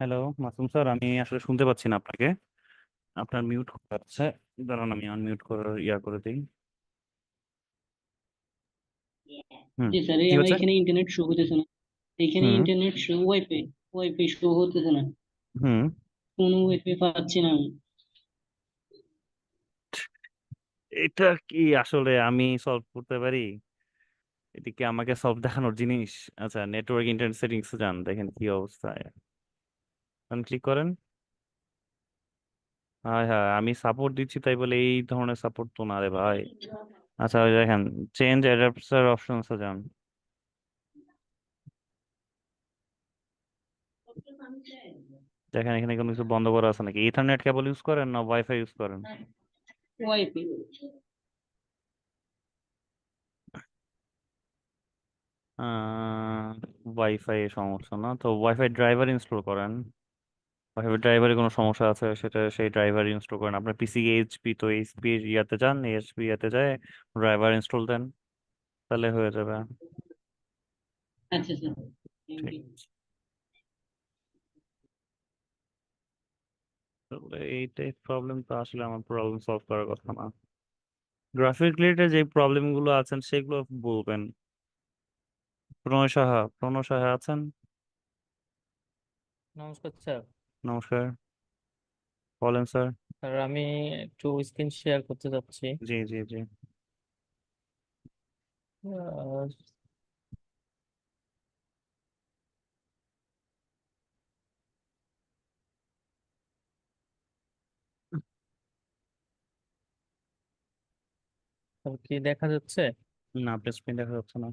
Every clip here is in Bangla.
Hello, Masum sir. আমি আসলে শুনতে পাচ্ছি না আপনাকে। আপনার মিউট করা আছে। দাঁড়ান, আমি আনমিউট করার করে দিই। হুম। জি স্যার, এই কি আমার হচ্ছে? এখানে ইন্টারনেট শো হতেছে না। এখানে হুম। Internet show, wifi wifi show হতেছে না। হুম। কোনো ওয়াইফাই পাচ্ছি না আমি। এটা কি আসলে আমি সলভ করতে পারি? এটা কি আমাকে সলভ দেখানোর জিনিস? আচ্ছা, নেটওয়ার্ক ইন্টারনেট সেটিংস যান, দেখেন কি অবস্থায়। ক্লিক করেন। হ্যাঁ হ্যাঁ, আমি সাপোর্ট দিচ্ছি তাই বলে এই ধরনের সাপোর্ট তো না রে ভাই। আচ্ছা, ওই দেখেন, চেঞ্জ অ্যাডাপ্টার অপশনস যান। দেখেন এখানে কোনো কিছু বন্ধ করা আছে নাকি? ইথারনেট কেবল ইউজ করেন না ওয়াইফাই ইউজ করেন? ওয়াইফাই। ওয়াইফাই সমস্যা না তো, ওয়াইফাই ড্রাইভার ইনস্টল করেন। ওয়াইফাই ড্রাইভারে কোনো সমস্যা আছে সেটা সেই ড্রাইভার ইনস্টল করেন। আপনার পিসি এইচপি, তো এইচপি ইয়াতে যান, এইচপি ইয়াতে যায় ড্রাইভার ইনস্টল দেন, তাহলে হয়ে যাবে। আচ্ছা স্যার, থ্যাংক ঠিক। ইউ। তো এইটাই প্রবলেম, তো আসলে আমার প্রবলেম সলভ করার কথা না। গ্রাফিক রিলেটেড যে প্রবলেম গুলো আছেন সেগুলো বলবেন। প্রণয় সাহা আছেন? নমস্কার স্যার। নমস্কার, বলেন স্যার। স্যার আমি একটু স্ক্রিন শেয়ার করতে যাচ্ছি। জি জি জি। আহ, স্যার কি দেখা যাচ্ছে? না, আপনার স্ক্রিন দেখা যাচ্ছে না।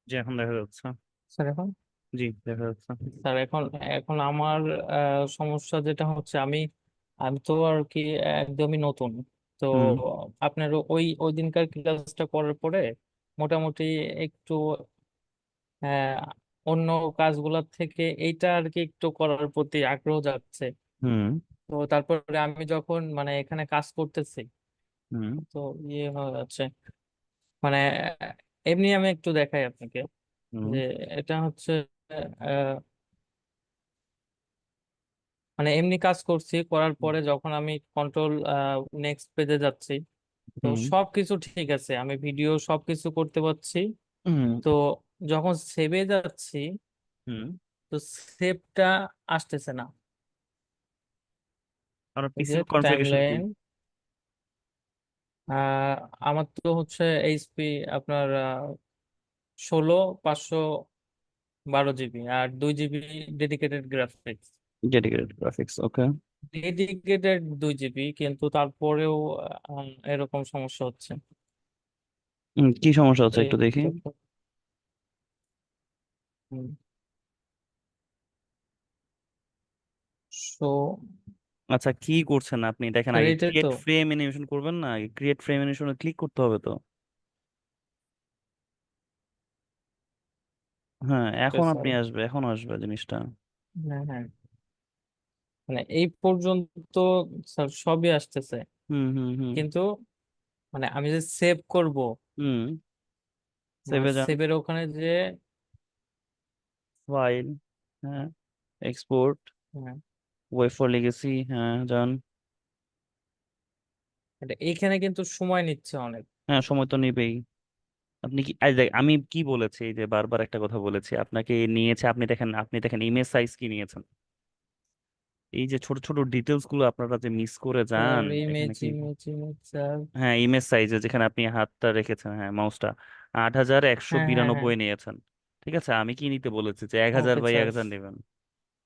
জি, এখন দেখা যাচ্ছে। স্যার এখন জি, দেখা যাচ্ছে। স্যার এখন এখন আমার সমস্যা যেটা হচ্ছে, আমি আমি তো আর কি একদমই নতুন। তো হুম আপনার ওই ওই দিনকার ক্লাসটা করার পরে মোটামুটি একটু আহ, অন্য কাজগুলোর থেকে এইটা আর কি একটু করার প্রতি আগ্রহ যাচ্ছে। হুম তো তারপরে আমি যখন মানে এখানে কাজ করতেছি, হুম তো ইয়ে হয়ে যাচ্ছে মানে এমনি আমি একটু দেখাই আপনাকে হুম যে এটা হচ্ছে আহ, মানে এমনি কাজ করছি, করার পরে যখন আমি কন্ট্রোল নেক্সট পেজে যাচ্ছি, তো হুম সবকিছু ঠিক আছে, আমি ভিডিও সবকিছু করতে পারছি। হুম তো যখন সেভে যাচ্ছি, হুম। তো সেভটা আসতেছে না। আপনার এই যে পিসির টাইম কনফিগারেশন কি? লাইন, আমার তো হচ্ছে এইচপি আপনার 16 512 জিবি আর 2 GB dedicated graphics. Dedicated graphics, okay. Dedicated 2 GB, কিন্তু তারপরেও এরকম সমস্যা হচ্ছে। কি সমস্যা হচ্ছে এই একটু দেখি। সো আচ্ছা, কি করছেন আপনি? দেখেন, স্যার আগে এইটাই তো। ক্রিয়েট ফ্রেম অ্যানিমেশন করবেন না? আগে ক্রিয়েট ফ্রেম অ্যানিমেশনে ক্লিক করতে হবে তো। হ্যাঁ, এখন স্যার, আপনি আসবে, এখন আসবে জিনিসটা। হ্যাঁ হ্যাঁ, মানে এই পর্যন্ত স্যার সবই আসতেছে, হুম হুম হুম কিন্তু মানে আমি যে সেভ করব, হুম। সেভে যান, সেভের ওখানে যে ফাইল, হ্যাঁ, এক্সপোর্ট, হ্যাঁ, ওয়েব ফর লেগেসি, হ্যাঁ যান। এইখানে কিন্তু সময় নিচ্ছে অনেক। হ্যাঁ, সময় তো নেবেই। আপনি কি দেখ, আমি কি বলেছি, এই যে বারবার একটা কথা বলেছি আপনাকে, নিয়েছে আপনি দেখেন, ইমেজ সাইজ কি নিয়েছেন? এই যে ছোট ছোট ডিটেলস গুলো আপনারা যে মিস করে স্যার যান এখানে ইমেজ কি। Image image sir. হ্যাঁ, ইমেজ সাইজে যেখানে আপনি হাতটা রেখেছেন, হ্যাঁ মাউসটা, আট হাজার একশো হ্যাঁ হ্যাঁ হ্যাঁ, বিরানব্বই নিয়েছেন। ঠিক আছে, আমি কি নিতে বলেছি যে 1,000 ওকে বাই এক স্যার। হাজার নেবেন।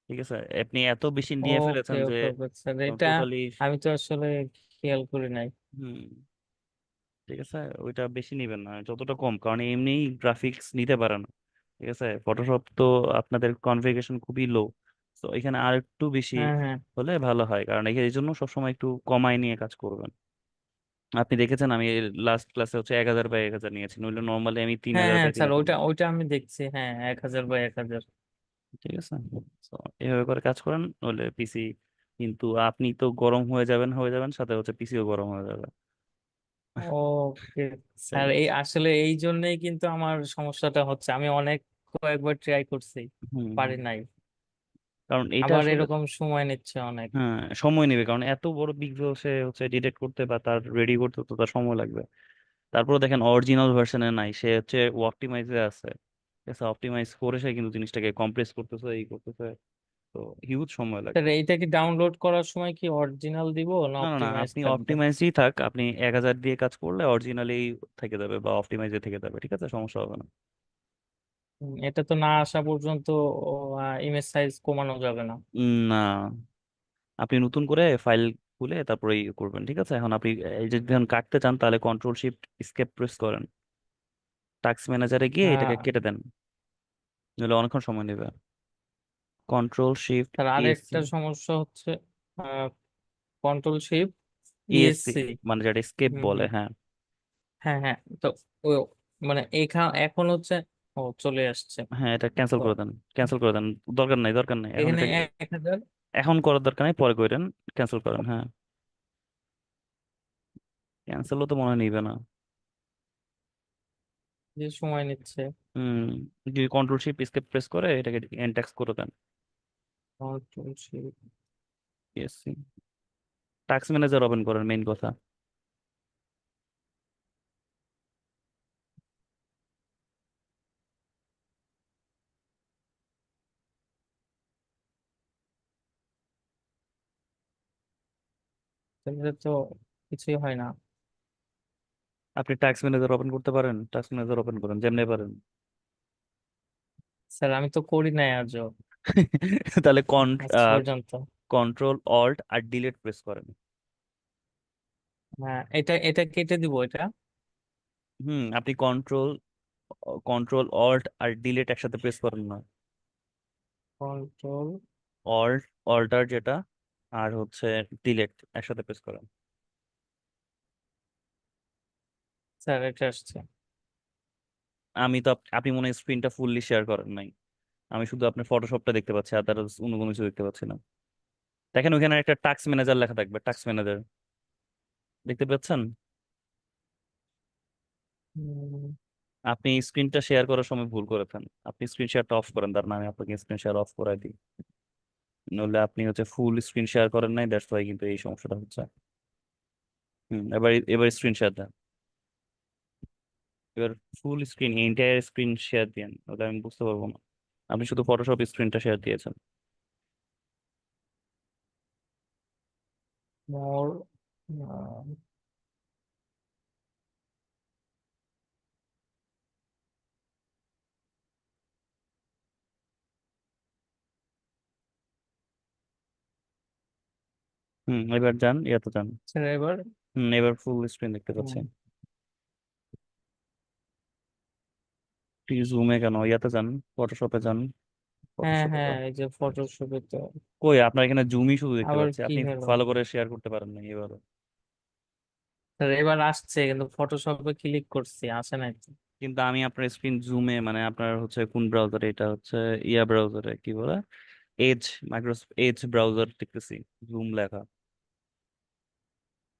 ঠিক আছে, আপনি এত বেশি নিয়ে ওকে ফেলেছেন যে ওকে ওকে স্যার, এটা টোটালি। আমি তো আসলে খেয়াল করি নাই। হুম। ঠিক আছে, ওইটা বেশি নিবেন না, যতটা কম, কারণ এমনি গ্রাফিক্স নিতে পারে না। ঠিক আছে, ফটোশপ তো আপনাদের কনফিগারেশন খুবই লো, তো এখানে আর একটু বেশি হ্যাঁ হ্যাঁ হলে ভালো হয়, কারণ এই জন্য সবসময় একটু কমাই নিয়ে কাজ করবেন। আপনি দেখেছেন আমি লাস্ট ক্লাসে হচ্ছে 1,000 বাই 1,000 নিয়েছি, নইলে নর্মালি আমি তিন হ্যাঁ হাজার হ্যাঁ বাই তিন স্যার, হাজার ওইটা ওইটা আমি দেখছি, হ্যাঁ 1000 বাই 1000। ঠিক আছে, তো এভাবে করে কাজ করেন, নইলে পিসি কিন্তু আপনি তো গরম হয়ে যাবেন সাথে হচ্ছে পিসিও গরম হয়ে যাবে। ওকে তাই। স্যার, এই আসলে এই জন্যই কিন্তু আমার সমস্যাটা হচ্ছে, আমি অনেক কয়েকবার ট্রাই করছি, হুম পারি হুম। নাই। কারণ এটা আবার আসলে এরকম সময় নিচ্ছে অনেক। হ্যাঁ সময় নেবে, কারণ এত বড় পিক্সেল সে হচ্ছে ডিটেক্ট করতে বা তার রেডি করতে তো তার সময় লাগবে। তারপরে দেখেন অরিজিনাল ভার্সনে নাই, সে হচ্ছে অপটিমাইজে আছে, ঠিক আছে, অপটিমাইজ করে সে কিন্তু জিনিসটাকে কম্প্রেস করতেছে এই করতেছে, তো হিউজ সময় স্যার লাগবে। এইটা কি ডাউনলোড করার সময় কি অরিজিনাল দিব না না না না, অপটিমাইজ আপনি থাকবে? অপটিমাইজই থাক, আপনি 1000 দিয়ে কাজ করলে অরিজিনালি থেকে যাবে বা অপটিমাইজে থেকে যাবে, ঠিক আছে, সমস্যা হবে না। এটা তো না আসা পর্যন্ত ইমেজ সাইজ কমানো যাবে না? না, আপনি নতুন করে ফাইল খুলে তারপরে করবেন, ঠিক আছে। এখন আপনি এই যে যখন কাটতে চান তাহলে কন্ট্রোল শিফট এসকেপ প্রেস করেন, টাস্ক ম্যানেজারে গিয়ে এটাকে হ্যাঁ কেটে দেন, নাহলে অনেকক্ষণ সময় নেবে। Control shift sir, ESC. আরেকটা সমস্যা হচ্ছে কন্ট্রোল শিফট ইএসসি ইএসসি। মানে যেটা এসকেপ হুম বলে, হুম। হ্যাঁ। হ্যাঁ হ্যাঁ, তো ও মানে এখন হচ্ছে, ও চলে আসছে। হ্যাঁ এটা ক্যান্সেল তো করে দেন, ক্যান্সেল করে দেন। দরকার নাই, দরকার নাই এখন এখানে এটা। 1000 এখন করার দরকার নাই, পরে করেন। ক্যান্সেল করেন, হ্যাঁ। ক্যান্সেলও তো মনে হয় নিবে না। যে সময় নিচ্ছে। হুম, যদি কন্ট্রোল শিফট এসকেপ প্রেস করে এটাকে এনট্যাক্স করে দেন। Control shift. ESC, task manager open করেন, মেইন কথা। তাহলে তো কিছুই হয় না। আপনি টাস্ক ম্যানেজার ওপেন করতে পারেন, টাস্ক ম্যানেজার ওপেন করেন যেমনি পারেন। স্যার আমি তো করি নাই আজও তাহলে আজ পর্যন্ত। কন্ট্রোল অল্ট আর ডিলিট প্রেস করেন। হ্যাঁ, এটা এটা কেটে দিব এটা। আপনি কন্ট্রোল অল্ট আর ডিলিট একসাথে প্রেস করেন না। কন্ট্রোল। অল্টার যেটা আর হচ্ছে ডিলিট একসাথে প্রেস করেন। স্যার এটা আসছে। আমি তো আপনি মনে হয় স্ক্রিনটা ফুললি শেয়ার করেন নাই, আমি শুধু আপনার ফটোশপটা দেখতে পাচ্ছি আর তার অন্য কোনো কিছু দেখতে পাচ্ছি না। দেখেন ওখানে একটা টাস্ক ম্যানেজার লেখা থাকবে, টাস্ক ম্যানেজার দেখতে পাচ্ছেন? উম, আপনি স্ক্রিনটা শেয়ার করার সময় ভুল করেছেন, আপনি স্ক্রিন শেয়ারটা অফ করেন, তার মানে আপনাকে স্ক্রিন শেয়ার অফ করে দিই। নইলে আপনি হচ্ছে ফুল স্ক্রিন শেয়ার করেন নাই, দ্যাটস ওয়াই কিন্তু এই সমস্যাটা হচ্ছে। এবার এবার স্ক্রিন শেয়ার দেন। এবার full screen entire screen share দেন, ওটা আমি বুঝতে পারবো না। আপনি শুধু ফটোশপ স্ক্রিনটা শেয়ার দিয়েছেন। মোর এবার যান, ইয়াতে যান। স্যার এবার। এবার ফুল স্ক্রিন দেখতে পাচ্ছি। উম, প্লিজ জুমে কেন, ইয়াতে যান, ফটোশপে যান। হ্যাঁ ফটোশপে তো হ্যাঁ, এই যে ফটোশপে তো। কই, আপনার এখানে জুমই শুধু দেখতে আবার পাচ্ছি, কি আপনি হলো? ভালো করে শেয়ার করতে পারেন না এবার। স্যার এবার আসছে, কিন্তু ফটোশপে ক্লিক করছি, আসে নাই তো। কিন্তু আমি আপনার স্ক্রিন জুমে মানে আপনার হচ্ছে কোন ব্রাউজারে, এটা হচ্ছে ইয়া ব্রাউজারে কি বলে, এজ, মাইক্রোসফট এজ ব্রাউজার দেখতেছি, জুম লেখা।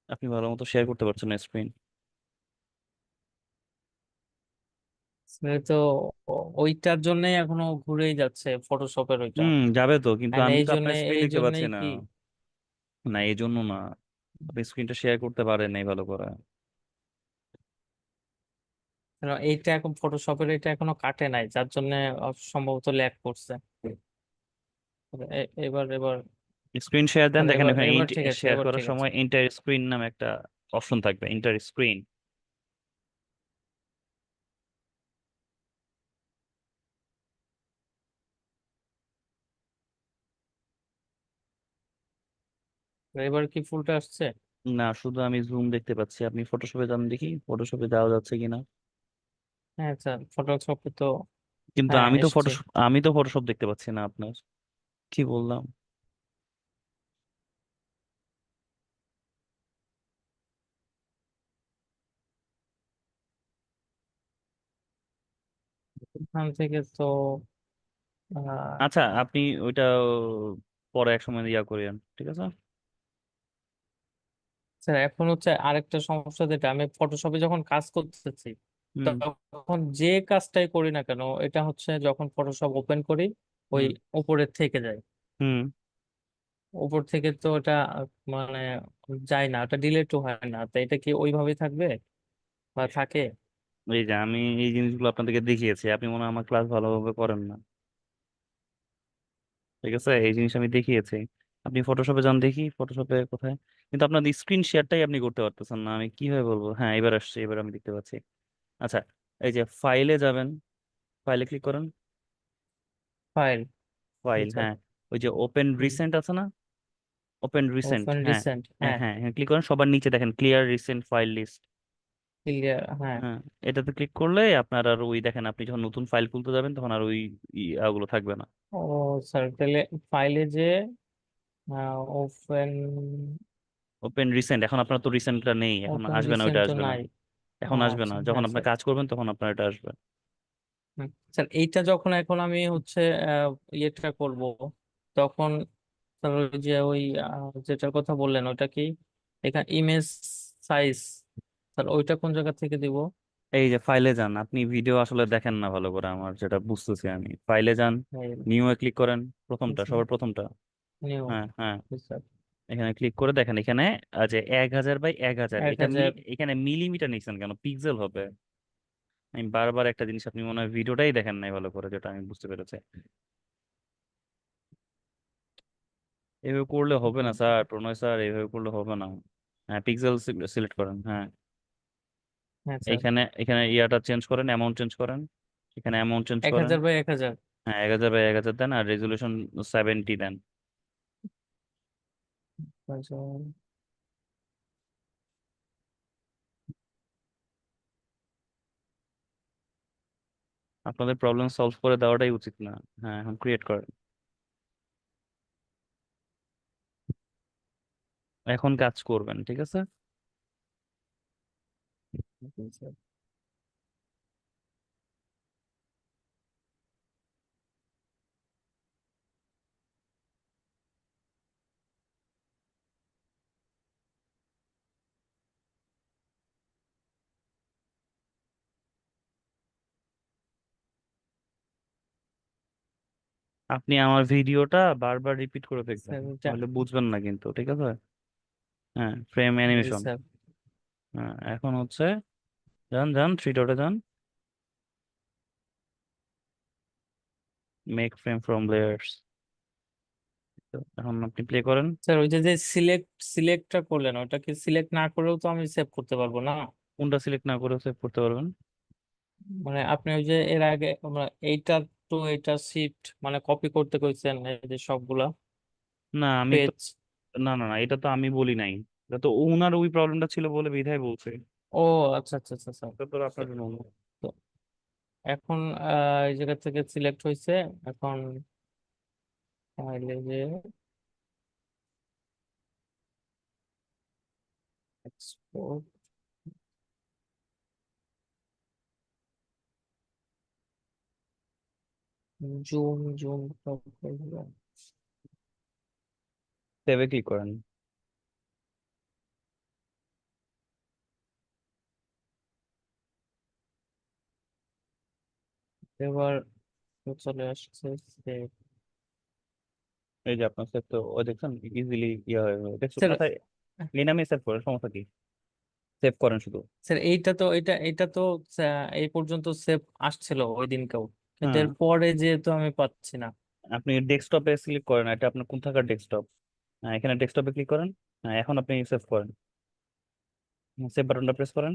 আপনি ভালো মতো শেয়ার করতে পারছেন না স্ক্রিন। স্যার তো ওইটার জন্য এখনো ঘুরেই যাচ্ছে, ফটোশপের ওইটা। যাবে তো, কিন্তু And আমি এই তো জন্য আপনার স্ক্রিন এই দেখতে পাচ্ছি জন্যই না। কি, না এই জন্য না, আপনি স্ক্রিনটা শেয়ার করতে পারেন নাই ভালো করে। কারণ এইটা এখন ফটোশপের এটা এখনো কাটে নাই, যার জন্য সম্ভবত ল্যাগ করছে। এবার এবার স্ক্রিন শেয়ার দেন, স্যার দেখেন এবার ওখানে এবার ঠিক আছে, শেয়ার এবার করার ঠিক আছে। সময় এন্টার স্ক্রিন নামে একটা অপশন থাকবে, এন্টার স্ক্রিন। এবার কি ফুলটা আসছে? না, শুধু আমি জুম দেখতে পাচ্ছি, আপনি ফটোশপে যান দেখি, ফটোশপে দেওয়া যাচ্ছে কিনা। হ্যাঁ স্যার, ফটোশপে তো। কিন্তু হ্যাঁ আমি তো এসছে। ফটোশপ দেখতে পাচ্ছি না আপনার, কি বললাম। এখান থেকে তো আহ, আচ্ছা আপনি ওইটা পরে এক সময় ইয়া করিয়েন, ঠিক আছে? স্যার এখন হচ্ছে আরেকটা সমস্যা, যেটা আমি ফটোশপে যখন কাজ করতেছি হুম তখন যে কাজটাই করি না কেন, এটা হচ্ছে যখন ফটোশপ ওপেন করি ওই হুম উপরে থেকে যায়। হুম। উপর থেকে তো ওটা মানে যায় না, ওটা ডিলেটও হয় না, তো এটা কি ওইভাবেই থাকবে বা থাকে? এই যে আমি এই জিনিসগুলো আপনাদেরকে দেখিয়েছি, আপনি মনে হয় আমার ক্লাস ভালোভাবে করেন না, ঠিক আছে? এই জিনিস আমি দেখিয়েছি। আপনি ফটোশপে যান, দেখি ফটোশপে কোথায়। কিন্তু আপনার স্ক্রিন শেয়ারটাই আপনি করতে পারতেছেন না, আমি কিভাবে বলবো? হ্যাঁ, এবার আসছে, এবার আমি দেখতে পাচ্ছি। আচ্ছা, এই যে ফাইলে যাবেন, ফাইলে ক্লিক করেন। ফাইল। ফাইল, আচ্ছা। হ্যাঁ। ওই যে ওপেন রিসেন্ট আছে না? ওপেন রিসেন্ট, ওপেন হ্যাঁ। রিসেন্ট, হ্যাঁ হ্যাঁ। হ্যাঁ হ্যাঁ, ক্লিক করেন, সবার নিচে দেখেন clear recent file list. Clear, হ্যাঁ। হ্যাঁ, এটাতে ক্লিক করলে আপনার আর ওই দেখেন, আপনি যখন নতুন ফাইল খুলতে যাবেন তখন আর ওই ইয়াগুলো থাকবে না। ও স্যার, তাহলে ফাইলে যে ওপেন, ওপেন রিসেন্ট, এখন আপনার তো রিসেন্টটা নেই, এখন ওপেন আসবে না, ওইটা রিসেন্ট তো আসবে না। নাই। ও এখন আসবে না, আচ্ছা, যখন হ্যাঁ আপনি স্যার। কাজ করবেন তখন আপনার এটা আসবে। স্যার এইটা যখন এখন আমি হচ্ছে ইয়েটা করব, তখন স্যার ওই যে ওই যেটার কথা বললেন ওটা কি, এখানে ইমেজ সাইজ, স্যার ওইটা কোন জায়গা থেকে দিব? এই যে ফাইলে যান, আপনি ভিডিও আসলে দেখেন না ভালো করে, আমার যেটা বুঝতেছি আমি। ফাইলে যান, নিউ এ ক্লিক করেন, প্রথমটা, সবার প্রথমটা। নিউ, হ্যাঁ হ্যাঁ, স্যার। এখানে ক্লিক করে দেখেন, এখানে যে 1000 বাই 1000, এক এটা হাজার এখানে মিলিমিটার নিচ্ছেন কেন? পিক্সেল হবে। আমি বারবার একটা জিনিস, আপনি মনে হয় ভিডিওটাই দেখেন নাই ভালো করে, যেটা আমি বুঝতে পেরেছি। এভাবে করলে হবে না স্যার, প্রণয় স্যার, এভাবে করলে হবে না। হ্যাঁ, পিক্সেল সিলেক্ট করেন, হ্যাঁ। হ্যাঁ স্যার। এখানে এখানে ইয়াটা চেঞ্জ করেন, অ্যামাউন্ট চেঞ্জ করেন, এখানে অ্যামাউন্ট চেঞ্জ এক করেন। হাজার বাই 1000। হ্যাঁ, 1000 বাই 1000 দেন, আর রেজলিউশন 70 দেন। আচ্ছা আপনাদের প্রবলেম সলভ করে দেওয়াটাই উচিত না? হ্যাঁ, এখন ক্রিয়েট করেন, এখন কাজ করবেন, ঠিক আছে? স্যার। আপনি আমার ভিডিওটা বারবার রিপিট করে দেখবেন, স্যার এটা, তাহলে বুঝবেন না কিন্তু, ঠিক আছে? হ্যাঁ, ফ্রেম জি অ্যানিমেশন। স্যার। হ্যাঁ, এখন হচ্ছে যান যান, থ্রি ডটে যান, মেক ফ্রেম ফ্রম লেয়ার্স। এখন আপনি প্লে করেন। স্যার ওই যে যে সিলেক্টটা করলেন, ওটা কি সিলেক্ট না করেও তো আমি সেভ করতে পারবো না? কোনটা সিলেক্ট না করে সেভ করতে পারবেন? মানে আপনি ওই যে এর আগে আমরা এইটা টু এইটা শিফট মানে কপি করতে কইছেন, এই যে সবগুলা না, আমি তো, পেজ। না না না, এটা তো আমি বলি নাই। এটা তো ওনার ওই প্রবলেমটা ছিল বলে বিধায় বলছে। ও আচ্ছা আচ্ছা আচ্ছা স্যার। এটা তো আপনার জন্য না। তো এখন এই জায়গা থেকে সিলেক্ট হয়েছে। এখন ফাইলে যে এক্সপোর্ট, জুম জুম সব করবো। সেভে ক্লিক করেন। এবার তো চলে আসছে save। এই যে আপনার সেভ তো, ও দেখছেন ইজিলি ইয়ে হয়ে গেলো, দেখছেন? স্যার, আচ্ছা, এই নামে সেভ করেন, সমস্যা কি? সেভ করেন শুধু। স্যার এইটা তো এটা তো এই পর্যন্ত সেভ আসছিল ওই দিনকেও, কিন্তু হ্যাঁ, এর পরে যেহেতু আমি পাচ্ছি না। আপনি ডেস্কটপে সিলেক্ট করেন, এটা আপনার কোন থাকার ডেস্কটপ। হ্যাঁ, এখানে ডেস্কটপে ক্লিক করেন। হ্যাঁ, এখন আপনি সেভ করেন, সেভ বাটনটা প্রেস করেন।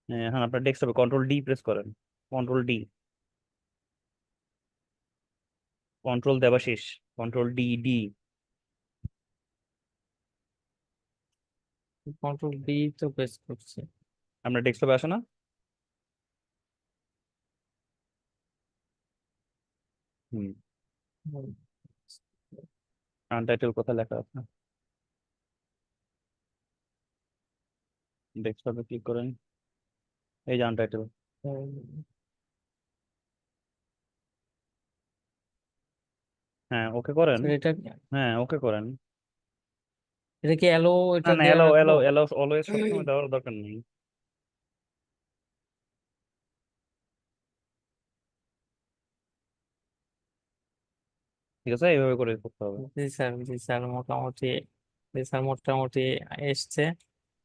হ্যাঁ, এখন আপনার ডেস্কটপে কন্ট্রোল ডি প্রেস করেন, control D, control Debashis, control D D. Control D তো প্রেস করছি। আপনার ডেস্কটপে আসে না? হুম। হুম। আনটাইটেল কোথায় লেখা আছে? ডেস্কটপে ক্লিক করেন, এই যে আনটাইটেল। হ্যাঁ ওকে করেন। স্যার এটা হ্যাঁ ওকে করেন। এটা কি অ্যালো না এটা না, দেয়া এলো রাখবো? এলো এলো অলওয়েজ সবসময় দেওয়ার দরকার নেই। ঠিক আছে, এইভাবে করে করতে হবে। জি স্যার, জি স্যার, মোটামুটি, জি স্যার, মোটামুটি এসছে।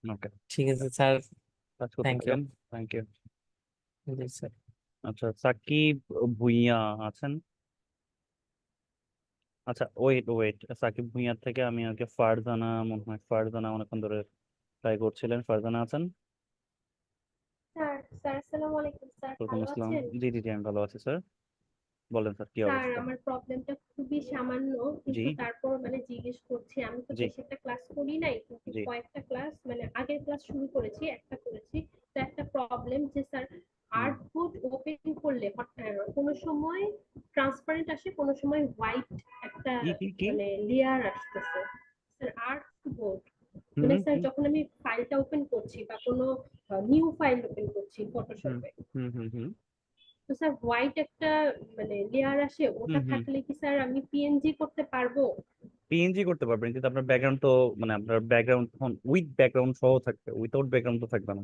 ওকে, ঠিক আছে স্যার, কাজ করতে থ্যাংক ইউ। থাকেন। Thank you. জি স্যার। আচ্ছা, সাকিব ভুঁইয়া আছেন? আচ্ছা, ওয়েট ওয়েট, সাকিব ভুঁইয়ার থেকে আমি আগে ফারজানা, মনে হয় ফারজানা অনেকক্ষণ ধরে ট্রাই করছিলেন। ফারজানা আছেন? স্যার স্যার আসসালামু আলাইকুম স্যার, ওয়ালাইকুম ভালো আসসালাম। আছেন? জি জি জি, আমি ভালো আছি স্যার। বলেন স্যার, কি স্যার অবস্থা? আমার প্রবলেমটা খুবই সামান্য, জি কিন্তু তারপর মানে জিজ্ঞেস করছি। আমি তো জি বেশি একটা ক্লাস করি নাই, কিন্তু জি। কয়েকটা ক্লাস মানে আগের ক্লাস শুরু করেছি, একটা করেছি। তো একটা প্রবলেম যে স্যার, হুম। আর্টবোর্ড ওপেন করলে কোনো সময় ট্রান্সপারেন্ট আসে, কোনো সময় হোয়াইট একটা কি কি কি? মানে লেয়ার আসতেছে। স্যার আর্টবোর্ড হুম মানে হুম স্যার যখন আমি ফাইলটা ওপেন করছি বা কোনো নিউ ফাইল ওপেন করছি হুম ফটোশপে, হুম হুম হুম তো স্যার হোয়াইট একটা মানে লেয়ার আসে, হুম ওটা হুম। থাকলে কি স্যার আমি পিএনজি করতে পারবো? পিএনজি করতে পারবেন, কিন্তু আপনার ব্যাকগ্রাউন্ড তো, মানে আপনার ব্যাকগ্রাউন্ড উইথ ব্যাকগ্রাউন্ড সহ থাকবে, উইথাউট ব্যাকগ্রাউন্ড তো থাকবে না।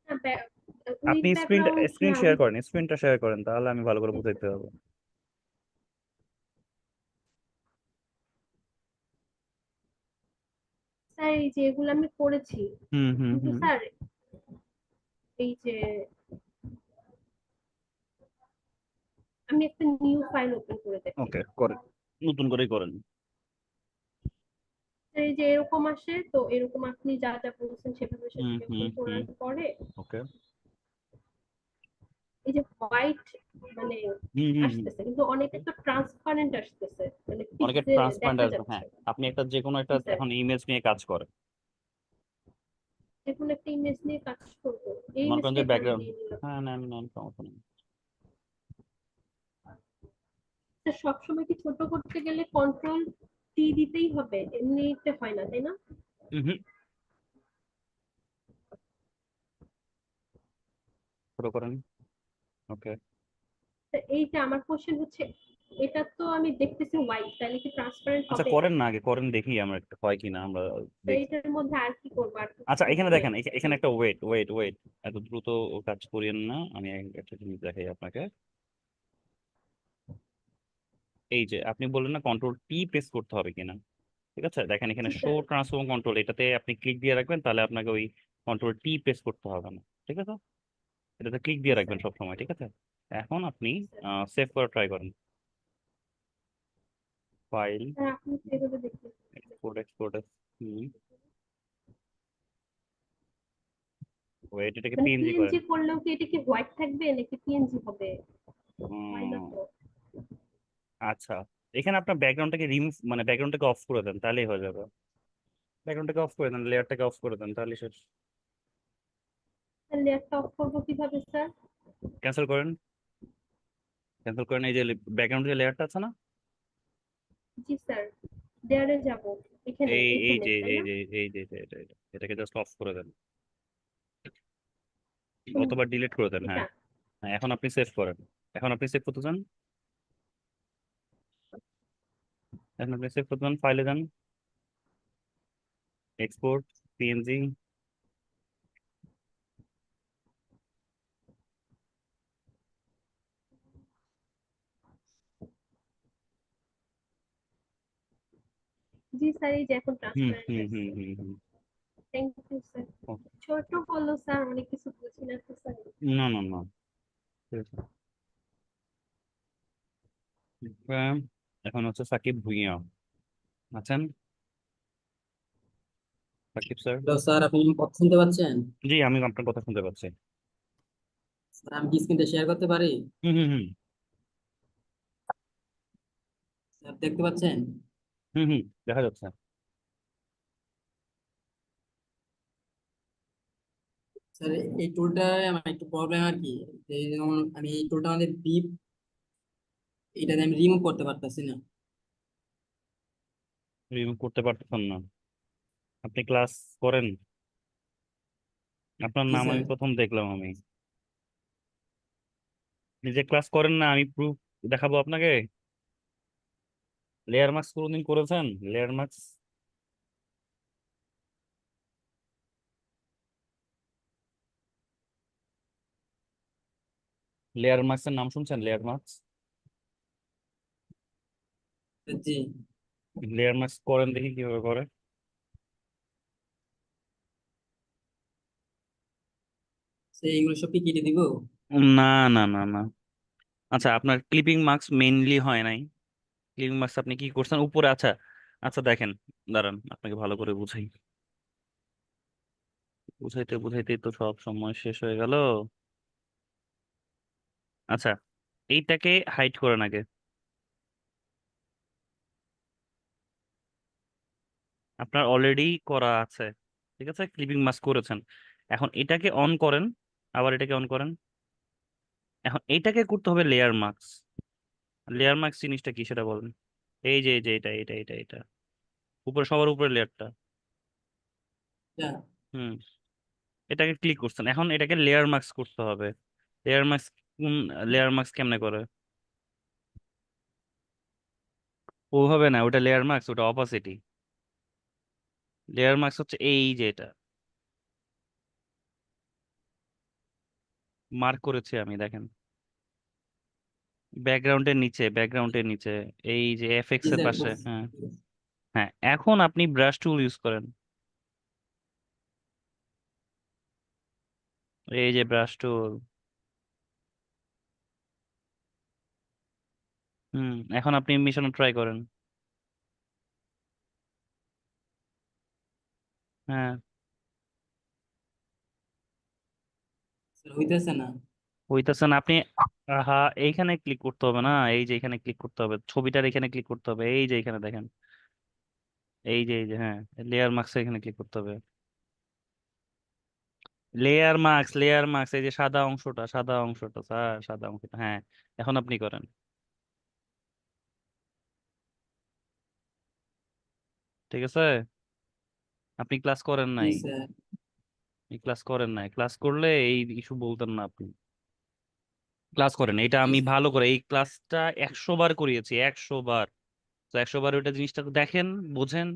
না, উইথ আপনি ব্যাকগ্রাউন্ড স্ক্রিন না, শেয়ার করেন, স্ক্রিনটা শেয়ার করেন, তাহলে আমি ভালো করে বুঝাইতে পারবো। স্যার এই যে এগুলো আমি করেছি, হুম হুম কিন্তু হুম। স্যার এই যে আমি একটা নিউ ফাইল ওপেন করে দেখি, ওকে, করেন, নতুন করেই করেন। এই যে এরকম আসে, তো এরকম আপনি যা যা বলছেন সেভাবে হুম সেভাবে হুম ওপেন হুম। করার পরে ওকে। এই যে হোয়াইট মানে হুম হুম হুম। আসতেছে, কিন্তু অনেকে তো ট্রান্সপারেন্ট আসতেছে, মানে অনেকে পিক্সেল ট্রান্সপারেন্ট দেখা আসবে, যাচ্ছে। হ্যাঁ। আপনি একটা যে কোনো একটা জি স্যার, এখন ইমেজ নিয়ে কাজ করেন। যে কোনো একটা ইমেজ নিয়ে কাজ করবো, এই মনে করেন যে ইমেজটাই তো আমি ব্যাকগ্রাউন্ড, দিয়ে নিলাম। হ্যাঁ নেন নেন, সমস্যা নেই। স্যার সবসময় কি ছোট করতে গেলে কন্ট্রোল টি দিতেই হবে? এমনিতে হয় না, তাই না? হুম হুম। ছোট করেন। ওকে। তো এইটা আমার কোশ্চেন হচ্ছে, এটা তো আমি দেখতেছি হোয়াইট, তাহলে কি ট্রান্সপারেন্ট আচ্ছা, হবে? করেন না, আগে করেন, দেখি আমরা একটা হয় কিনা, আমরা তো দেখি। এইটার মধ্যে আর কি করবো, আর তো আচ্ছা, কিছু এখানে নেই। দেখেন, এখানে একটা ওয়েট ওয়েট ওয়েট, এত দ্রুত কাজ করিয়েন না। আমি একটা জিনিস দেখাই আপনাকে। এই যে আপনি বললেন না কন্ট্রোল টি প্রেস করতে হবে কিনা, ঠিক আছে? দেখেন এখানে জি শো স্যার। ট্রান্সফর্ম কন্ট্রোল, এটাতে আপনি ক্লিক দিয়ে রাখবেন, তাহলে আপনাকে ওই কন্ট্রোল টি প্রেস করতে হবে না, ঠিক আছে? এটাতে ক্লিক জি দিয়ে রাখবেন স্যার। সবসময়, ঠিক আছে? এখন আপনি জি স্যার। সেভ করে ট্রাই করেন। ফাইল, স্যার আপনি সেভাবে দেখতে, এক্সপোর্ট এক্সপোর্ট। হুম। ওয়েট, এটাকে মানে পিএনজি করেন। পিএনজি করলেও কি এটা কি হোয়াইট থাকবে নাকি পিএনজি হবে? হয় না উম, তো। আচ্ছা, এখানে আপনার ব্যাকগ্রাউন্ডটাকে রিমুভ, মানে ব্যাকগ্রাউন্ডটাকে অফ করে দেন, তাহলেই হয়ে যাবে। ব্যাকগ্রাউন্ডটাকে অফ করে দেন, লেয়ারটাকে অফ করে দেন, তাহলে শেষ। স্যার লেয়ারটা অফ করবো কিভাবে স্যার? ক্যান্সেল করেন, ক্যান্সেল করেন। এই যে ব্যাকগ্রাউন্ড যে লেয়ারটা আছে না, জি স্যার, লেয়ারে যাব, এখানে এই এই এখানে যে তাই এই না? যে এই যে এটাকে জাস্ট অফ করে দেন, কোন অথবা ডিলিট করে দেন, হ্যাঁ। এটা? হ্যাঁ, এখন আপনি সেভ করেন। এখন আপনি সেভ করতে চান, এখন আপনি সেভ করতে চান, ফাইলে যান, এক্সপোর্ট পিএনজি। জি স্যার, এই যে এখন হুম ট্রান্সপারেন্ট হুম হুম আসছে। হুম হুম। Thank you sir. Okay. ছোট বলো স্যার, অনেক কিছু বুঝি না তো স্যার। না না না, ঠিক আছে। আহ, এখন হচ্ছে সাকিব ভুঁইয়া আছেন? সাকিব স্যার? হ্যালো স্যার, আপনি আমার কথা শুনতে পাচ্ছেন? জি, আমি আপনার কথা শুনতে পাচ্ছি। স্যার আমি কি স্ক্রিনটা শেয়ার করতে পারি? হুম হুম হুম স্যার দেখতে পাচ্ছেন? হুম হুম, দেখা যাচ্ছে। স্যার এই টুলটায় আমার একটু প্রবলেম আর কি, এই যেমন আমি এই টুলটা আমাদের বিপ, এটাতে আমি রিমুভ করতে পারতেছি না। রিমুভ করতে পারতেছেন না? আপনি ক্লাস করেন? আপনার জি নাম স্যার। আমি প্রথম দেখলাম আমি। নিজে ক্লাস করেন না, আমি প্রুফ দেখাবো আপনাকে। লেয়ার মাস্ক কোনোদিন করেছেন? লেয়ার মাস্ক, লেয়ার মাস্কের নাম শুনছেন? লেয়ার মাস্ক, জি লেয়ার মাস্ক করেন দেখি কিভাবে করে। এইগুলো সব কি কেটে দিব? না না না না, আচ্ছা আপনার ক্লিপিং মাস্ক মেইনলি হয় নাই। ক্লিপিং মাস্ক আপনি কি করছেন উপরে? আচ্ছা আচ্ছা দেখেন, দাঁড়ান আপনাকে ভালো করে বুঝাই। বুঝাইতে বুঝাইতেই তো সব সময় শেষ হয়ে গেল। আচ্ছা, এইটাকে হাইড করেন আগে। আপনার অলরেডি করা আছে, ঠিক আছে, ক্লিপিং মাস্ক করেছেন। এখন এটাকে অন করেন, আবার এটাকে অন করেন। এখন এইটাকে করতে হবে লেয়ার মাস্ক। লেয়ার মাস্ক জিনিসটা কি সেটা বলেন। এই যে এটা এটা এটা এটা উপরে, সবার উপরে লেয়ারটা। এটা হুম, এটাকে ক্লিক করছেন, এখন এটাকে লেয়ার মাস্ক করতে হবে। লেয়ার মাস্ক কোন, লেয়ার মাস্ক কেমনে করে? ওভাবে না, ওটা লেয়ার মাস্ক, ওটা অপাসিটি। লেয়ার মাস্ক হচ্ছে এই যে এটা মার্ক করেছি আমি, দেখেন ব্যাকগ্রাউন্ডের নিচে, ব্যাকগ্রাউন্ডের নিচে, এই যে এফএক্স জি এর স্যার পাশে, করছি। হ্যাঁ। হ্যাঁ, এখন আপনি ব্রাশ টুল ইউজ করেন, এই যে ব্রাশ টুল। হুম, এখন আপনি মিশন ট্রাই করেন। হ্যাঁ, স্যার হইতেছে না। হইতেছেন আপনি। হ্যাঁ, এইখানে ক্লিক করতে হবে না, এই যে এখানে ক্লিক করতে হবে, ছবিটার এখানে ক্লিক করতে হবে, এই যে এখানে দেখেন, এই যে হ্যাঁ, লেয়ার মার্কস এখানে ক্লিক করতে হবে। লেয়ার মার্কস, লেয়ার মার্কস, এই যে সাদা অংশটা, সাদা অংশটা স্যার, সাদা অংশটা, হ্যাঁ। এখন আপনি করেন, ঠিক আছে। আপনি ক্লাস করেন জি নাই, স্যার। এই ক্লাস করেন নাই, ক্লাস করলে এই ইস্যু বলতেন না আপনি। ক্লাস করেন, এটা আমি ভালো করে এই ক্লাসটা 100 বার করিয়েছি, 100 বার। তো 100 বার ওইটা জিনিসটা দেখেন, বোঝেন,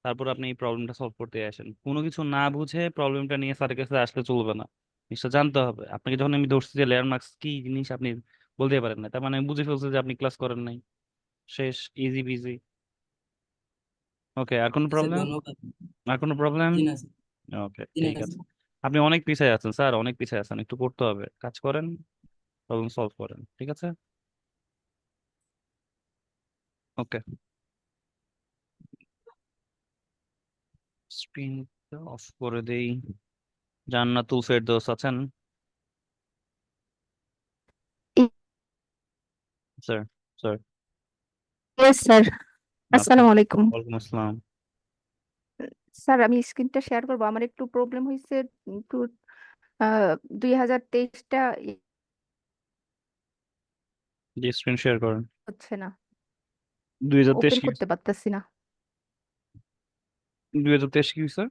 তারপর আপনি এই প্রবলেমটা সলভ করতে আসেন। কোনো কিছু না বুঝে প্রবলেমটা নিয়ে স্যারের কাছে আসলে চলবে না, জিনিসটা জানতে হবে আপনাকে। যখন আমি ধরছি যে লেয়ার মার্কস কি জিনিস আপনি বলতে পারেন না, তার মানে আমি বুঝে ফেলছি যে আপনি ক্লাস করেন নাই। শেষ, ইজি বিজি। ওকে, আর কোনো জি স্যার প্রবলেম? ধন্যবাদ। আর কোনো প্রবলেম? জি না স্যার। ওকে, জি না ঠিক আছে। স্যার। আপনি অনেক পিছিয়ে আছেন স্যার, অনেক পিছিয়ে আছেন, একটু করতে হবে, কাজ করেন, প্রবলেম সলভ করেন, ঠিক আছে। ওকে, স্ক্রিনটা অফ করে দেই। জান্নাতুল ফেরদৌস আছেন? Sir, sir yes sir. আছেন? আসসালামু আলাইকুম। ওয়ালাইকুম আসসালাম। স্যার আমি স্ক্রিনটা শেয়ার করবো, আমার একটু প্রবলেম হয়েছে। একটু 2023টা জি, স্ক্রিন শেয়ার করেন। হচ্ছে না, 2023 ওপেন কি? করতে পারতেছি না। 2023 কি স্যার?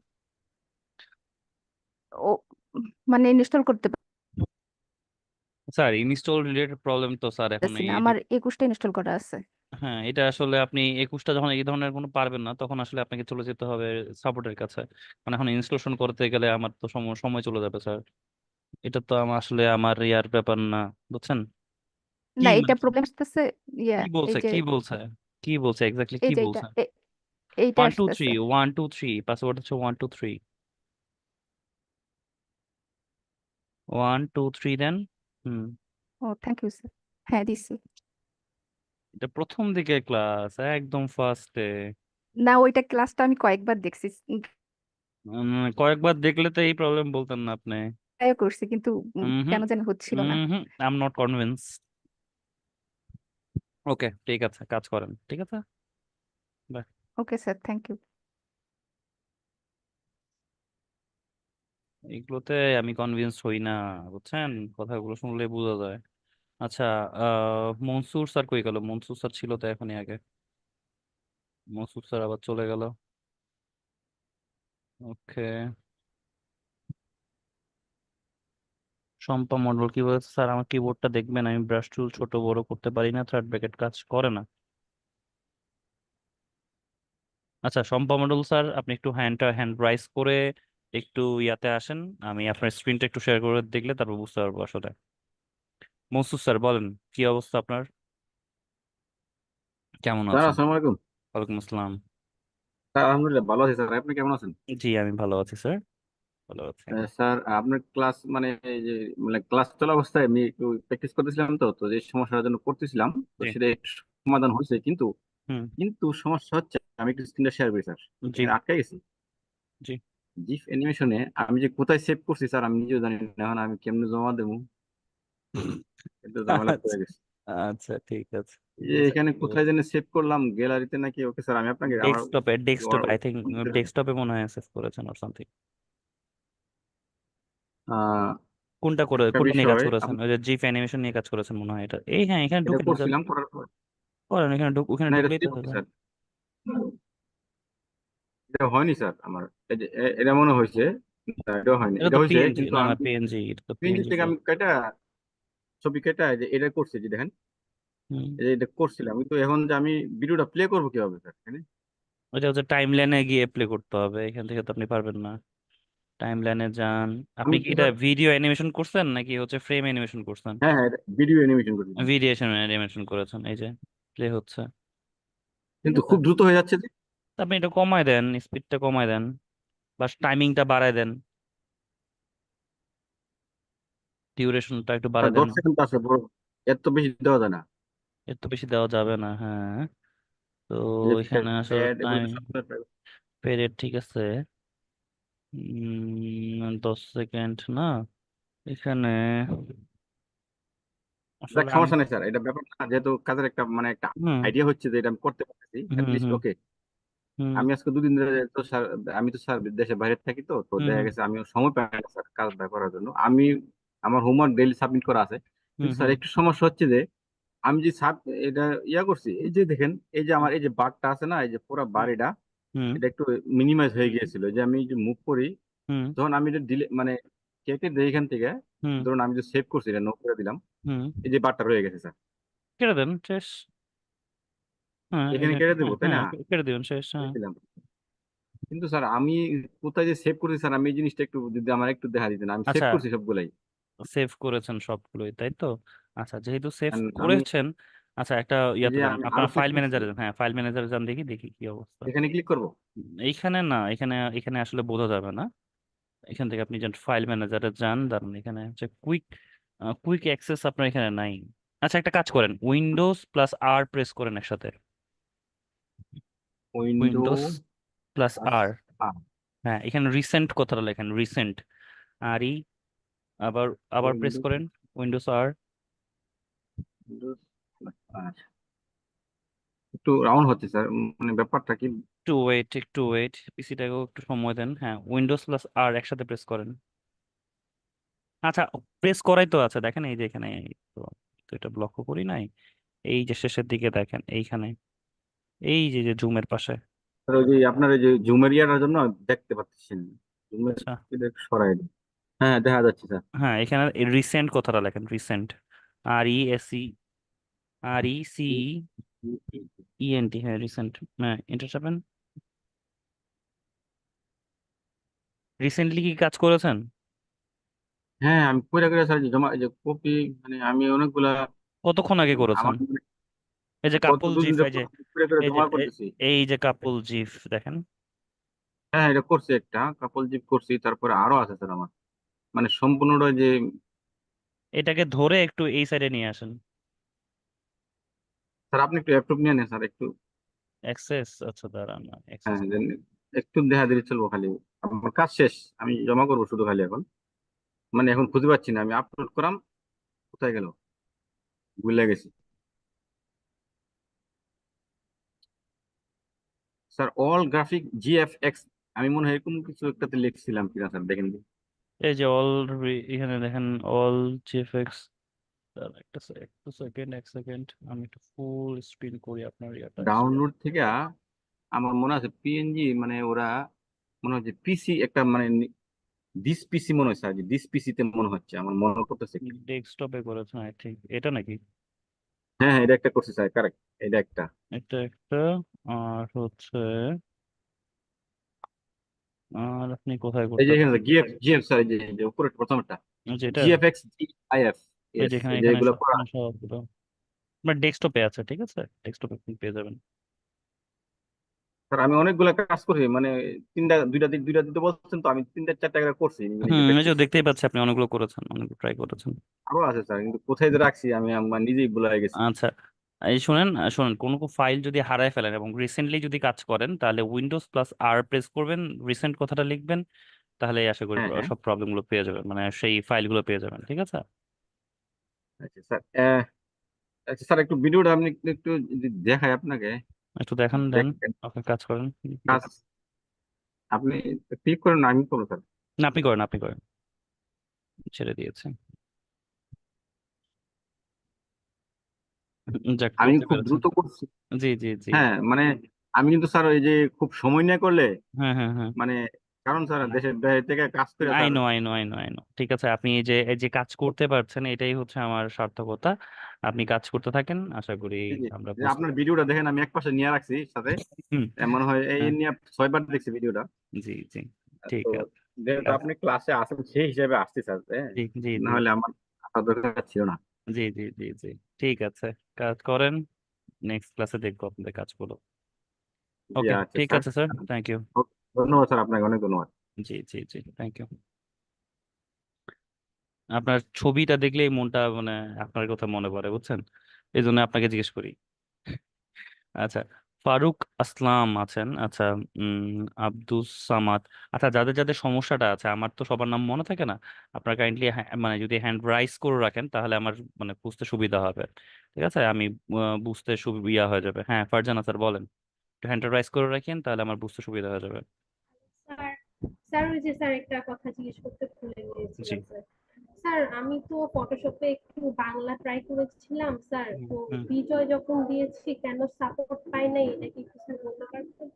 ও মানে ইনস্টল করতে স্যার ইনস্টল রিলেটেড প্রবলেম তো স্যার এখন পারতেছি না, এই, আমার 21টা ইনস্টল করা আছে। হ্যাঁ এটা আসলে আপনি 21টা যখন এই ধরনের কোনো পারবেন না, তখন আসলে আপনাকে চলে যেতে হবে সাপোর্টের কাছে। মানে এখন ইনস্টলেশন করতে গেলে আমার তো সময় সময় চলে যাবে স্যার। এটা তো আমার আসলে আমার ইয়ার ব্যাপার না, বুঝছেন? কি না, না, এটা প্রবলেম আসতেছে। ইয়া, কি বলছে, এই যে কি বলছে, কি বলছে এক্স্যাক্টলি, এই কি যে বলছে? এইটা 1 2 3, আসতেছে। 1 2 3, পাসওয়ার্ড হচ্ছে 1 2 3। 1 2 3 দেন। হুম, ও থ্যাংক ইউ স্যার। হ্যাঁ দিছি। এটা প্রথম দিকে ক্লাস, একদম ফার্স্টে। না, ওইটা ক্লাসটা আমি কয়েকবার দেখছি, কয়েকবার দেখলে তো এই প্রবলেম বলতেন না আপনি। ট্রাই করছি, কিন্তু হুম হুম কেন জানি হচ্ছিল না। হুম, I am not convince. Okay, ঠিক আছে, কাজ করেন, ঠিক আছে। Bye. Okay sir, thank you. এগুলোতে আমি কনভিন্স হই না, বুঝছেন, কথাগুলো শুনলে বোঝা যায়। আচ্ছা, মনসুর স্যার কই গেল? মনসুর স্যার ছিল তো এখনই আগে, মনসুর স্যার আবার চলে গেল। ওকে, শম্পা মন্ডল কি বলেছে? স্যার আমার কিবোর্ডটা দেখবেন, আমি ব্রাশ টুল ছোট বড় করতে পারি না, থার্ড ব্র্যাকেট কাজ করে না। আচ্ছা, শম্পা মণ্ডল স্যার, আপনি একটু হ্যান্ড রাইজ করে একটু ইয়াতে আসেন। আমি আপনার স্ক্রিনটা একটু শেয়ার করে দেখলে তারপর বুঝতে পারবো আসলে। মনসুর স্যার বলেন, কি অবস্থা আপনার, কেমন স্যার আছেন? আসসালামু আলাইকুম। ওয়ালাইকুম আসসালাম। স্যার আলহামদুলিল্লাহ ভালো আছি স্যার, আপনি কেমন আছেন? জি, আমি ভালো আছি স্যার, ভালো আছি। স্যার আপনার ক্লাস মানে এই যে মানে ক্লাস চলা অবস্থায় আমি একটু প্র্যাকটিস করতেছিলাম, তো যে সমস্যার জন্য করতেছিলাম তো জি। সেটা একটু সমাধান হয়েছে, কিন্তু হুম। কিন্তু সমস্যা হচ্ছে আমি একটু স্ক্রিনটা শেয়ার করি স্যার, জি। এখানে আটকে গেছি। জি। জিফ অ্যানিমেশনে আমি যে কোথায় সেভ করছি স্যার আমি নিজেও জানি না, এখন আমি কেমনে জমা দেবো, একটু ঝামেলা আচ্ছা, পড়ে গেছে। আচ্ছা, ঠিক আছে। এই যে এখানে কোথায় যেন সেভ করলাম, গ্যালারিতে নাকি? ওকে স্যার আমি আপনাকে আমার ডেস্কটপ আই থিঙ্ক, ডেস্কটপে মনে হয় অ্যাক্সেস করেছেন অর সামথিং। আহ, একটা কোনটা নিয়ে কাজ বিষয় করেছেন? ওই যে জিফ অ্যানিমেশন নিয়ে কাজ করেছেন মনে হয় এটা। এই হ্যাঁ, এখানে এটা ঢুকেন না স্যার, করছিলাম, করার পর করেন এখানে ওখানে না এটা ঢুকলেই তো সেভ হচ্ছে হবে। স্যার, এটা হয়নি স্যার আমার। এই যে এটা মনে হয়েছে, না, এটা হয়নি, এটা এটা তো হয়েছে পিএনজি, কিন্তু না না আমি পিএনজি, এটা তো পিএনজি পিএনজি থেকে ফাইল। আমি কেটা ছবি কেটা এই যে এটা করছি, যে দেখেন হুম। এই যে এটা করছিলাম, কিন্তু এখন যে আমি ভিডিওটা প্লে করবো কিভাবে স্যার এখানে? ওইটা হচ্ছে টাইম লাইনে গিয়ে প্লে করতে হবে, এখান থেকে তো আপনি পারবেন না। টাইম লাইনে যান। আপনি আমি কি তো এটা স্যার, ভিডিও অ্যানিমেশন করছেন নাকি হচ্ছে ফ্রেম অ্যানিমেশন করছেন? হ্যাঁ হ্যাঁ ভিডিও অ্যানিমেশন করছি স্যার। ভিডিও অ্যানিমেশন করেছেন, এই যে প্লে হচ্ছে, ঠিক কিন্তু আছে। খুব দ্রুত হয়ে যাচ্ছে যে। তা আপনি এটা কমায় দেন, স্পিডটা কমায় দেন, বা টাইমিংটা বাড়ায় দেন, ডিউরেশনটা একটু স্যার বাড়ায় দেন। 10 সেকেন্ড আছে বড়, এত বেশি দেওয়া যায় না। এর তো বেশি দেওয়া যাবে না, হ্যাঁ। তো এই যে এখানে আসলে ফ্যাড এগুলো টাইম সব পেরিয়ড ঠিক আছে, 10 সেকেন্ড না এখানে দেখ আসলে আমি। সমস্যা নেই স্যার, এটা ব্যাপার না, যেহেতু কাজের একটা মানে একটা হুম। আইডিয়া হচ্ছে যে এটা আমি করতে পারতেছি হুম। লিস্ট, হুম। ওকে। হুম। আমি আজকে 2 দিন ধরে তো স্যার, আমি তো স্যার দেশের বাইরে থাকি, তো তো হুম। দেখা হুম। গেছে আমি সময় পাই না স্যার কাজটা করার জন্য। আমি আমার হোমওয়ার্ক ডেইলি সাবমিট করা আছে, হুম। কিন্তু স্যার হুম। একটু সমস্যা হচ্ছে যে আমি যে সাব এটা ইয়া করছি, এই যে দেখেন এই যে আমার এই যে বারটা আছে না, এই যে পুরো বার এটা হুম। এটা একটু মিনিমাইজ হয়ে গিয়েছিল। যে আমি যে মুভ করি, হুম। যখন আমি এটা ডিলে মানে কেটে দিই এখান থেকে, হুম। ধরুন আমি যে সেভ করছি এটা নো করে দিলাম, হুম। এই যে বারটা রয়ে গেছে স্যার, কেটে দেন, শেষ। হ্যাঁ, এখানে কেটে দেবো হ্যাঁ, তাই হ্যাঁ, না? কেটে দিবেন, শেষ, হ্যাঁ। দিলাম, কিন্তু স্যার আমি কোথায় যে সেভ করছি স্যার, আমি এই জিনিসটা একটু যদি আমার একটু দেখা দিতেন, আমি সেভ আচ্ছা, করছি সবগুলাই। সেভ করেছেন সবগুলোই, তাই তো? আচ্ছা, যেহেতু সেভ And আমি করেছেন, আচ্ছা একটা এই ইয়াতে যে যান, আমি আরো আপনার সেভ ফাইল করছি, ম্যানেজারে যান, হ্যাঁ ফাইল ম্যানেজারে যান, দেখি দেখি কি অবস্থা। এখানে ক্লিক করবো। এইখানে না, এখানে এখানে আসলে বোঝা যাবে না। এখান থেকে আপনি যান ফাইল ম্যানেজারে যান, দাঁড়ান, এখানে হচ্ছে কুইক অ্যাক্সেস আপনার এখানে নাই। আচ্ছা, একটা কাজ করেন, উইন্ডোজ প্লাস আর প্রেস করেন একসাথে। উইন্ডো উইন্ডোজ প্লাস প্লাস আর, আর, হ্যাঁ এখানে রিসেন্ট কথাটা লেখেন, রিসেন্ট আর ই, আবার আবার প্রেস উইন্ডো করেন উইন্ডোজ আর। উইন্ডোজ আর, একটু রাউন্ড হচ্ছে স্যার, মানে ব্যাপারটা কি? একটু ওয়েট, পিসিটাকেও একটু সময় দেন। হ্যাঁ, উইন্ডোজ প্লাস আর একসাথে প্রেস করেন। আচ্ছা, প্রেস করাই তো আছে, দেখেন এই যে এখানে, এই তো, তো এটা লক্ষ্য করি নাই, এই যে শেষের দিকে দেখেন এইখানে, এই যে যে জুমের পাশে। স্যার ওই যে আপনার ওই যে জুমের ইয়াটার জন্য দেখতে পাচ্ছেন, জুমের আচ্ছা, সরাই দিন। হ্যাঁ দেখা যাচ্ছে স্যার। হ্যাঁ এখানে রিসেন্ট কথাটা লেখেন, recent, R E S E, R E C E N T, হ্যাঁ রিসেন্ট। হ্যাঁ, এন্টার চাপেন। রিসেন্টলি কি কাজ করেছেন? হ্যাঁ আমি করে করে স্যার যে জমা এই যে কপি, মানে আমি অনেকগুলা কতক্ষণ আগে করেছেন? আমার এই যে গত কাপুল 2 দিন জিফ, ধরে এই যে, করে করে এই যে জমা করতেছি। এই যে কাপুল জিফ দেখেন। হ্যাঁ হ্যাঁ, এটা করছি, একটা কাপল জিপ করছি, তারপরে আরো আছে স্যার আমার, মানে সম্পূর্ণটা যে। এটাকে ধরে একটু এই সাইডে নিয়ে আসেন। স্যার আপনি একটু ল্যাপটপ নিয়ে নেন স্যার একটু। অ্যাক্সেস, আচ্ছা দাঁড়ান, হ্যাঁ অ্যাক্সেস। then একটু দেখা দিলে চলবো খালি, আমার কাজ শেষ, আমি জমা করবো শুধু খালি এখন, মানে এখন খুঁজে পাচ্ছি না, আমি আপলোড করাম কোথায় গেল, ভুলে গেছি। স্যার অল গ্রাফিক জিএফএক্স, আমি মনে হয় এরকম কিছু একটাতে লিখছিলাম কিনা স্যার, দেখেন দিন। এই যে অল, এখানে দেখেন অল জিএফএক্স। একটু সেকেন্ড, 1 সেকেন্ড, আমি একটু ফুল স্ক্রিন করি আপনার ইয়াটা share। ডাউনলোড থেকে আমার মনে আছে পিএনজি, মানে ওরা মনে হচ্ছে পিসি একটা মানে দিস পিসি মনে হচ্ছে, আর কি দিস পিসিতে মনে হচ্ছে, আমার মনে করতেছে একটু। ডেস্কটপে করেছেন আই থিঙ্ক, এটা নাকি? হ্যাঁ হ্যাঁ এটা একটা করছি স্যার, কারেক্ট, এটা একটা। এটা একটা, আর হচ্ছে আর আপনি কোথায় এই করতে যে এখানে পারেন? জিএফ স্যার, এই যে উপরে প্রথমটা যেটা জিএফএক্স জিআইএফ, এই ইয়েস, যেখানে এই যে এখানে এগুলো সব করা। সবগুলো আপনার ডেস্কটপে আছে, ঠিক আছে, ডেস্কটপে আপনি পেয়ে যাবেন। স্যার আমি অনেকগুলো কাজ করছি, মানে দুইটা দিতে বলছেন, তো আমি তিনটা চারটা করে করছি নিজে এই যে প্র্যাকটিস। দেখতেই পাচ্ছি আপনি অনেকগুলো করেছেন, অনেকগুলো ট্রাই করেছেন। আরো আছে স্যার, কিন্তু কোথায় যে রাখছি আমি আমার নিজেই ভুলে গেছি। আচ্ছা, এই শুনেন শুনেন, কোনো ফাইল যদি হারায় ফেলেন এবং রিসেন্টলি যদি কাজ করেন, তাহলে উইন্ডোজ প্লাস আর প্রেস করবেন, রিসেন্ট কথাটা লিখবেন, তাহলে আশা করি হ্যাঁ, হ্যাঁ, সব প্রবলেম গুলো পেয়ে যাবেন, মানে সেই ফাইলগুলো পেয়ে যাবেন, ঠিক আছে। আচ্ছা স্যার। আচ্ছা স্যার, একটু ভিডিওটা আপনি একটু একটু যদি দেখাই আপনাকে, একটু দেখান দেন, দেখেন আপনি কাজ করেন। কাজ। আপনি ক্লিক করেন না, আমি করবো স্যার। না, আপনি করেন, আপনি করেন, ছেড়ে দিয়েছে। যাক, আমি করতে খুব পেরেছেন। দ্রুত করছি। জি জি জি। হ্যাঁ, মানে আমি কিন্তু স্যার ওই যে খুব সময় নিয়ে করলে, হ্যাঁ হ্যাঁ হ্যাঁ। মানে কারণ স্যার দেশের বাইরে থেকে কাজ করে আই sir. No I know I know I know, ঠিক আছে, আপনি এই যে কাজ করতে পারছেন, এটাই হচ্ছে আমার সার্থকতা। আপনি কাজ করতে থাকেন, আশা করি এই যে আমরা যে বুঝতে আপনার পারছি। ভিডিওটা দেখেন, আমি এক পাশে নিয়ে রাখছি সাথে, হুম। মনে হয় এই হ্যাঁ, নিয়ে 6 বার দেখছি ভিডিওটা। জি জি, ঠিক তো আছে, ঠিক যেহেতু আছে। আপনি ক্লাসে আসেন সেই হিসেবে আসছি স্যার, হ্যাঁ, জি জি না জি হলে আমার আসার দরকার ছিল না। জি জি জি জি, ঠিক আছে, কাজ করেন, নেক্সট ক্লাসে দেখবো আপনাদের কাজগুলো। জি ওকে, আচ্ছা ঠিক স্যার। আছে স্যার, থ্যাংক ইউ। ধন্যবাদ স্যার, আপনাকে অনেক ধন্যবাদ। জি জি জি, থ্যাংক ইউ। আপনার ছবিটা দেখলেই মনটা মানে আপনার কথা মনে পড়ে, বুঝছেন, এই জন্য আপনাকে জিজ্ঞেস করি। আচ্ছা, ফারুক আসলাম আছেন, আচ্ছা, আব্দুস সামাদ, আচ্ছা, যাদের যাদের সমস্যাটা আছে, আমার তো সবার নাম মনে থাকে না, আপনারা কাইন্ডলি মানে যদি হ্যান্ড রাইজ করে রাখেন, তাহলে আমার মানে বুঝতে সুবিধা হবে, ঠিক আছে, আমি বুঝতে সুবিধা হয়ে যাবে। হ্যাঁ, ফারজানা স্যার বলেন, একটু হ্যান্ড রাইজ করে রাখেন, তাহলে আমার বুঝতে সুবিধা হয়ে যাবে। স্যার, স্যার ওই যে স্যার একটা কথা জিজ্ঞেস করতে ভুলে জি। গিয়েছিলাম স্যার। স্যার আমি তো ফটোশপে একটু বাংলা ট্রাই করেছিলাম স্যার, হুম তো হুম। বিজয় যখন দিয়েছি কেন সাপোর্ট পাই নাই, এটা কি কিছু বলতে পারবেন?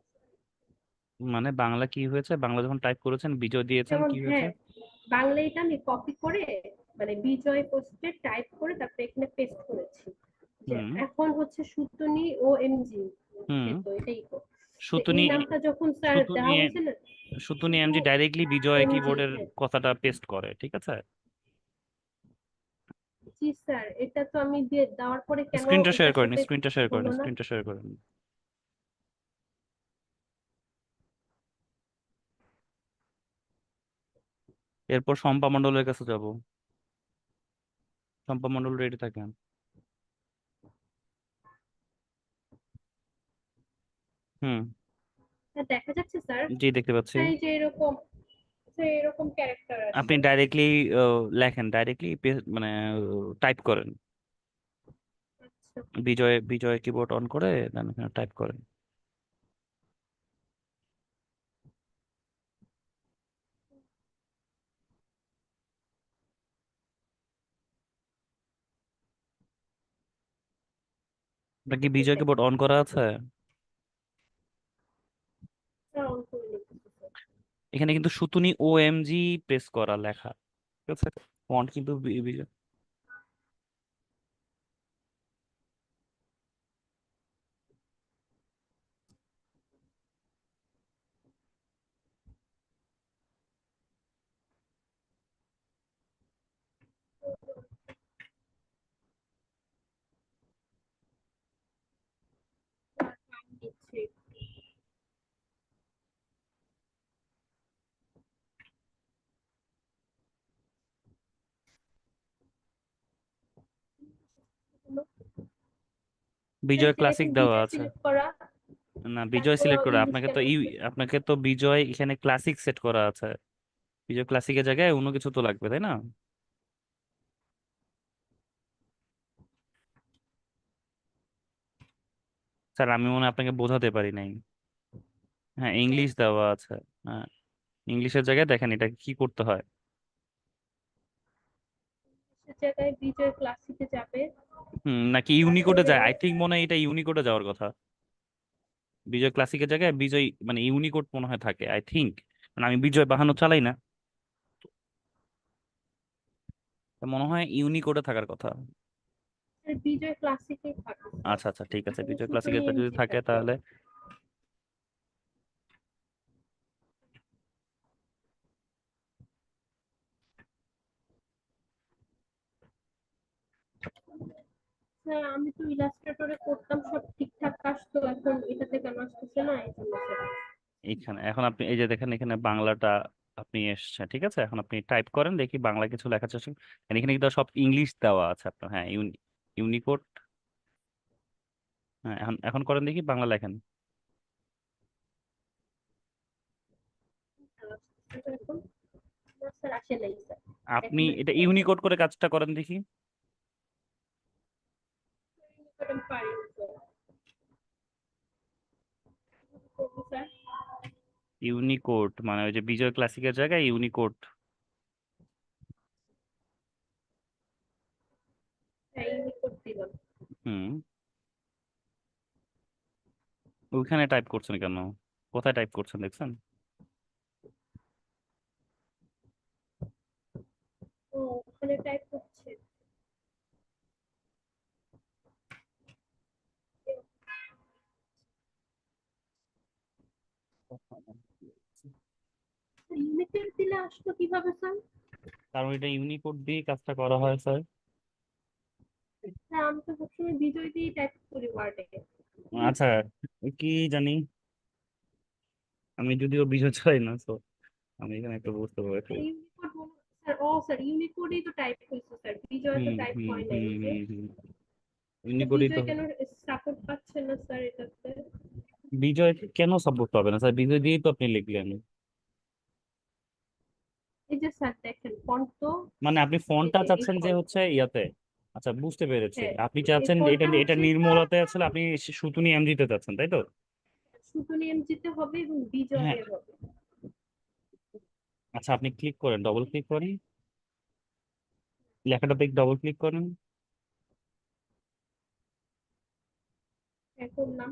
মানে বাংলা কি হয়েছে, বাংলা যখন টাইপ করেছেন বিজয় দিয়েছেন, যেমন কি হয়েছে? হ্যাঁ, বাংলাটা আমি কপি করে মানে বিজয় পোস্টে টাইপ করে তারপরে এখানে পেস্ট করেছি, যে হুম এখন হচ্ছে সুতনি ও এমজি, হুম। তো এটাই তো। তো এই সুতনি নামটা যখন স্যার সুতনি দেওয়া হয়েছে না, সুতনি শুধু এমজি ডাইরেক্টলি বিজয় এমজি, কিবোর্ডের হ্যাঁ। কথাটা পেস্ট করে, ঠিক আছে। জি স্যার, এটা তো আমি দিয়ে দেওয়ার পরে কেন স্ক্রিনটা শেয়ার এটার করেন, সাথে স্ক্রিনটা শেয়ার করেন, হলো না? স্ক্রিনটা শেয়ার করেন। এরপর শম্পা মণ্ডলের কাছে যাব, শম্পা মণ্ডল রেডি থাকেন। হুম। স্যার দেখা যাচ্ছে স্যার? জি, দেখতে পাচ্ছি। স্যার এই যে এরকম, স্যার এরকম ক্যারেক্টার আপনি আসছে। ডাইরেক্টলি লেখেন, ডাইরেক্টলি মানে টাইপ করেন, আচ্ছা, বিজয় বিজয় কিবোর্ড অন করে দেন টাইপ করেন। আপনার কি ওকে বিজয় স্যার, কিবোর্ড অন করা আছে? স্যার অন করে নিচ্ছি স্যার। এখানে কিন্তু সুতুনি ওএমজি প্রেস করা লেখা, ঠিক আছে, ফন্ট কিন্তু বিজয়। নিচ্ছি। স্যার বিজয় সেটা কি ক্লাসিক দেওয়া বিজয় আছে। সিলেক্ট করা, না, বিজয় তারপর সিলেক্ট করে, ইংলিশ আপনাকে কেন? তো আপনাকে তো বিজয় এখানে ক্লাসিক সেট করা আছে, বিজয় ক্লাসিকের জায়গায় অন্য কিছু তো লাগবে, তাই না? স্যার, আমি মনে হয় আপনাকে বোঝাতে পারি নাই। হ্যাঁ, ইংলিশ দেওয়া আছে। হ্যাঁ, ইংলিশের জায়গায় দেখেন এটা কি করতে হয়। সে জায়গায় বিজয় ক্লাসিকে যাবে, নাকি ইউনিকোডে তারপরে যায়, আই থিঙ্ক মনে হয় এটা ইউনিকোডে যাওয়ার কথা। বিজয় ক্লাসিকের জায়গায় বিজয় মানে ইউনিকোড মনে হয় থাকে, আই থিঙ্ক, মানে আমি বিজয় বাহানো চালাই না, তো মনে হয় ইউনিকোডে থাকার কথা। স্যার বিজয় ক্লাসিকে থাকে স্যার, আচ্ছা আচ্ছা, ঠিক আছে, এখানে বিজয় সুতনি ক্লাসিকের যদি এমজি থাকে থাকে। তাহলে স্যার আমি তো ইলাস্ট্রেটরে করতাম, সব ঠিকঠাক আসতো, এখন এটাতে কেন আসতেছে না এই জন্য স্যার। এইখানে এখন আপনি এই যে দেখেন এখানে বাংলাটা আপনি এসছে, ঠিক আছে? এখন আপনি টাইপ করেন দেখি বাংলা কিছু লেখা আছে। এখানে কিন্তু সব ইংলিশ দেওয়া আছে আপনার। হ্যাঁ, ইউনিকোড। হ্যাঁ, এখন এখন করেন দেখি বাংলা লেখেন। এখন না স্যার আসে নাই স্যার, এক আপনি মিনিট এটা স্যার। ইউনিকোড করে কাজটা করেন দেখি। আমি পারি না স্যার, করবো স্যার। ইউনিকোড মানে ওই যে বিজয় ক্লাসিকের জায়গায় ইউনিকোড। হ্যাঁ ইউনিকোড দিলাম। হুম, ওইখানে টাইপ করছেন কেন? কোথায় টাইপ করছেন দেখছেন? ও ওখানে টাইপ করছে। ইউনিকোড দিলে আসলো কিভাবে স্যার? কারণ এটা ইউনিকোড দিয়ে কাজটা করা হয় স্যার। হ্যাঁ আমি তো সবসময় বিজয় দিয়ে টাইপ করি ওয়ার্ডে। আচ্ছা, কি জানি, আমি যদিও বিজয় চাই না, তো আমি এখানে একটু বুঝতে পারছি। ইউনিকোড স্যার, ও স্যার ইউনিকোডই তো টাইপ হয়েছে স্যার, বিজয় তো হুম টাইপ হুম হয় নাই হুম এই যে। হুম হুম তো ইউনিকোডই তো। বিজয় কেন সাপোর্ট পাচ্ছে না স্যার এটাতে? বিজয় কেন সাপোর্ট পাবে না স্যার? বিজয় দিয়েই তো আপনি লিখলেন। এই যে স্যার দেখেন ফন্ট তো, মানে আপনি এই ফন্টটা যে এই চাচ্ছেন যে ফন্ট, হচ্ছে ইয়াতে। আচ্ছা, বুঝতে পেরেছি। হ্যাঁ আপনি এই চাচ্ছেন যে এটা ফন্টটা এটা হচ্ছে নির্মলাতে আসলে আপনি সুতুনি এমজিতে চাচ্ছেন, তাই তো? শুধু এমজিতে হবে এবং হ্যাঁ, বিজয়ের হবে। আচ্ছা, আপনি ক্লিক করেন, ডবল ক্লিক করেন, লেখাটাতে ডবল ক্লিক করেন। হ্যাঁ করলাম,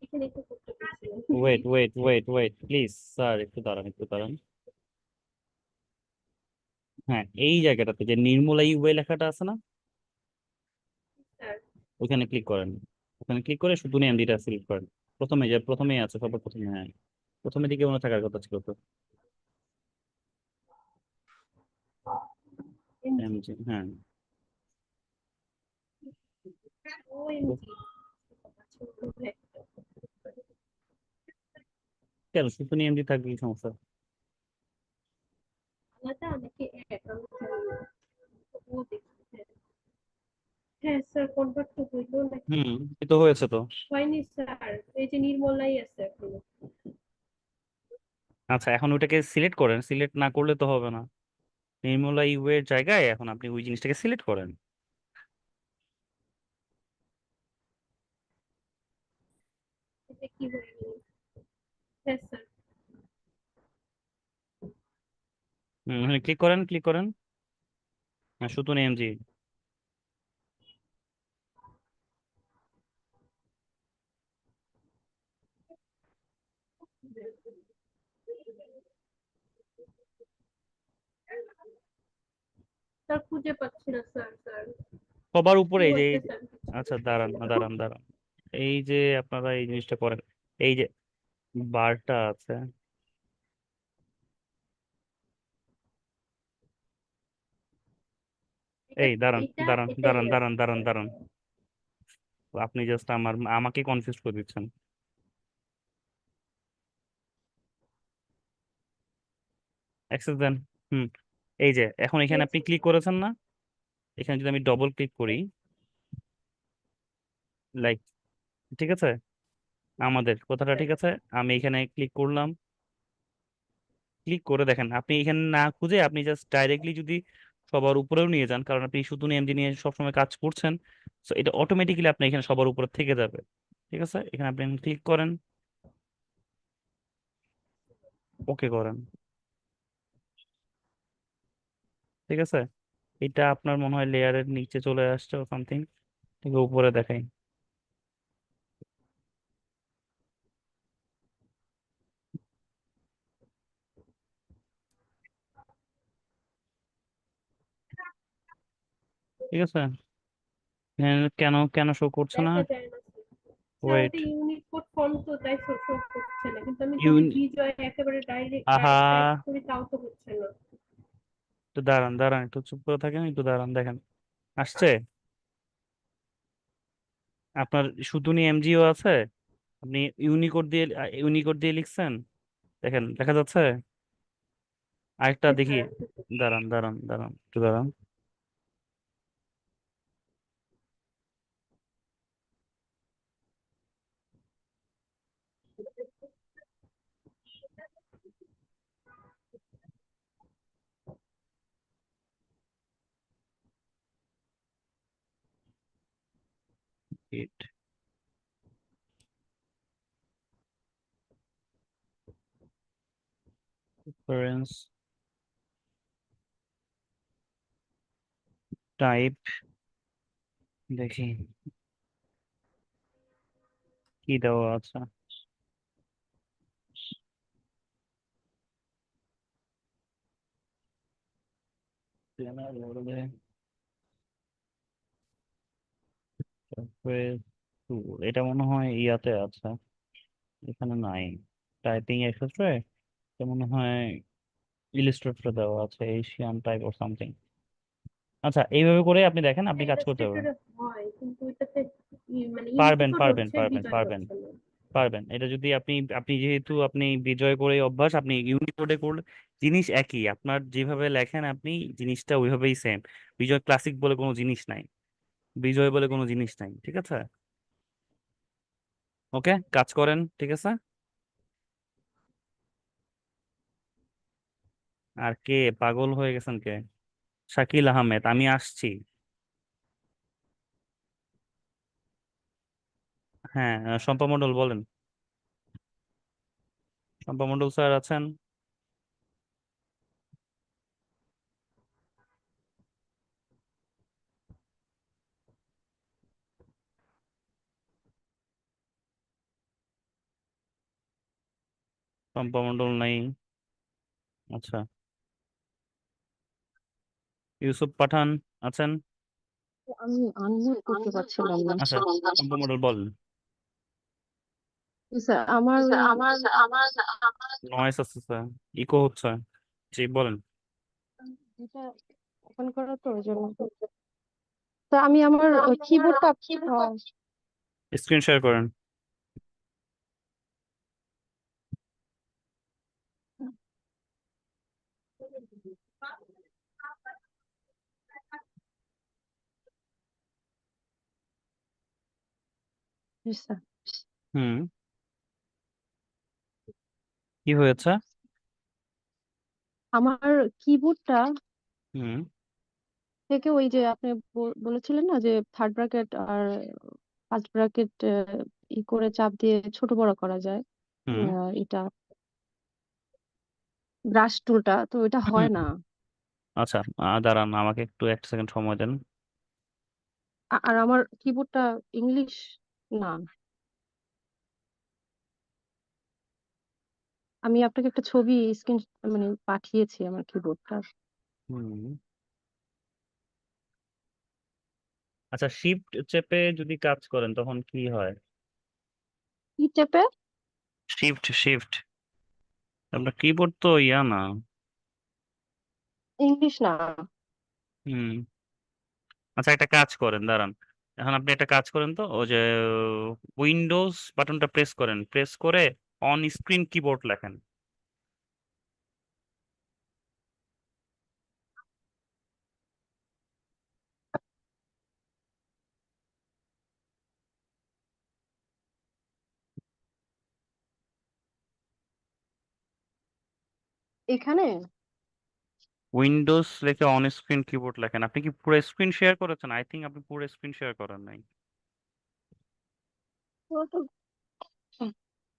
এখানে একটু করতে পারছিলাম। Wait wait wait wait please sir, একটু দাঁড়ান, একটু দাঁড়ান। হ্যাঁ, এই জায়গাটাতে যে নির্মলা ইউএ লেখাটা আছে না, স্যার ওখানে ক্লিক করেন। ওখানে ক্লিক করে সুতুনি এমডিটা সিলেক্ট করেন। প্রথমে যে প্রথমেই আছে, সবার প্রথমে। হ্যাঁ, প্রথমের দিকে মনে থাকার কথা ছিল তো। এমজি, এমজি, হ্যাঁ। ও এমজি, আচ্ছা ওকে। কেন সুতুনি এমডি থাকবে কি সমস্যা? আলাদা নাকি এক? আমি জানি না। ও দেখি হ্যাঁ। হ্যাঁ স্যার কনভার্ট তো হইলো নাকি? হুম, এই তো হয়েছে তো। হয়নি স্যার, এই যে নির্মলাই আছে এখনো। আচ্ছা, এখন ওটাকে সিলেক্ট করেন। সিলেক্ট না করলে তো হবে না। নির্মলা ইউ এর জায়গায় এখন আপনি ওই জিনিসটাকে সিলেক্ট করেন। এটা কি হয়ে গেল? হ্যাঁ স্যার। ক্লিক করেন, ক্লিক করেন। হ্যাঁ, সুতুনি এমজি। স্যার খুঁজে পাচ্ছি না স্যার, স্যার সবার কি উপরে এই যে হচ্ছে স্যার কিছু আচ্ছা, বুঝতেছি দাঁড়ান না। দাঁড়ান দাঁড়ান। এই যে আপনারা এই জিনিসটা করেন, এই যে বারটা আছে। এটা এই দাঁড়ান এটা দাঁড়ান এটাই দাঁড়ান দাঁড়ান আছে দাঁড়ান স্যার। দাঁড়ান। আপনি জাস্ট আমাকে কনফিউজ করে দিচ্ছেন। অ্যাক্সেস দেন। হুম, এই যে এখন এখানে আপনি ক্লিক করেছেন না? এখানে যদি আমি ডবল ক্লিক করি, লাইক, ঠিক আছে, আমাদের কথাটা ঠিক আছে। আমি এখানে ক্লিক করলাম। ক্লিক করে দেখেন, আপনি এখানে না খুঁজে আপনি জাস্ট ডাইরেক্টলি যদি সবার উপরেও নিয়ে যান, কারণ আপনি সুতুনি এমডি নিয়ে সবসময় কাজ করছেন, তো এটা অটোমেটিক্যালি আপনি এখানে সবার উপরে থেকে যাবে। ঠিক আছে, এখানে আপনি ক্লিক করেন, ওকে করেন। ঠিক আছে, এটা আপনার মনে হয় লেয়ারের নিচে চলে আসছে ও সামথিং, থেকে উপরে দেখাই। ঠিক আছে, কেন কেন শো করছে না? দেখা যায় না স্যার। স্যার ওয়েট, ওটা ইউনিকোড ফন্ট তো তাই শো করছে না, কিন্তু আমি যদি বিজয় একেবারে ডাইরেক্ট আহা, টাইপ করি তাও তো হচ্ছে না। একটু দাঁড়ান দাঁড়ান, একটু চুপ করে থাকেন, একটু দাঁড়ান, দেখেন আসছে। আপনার শুধুনি এমজিও আছে, আপনি ইউনিকোড দিয়ে লিখছেন, দেখেন দেখা যাচ্ছে। আরেকটা Yes, দেখি, sir. দাঁড়ান দাঁড়ান দাঁড়ান একটু দাঁড়ান। It reference টাইপ, দেখি কি দেওয়া আছে। তারপরে tool, এটা মনে হয় ইয়াতে আছে, এখানে নাই। টাইপিং এক্ষেত্রে এটা মনে হয় ইলিস্ট্রেটরে দেওয়া আছে, এশিয়ান টাইপ অর সামথিং। আচ্ছা, এইভাবে করে আপনি দেখেন, আপনি কাজ করতে পারবেন। ইলাস্ট্রেটরে হয় কিন্তু এটাতে মানে পারবেন ইউনিকোড পারবেন হচ্ছে, পারবেন বিজয় পারবেন হচ্ছে না। পারবেন। এটা যদি আপনি আপনি যেহেতু আপনি বিজয় করে অভ্যাস, আপনি ইউনিকোডে করলে জিনিস একই, আপনার যেভাবে লেখেন আপনি জিনিসটা ওইভাবেই সেম। বিজয় ক্লাসিক বলে কোনো জিনিস নাই, বিজয় বলে কোনো জিনিস নাই, ঠিক আছে? ওকে, কাজ করেন, ঠিক আছে। আর কে পাগল হয়ে গেছেন কে? শাকিল আহমেদ, আমি আসছি। হ্যাঁ, শম্পা মণ্ডল বলেন। শম্পা মণ্ডল স্যার আছেন? শম্পা মণ্ডল নাই। আচ্ছা, ইউসুফ পাঠান আছেন? আমি আনমিউট করতে পারছিলাম না। আচ্ছা, শম্পা মণ্ডল বলেন। স্যার আমার নয়েস আসতেছে, ইকো হচ্ছে। জি বলেন। এটা ওপেন করা তো ওই জন্য। তো আমি আমার কিবোর্ডটা স্ক্রিন শেয়ার করেন। স্যার হুম, কি হয়েছে? আমার কিবোর্ডটা হুম থেকে ওই যে আপনি বলেছিলেন না যে থার্ড ব্র্যাকেট আর ফার্স্ট ব্র্যাকেট ই করে চাপ দিয়ে ছোট বড় করা যায়, হুম এটা ব্রাশ টুলটা তো এটা হয় হুম। না। আচ্ছা, দাঁড়ান আমাকে একটু এক সেকেন্ড সময় দেন। আর আমার কিবোর্ডটা ইংলিশ না। আমি আপনাকে একটা ছবি স্ক্রিন মানে পাঠিয়েছি আমার কিবোর্ডটা। হুম। আচ্ছা, শিফট চেপে যদি কাজ করেন তখন কি হয়? কি চেপে? শিফট শিফট, আপনার কিবোর্ড তো ইয়া না। ইংলিশ না। হুম। আচ্ছা, একটা কাজ করেন, দাঁড়ান। এখন আপনি একটা কাজ করেন তো, ও যে উইন্ডোজ বাটনটা প্রেস করেন, প্রেস করে অন স্ক্রিন কিবোর্ড লেখেন। এখানে উইন্ডোজ লিখে অন স্ক্রিন কিবোর্ড লেখেন। আপনি কি পুরো স্ক্রিন শেয়ার করেছেন? আই থিঙ্ক আপনি পুরো স্ক্রিন শেয়ার করেন নাই।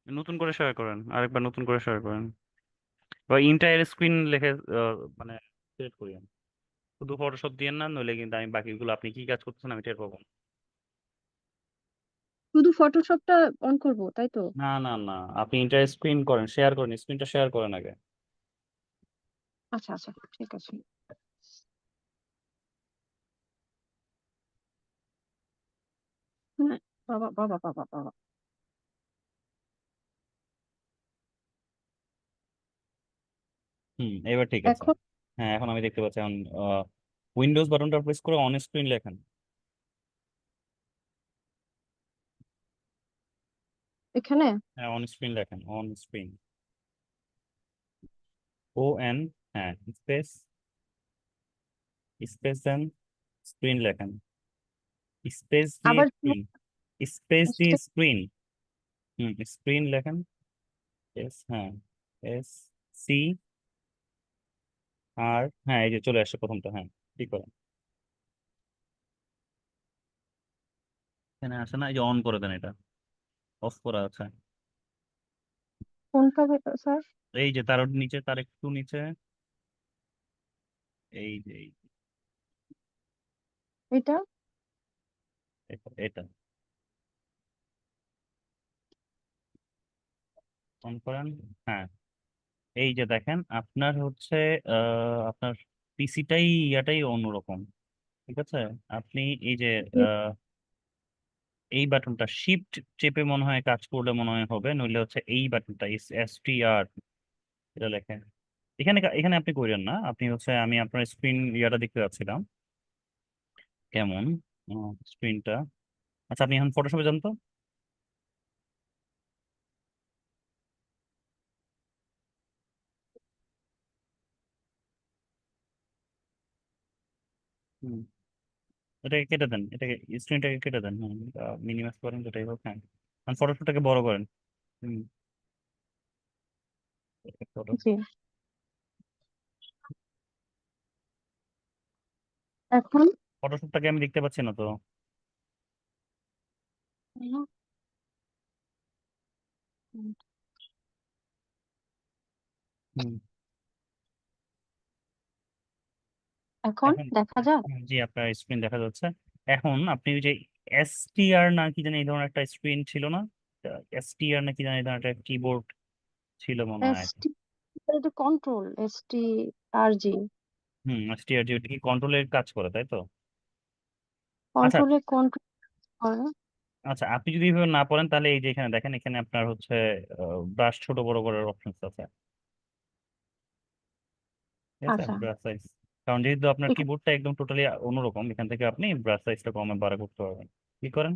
নতুন করে শেয়ার করেন, আরেকবার নতুন করে শেয়ার করেন, বা ইন্টায়ার স্ক্রিন লিখে মানে সিলেক্ট করিয়েন। শুধু ফটোশপ দিয়ে না, নইলে কিন্তু আমি বাকিগুলো আপনি কি কাজ করতেছেন আমি টের পাবো না। শুধু ফটোশপটা অন করব তাই তো? না না না, আপনি ইন্টার স্ক্রিন করেন, শেয়ার করেন, স্ক্রিনটা শেয়ার করেন আগে। আচ্ছা আচ্ছা, ঠিক আছে। হ্যাঁ, বাবা বাবা বাবা বাবা। এবার ঠিক আছে। এখন হ্যাঁ, এখন আমি দেখতে পাচ্ছি। এখন উইন্ডোজ বাটনটা প্রেস করে অন স্ক্রিন লেখেন। এখানে হ্যাঁ অন স্ক্রিন লেখেন, অন স্ক্রিন, ও এন, হ্যাঁ স্পেস, স্পেস দেন স্ক্রিন লেখেন, স্পেস দিয়ে আবার স্ক্রিন, স্পেস দিয়ে স্পেস স্ক্রিন, স্ক্রিন লেখেন, এস, হ্যাঁ এস সি আর, হ্যাঁ এই যে চলে আসছে প্রথমটা, হ্যাঁ ঠিক করেন, এখানে আসে না, এই যে অন করে দেন, এটা অফ করা আছে, কোনটা স্যার? এই যে তার নিচে, তার একটু নিচে, এই যে এটা এটা এটা অন করেন, হ্যাঁ এই যে দেখেন আপনার হচ্ছে আপনার পিসিটাই ইয়াটাই অন্যরকম, ঠিক আছে। আপনি এই যে আহ, এই বাটনটা শিফট চেপে মনে হয় কাজ করলে মনে হয় হবে, নইলে হচ্ছে এই বাটনটা STR, এটা লেখেন, এখানে এখানে আপনি করেন না, আপনি হচ্ছে, আমি আপনার স্ক্রিন ইয়াটা দেখতে যাচ্ছিলাম কেমন স্ক্রিনটা। আচ্ছা আপনি এখন ফটোশপে যান তো। হুম, এটাকে কেটে দেন, এটাকে স্ক্রিনটাকে কেটে দেন, হ্যাঁ মিনিমাইজ করেন যেটাই হোক, হ্যাঁ ফটোশপটাকে বড় করেন। হুম, জি এখন ফটোশপটাকে আমি দেখতে পাচ্ছি না তো। হুম, এখন এখন, দেখা যায়। জি আপনার স্ক্রিন দেখা যাচ্ছে। এখন আপনি ওই যে STR না কি জানি এই ধরনের একটা স্ক্রিন ছিল না, STR না কি জানি এই ধরনের একটা কিবোর্ড ছিল মনে হয়। এসটি, এটা কন্ট্রোল STRG, STR যেটা কি কন্ট্রোলের কাজ করে তাই তো। আচ্ছা, কন্ট্রোলে কন্ট্রোল করে। আচ্ছা আপনি যদি এইভাবে না পড়েন তাহলে এই যে এখানে দেখেন, এখানে আপনার হচ্ছে ব্রাশ ছোট বড় করার অপশন আছে, ঠিক আছে, আচ্ছা ব্রাশ সাইজ, কারণ যেহেতু আপনার এখানে কিবোর্ডটা একদম টোটালি অন্যরকম, এখান থেকে আপনি ব্রাশ সাইজটা কমে বাড়া করতে পারবেন। কি করেন,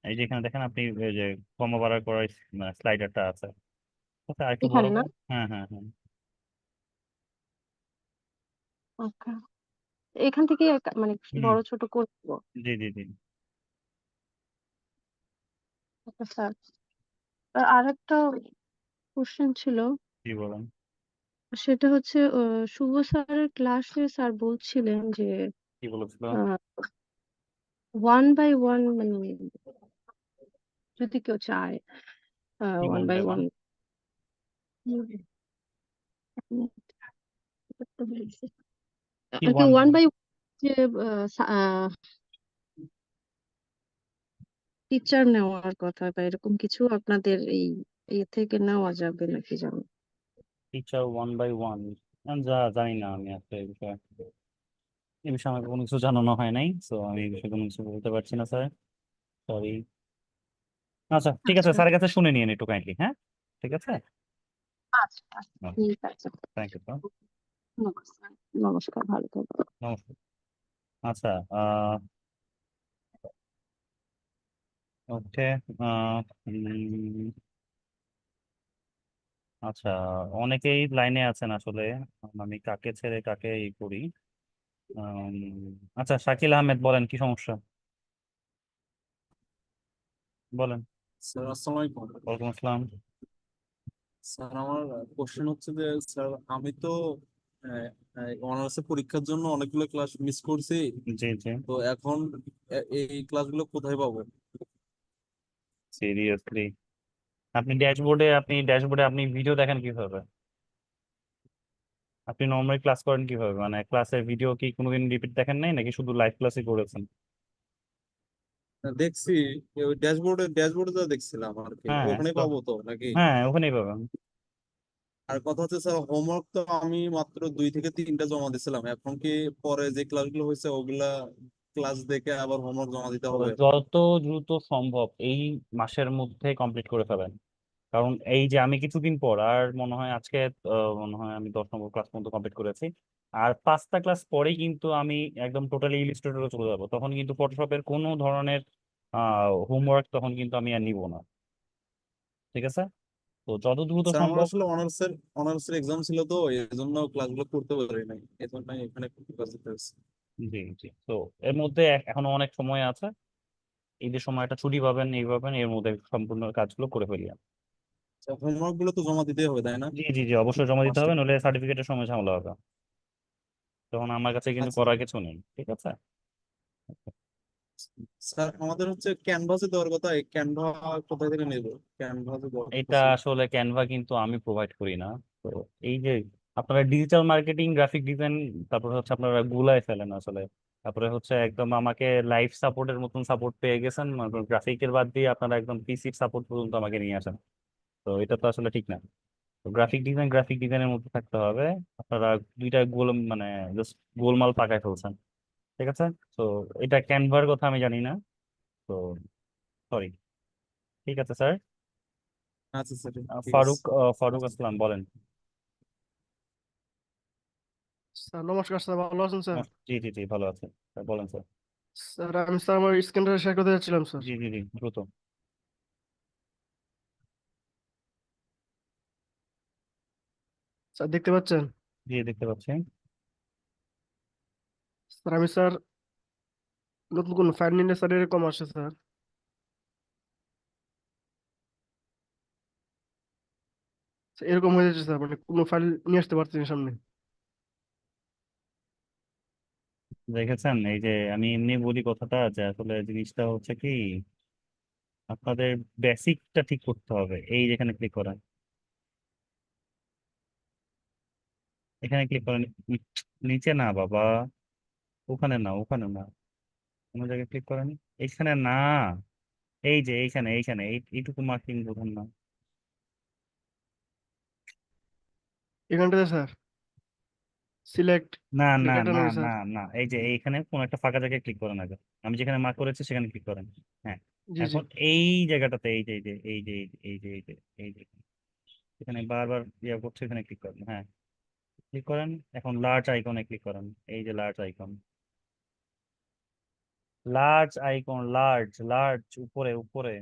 এই যে এখানে দেখেন আপনি এই যে কমা বাড়া করার স্লাইডারটা আছে, আচ্ছা আর একটু বড় এখানে না। করেন, হ্যাঁ হ্যাঁ হ্যাঁ। ওকে, এখান থেকে মানে হুম, বড় ছোট করব। জি জি জি, আচ্ছা স্যার, আর একটা কোশ্চেন ছিল, কি বলেন, সেটা হচ্ছে শুভ স্যারের ক্লাসে স্যার বলছিলেন যে কি বলেছিল, ওয়ান বাই ওয়ান, মানে যদি কেউ চায় কি one one bye bye one, one কি আর কি ওয়ান, ওয়ান বাই যে টিচার নেওয়ার কথা বা এরকম কিছু আপনাদের এই থেকে নেওয়া যাবে নাকি জানো? টিচার ওয়ান বাই ওয়ান, যা জানি না আমি আসলে এই বিষয়ে আমাকে কোনো কিছু জানানো হয় নাই, তো আমি এই বিষয়ে কোনো কিছু বলতে পারছি না স্যার, সরি। আচ্ছা ঠিক আছে, আচ্ছা স্যারের কাছে শুনে নিন একটু কাইন্ডলি, হ্যাঁ ঠিক আছে, আচ্ছা আচ্ছা, ঠিক আছে। থ্যাংক ইউ স্যার, নমস্কার, নমস্কার, ভালো থাকবেন। নমস্কার। আচ্ছা আহ ওকে, আচ্ছা অনেকেই লাইনে আছেন আসলে, আমি কাকে ছেড়ে কাকে করি। উম, আচ্ছা শাকিল আহমেদ বলেন, কি সমস্যা বলেন। স্যার আসসালামু আলাইকুম। ওয়ালাইকুম আসসালাম। স্যার আমার কোশ্চেন হচ্ছে যে স্যার আমি তো অনার্সের পরীক্ষার জন্য অনেকগুলো ক্লাস মিস করছি। জি জি, তো এখন এই ক্লাসগুলো কোথায় পাবো? সিরিয়াসলি আপনি ড্যাশবোর্ডে আপনি ভিডিও দেখেন কিভাবে, আপনি নর্মালি ক্লাস করেন কিভাবে, মানে ক্লাসের ভিডিও কি কোনোদিন রিপিট দেখেন নাই নাকি শুধু লাইভ ক্লাসই করেছেন? দেখছি ওই ড্যাশবোর্ডে যা দেখছিলাম আর কি, হ্যাঁ ওখানে তো, পাবো তো নাকি? হ্যাঁ ওখানেই পাবেন। আর কথা হচ্ছে স্যার হোমওয়ার্ক তো আমি মাত্র 2 থেকে 3টা জমা দিছিলাম, এখন কি পরে যে ক্লাসগুলো হয়েছে ওগুলা ক্লাস দেখে আবার হোমওয়ার্ক জমা দিতে তো হবে? যত দ্রুত সম্ভব এই মাসের মধ্যে কমপ্লিট করে ফেলেন, কারণ এই যে আমি কিছুদিন পর, আর মনে হয় আজকে মনে হয় আমি 10 নম্বর ক্লাস পর্যন্ত কমপ্লিট করেছি, আর 5টা ক্লাস পরেই কিন্তু আমি একদম টোটালি ইলিস্ট্রেটরে চলে যাবো, তখন কিন্তু ফটোশপের কোনো ধরনের হোমওয়ার্ক তখন কিন্তু আমি আর নিব না, ঠিক আছে? তো যত দ্রুত স্যার আমার সম্ভব। আসলে অনার্সের এক্সাম ছিল, তো এই জন্য ক্লাসগুলো করতে পারি নাই, এই জন্য এখানে ফোকাস দিতে হচ্ছে। জি জি, তো এর মধ্যে এখনো অনেক সময় আছে। এই যে সময়টা ছুটি পাবেন, এই পাবেন, এর মধ্যে সম্পূর্ণ কাজগুলো করে ফেলিয়েন। হোমওয়ার্ক গুলো তো জমা দিতে হবে, তাই না? জি জি জি, অবশ্যই জমা দিতে ফার্স্টে। হবে, নলে সার্টিফিকেটের সময় ঝামেলা হবে। তখন আমার কাছে কিন্তু আচ্ছা করার কিছু নেই, ঠিক আছে? স্যার, আমাদের হচ্ছে ক্যানভাসে দেওয়ার কথা, এই ক্যানভা কোথায় থেকে নেব? ক্যানভাসে দেওয়ার এটা কথা। আসলে ক্যানভা কিন্তু আমি প্রোভাইড করি না। তো এই যে আপনারা ডিজিটাল মার্কেটিং, গ্রাফিক ডিজাইন, তারপর হচ্ছে আপনারা গুলায় ফেলেন আসলে। তারপরে হচ্ছে একদম আমাকে লাইফ সাপোর্টের মতন সাপোর্ট পেয়ে গেছেন, গ্রাফিকের বাদ দিয়ে আপনারা একদম পিসির সাপোর্ট পর্যন্ত আমাকে নিয়ে আসেন। তো এটা তো আসলে ঠিক না। তো গ্রাফিক ডিজাইনের মধ্যে থাকতে হবে। আপনারা দুইটা গোল মানে জাস্ট গোলমাল পাকায় ফেলছেন, ঠিক আছে? তো এটা ক্যানভার কথা আমি জানি না, তো সরি। ঠিক আছে স্যার। আচ্ছা স্যার, ঠিক আছে। ফারুক আসলাম, বলেন। স্যার নমস্কার স্যার, ভালো আছেন স্যার? জি জি জি, ভালো আছে স্যার, বলেন স্যার। স্যার আমি স্যার আমার স্ক্রিনটা শেয়ার করতে যাচ্ছিলাম স্যার। জি জি জি, দ্রুত। স্যার দেখতে পাচ্ছেন? জি, দেখতে পাচ্ছি। স্যার আমি স্যার নতুন কোন ফাইল নিলে স্যার এরকম আসে স্যার। স্যার, এরকম হয়ে যাচ্ছে স্যার, মানে কোনো ফাইল নিয়ে আসতে পারছি না সামনে। দেখেছেন, এই যে আমি এমনি বলি কথাটা, যে আসলে জিনিসটা হচ্ছে কি, আপনাদের বেসিকটা ঠিক করতে হবে। এই যেখানে ক্লিক করেন, এখানে ক্লিক করেন। উম, নিচে না বাবা, ওখানে না, ওখানে না, কোনো জায়গায় ক্লিক করেন, এইখানে না। এই যে এইখানে এইটুকু মার্কিং বোঝেন না? এখানটাতে স্যার সিলেক্ট না না লেখাটা না নেই না স্যার। না, এই যে এইখানে কোন একটা ফাঁকা জায়গায় ক্লিক করেন আগে। আমি যেখানে মার্ক করেছি সেখানে ক্লিক করেন। হ্যাঁ, জি জি। এখন এই জায়গাটাতে, এই যে এখানে বারবার ইয়া করছে, এখানে ক্লিক করেন। হ্যাঁ, ক্লিক করেন। এখন লার্জ আইকনে ক্লিক করেন। এই যে লার্জ আইকন, লার্জ লার্জ, উপরে উপরে।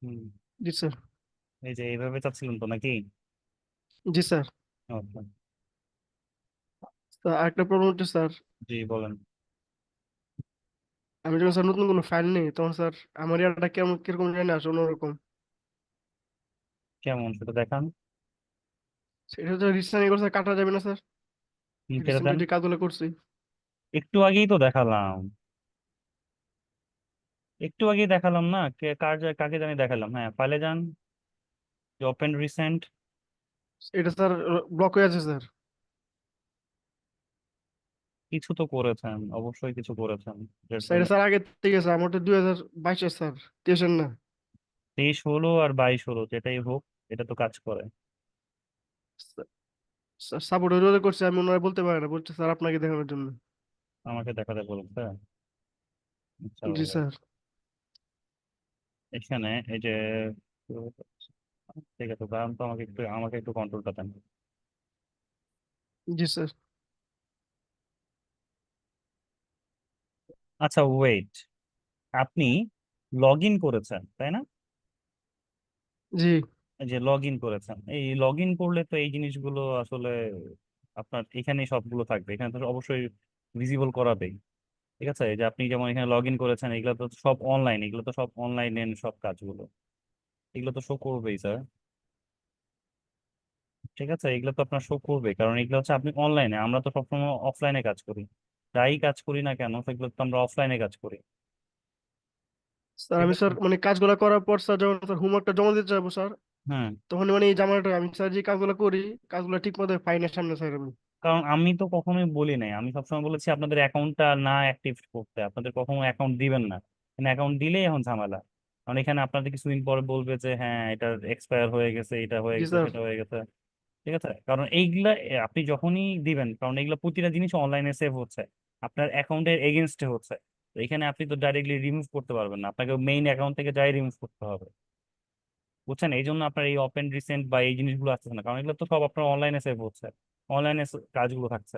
হুম, জি স্যার। এই যে এইভাবে চাচ্ছিলেন তো নাকি? জি স্যার। আচ্ছা, স্যার আরেকটা প্রবলেম হচ্ছে স্যার, জি বলেন। আমি যখন স্যার নতুন কোনো ফাইল নেই তখন স্যার আমার ইয়াটা কেমন কিরকম জানি না আসে অন্যরকম। কেমন সেটা দেখান। সেটা তো রিসেন্ট এগুলো স্যার কাটা যাবে না স্যার? কেটে দেন। রিসেন্টলি যে কাজগুলো করছি। একটু আগেই তো দেখালাম, একটু আগেই দেখালাম না, কাকে জানি দেখালাম। হ্যাঁ, ফাইলে যান, ওপেন রিসেন্ট। এটা স্যার ব্লক হয়ে আছে স্যার। কিছু তো করেছেন, অবশ্যই কিছু করেছেন এর স্যার জন্য। এটা স্যার আগে থেকে স্যার আমার তো 2022 স্যার, 23 না। 23 হলো আর 22 হলো, যেটাই হোক, এটা তো কাজ করে। সাপোর্ট ওইভাবে করছে, আমি ওনারা বলতে পারি না, বলছে স্যার আপনাকে দেখানোর জন্য। আমাকে দেখাতে বলছে। আচ্ছা জি বাবা। স্যার। এখানে এই যে, ঠিক আছে দাঁড়ান তো, আমাকে একটু কন্ট্রোলটা দেন। জি স্যার। আচ্ছা ওয়েট, আপনি লগ ইন করেছেন তাই না? জি এই যে লগ ইন করেছেন, এই লগ ইন করলে তো এই জিনিসগুলো আসলে আপনার এখানেই সবগুলো থাকবে, এখানে তো অবশ্যই ভিজিবল করাবেই। ঠিক আছে, এই যে আপনি যেমন এখানে লগ ইন করেছেন, এগুলো তো সব অনলাইন, এগুলো তো সব অনলাইনে সব কাজগুলো, এগুলো তো শো করবেই স্যার। ঠিক আছে, এগুলো তো আপনার শো করবে, কারণ এগুলো হচ্ছে আপনি অনলাইনে, আমরা তো সবসময় অফলাইনে কাজ করি। যাই কাজ করি না কেন, সেগুলো তো আমরা অফলাইনে কাজ করি। স্যার, ঠিক আমি আছে। স্যার মানে কাজগুলো করার পর স্যার যখন স্যার হোমওয়ার্কটা জমা দিতে যাবো স্যার, হুম, তখন মানে এই জামাটা আমি স্যার যে কাজগুলো করি, কাজগুলো ঠিক মতো পাই না সামনে স্যার আমি। কারণ আমি তো কখনোই বলি নাই, আমি সবসময় বলেছি আপনাদের অ্যাকাউন্টটা না অ্যাক্টিভ করতে, আপনাদের কখনো অ্যাকাউন্ট দিবেন না। অ্যাকাউন্ট দিলেই এখন ঝামেলা। কারণ এখানে আপনাদের কিছুদিন পরে বলবে যে হ্যাঁ এটা এক্সপায়ার হয়ে গেছে, এটা হয়ে জি গেছে, স্যার। সেটা হয়ে গেছে। ঠিক আছে, কারণ এইগুলা আপনি যখনই দিবেন, কারণ এইগুলা প্রতিটা জিনিস অনলাইনে সেভ হচ্ছে, আপনার অ্যাকাউন্টের এগেনস্টে হচ্ছে। তো এখানে আপনি তো ডাইরেক্টলি রিমুভ করতে পারবেন না, আপনাকে মেইন অ্যাকাউন্ট থেকে যাই রিমুভ করতে হবে। বুঝছেন, এই জন্য আপনার এই ওপেন রিসেন্ট বা এই জিনিসগুলো আসতেছে না, কারণ এগুলো তো সব আপনার অনলাইনে সেভ হচ্ছে, অনলাইনে কাজগুলো থাকছে।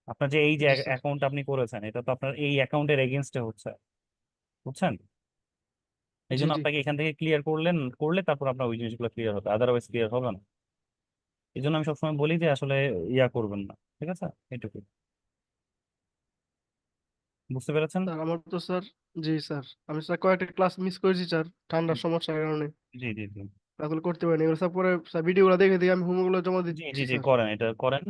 আপনার যে এই যে জি স্যার। অ্যাকাউন্ট আপনি করেছেন, এটা তো আপনার এই অ্যাকাউন্টের এগেনস্টে হচ্ছে, বুঝছেন? এই জি জন্য জি আপনাকে এখান থেকে ক্লিয়ার করলে তারপর আপনার ওই জিনিসগুলো ক্লিয়ার হবে, আদারওয়াইজ ক্লিয়ার হবে না। এই জন্য আমি সবসময় বলি যে আসলে ইয়া করবেন না, ঠিক আছে? এটুকু বুঝতে পেরেছেন? স্যার আমার তো স্যার, জি স্যার, আমি স্যার কয়েকটা ক্লাস মিস করেছি স্যার ঠান্ডার সমস্যার কারণে। জি জি জি এগুলো করতে পারিনি, এগুলো স্যার পরে স্যার ভিডিওগুলো দেখে দেখে আমি হোমওয়ার্কগুলো জমা জি জি দিচ্ছি জি স্যার। করেন, এটা করেন।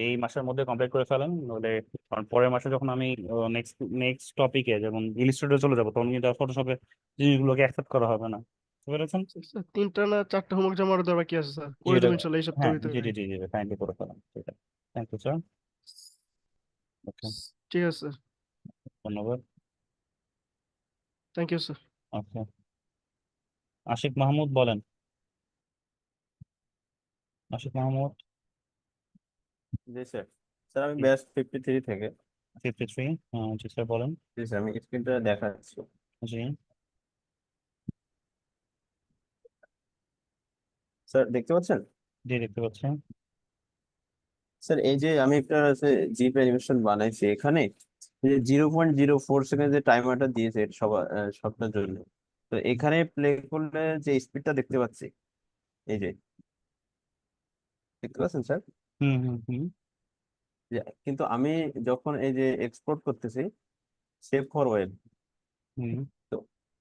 এই মাসের মধ্যে কমপ্লিট করে ফেলেন, নইলে কারণ পরের মাসে যখন আমি নেক্সট নেক্সট টপিকে যেমন ইলিস্ট্রেটর চলে যাবো, তখন কিন্তু ফটোশপে জিনিসগুলোকে অ্যাকসেপ্ট করা হবে না, বুঝতে পেরেছেন? স্যার 3টা না 4টা হোমওয়ার্ক জমা দেওয়ার বাকি আছে স্যার, জি করে এটা, দেবো ইনশাল্লাহ এই হ্যাঁ সপ্তাহের জি ভিতরে। জি জি জি কাইন্ডলি করে ফেলেন, ঠিক আছে। Thank you sir. ওকে, ঠিক আছে স্যার, ধন্যবাদ। Thank you sir. Okay, Ashik Mahmud বলেন। আশিক মাহমুদ। জি স্যার। স্যার আমি ব্যাচ 53 থেকে। 53, জি স্যার বলেন। জি স্যার, আমি স্ক্রিনটা দেখাচ্ছি। জি স্যার দেখতে পাচ্ছেন? জি দেখতে পাচ্ছি। স্যার এই যে আমি একটা জিপ অ্যানিমেশন বানাইছি এখানে, 0.04 সেকেন্ড যে টাইমারটা দিয়েছে এটা সবটার জন্য। তো এখানে প্লে করলে যে স্পিডটা দেখতে পাচ্ছি, এই যে দেখতে পাচ্ছেন স্যার? হুম হুম হুম কিন্তু আমি যখন এই যে এক্সপোর্ট করতেছি, সেভ ফর ওয়েব, হুম তো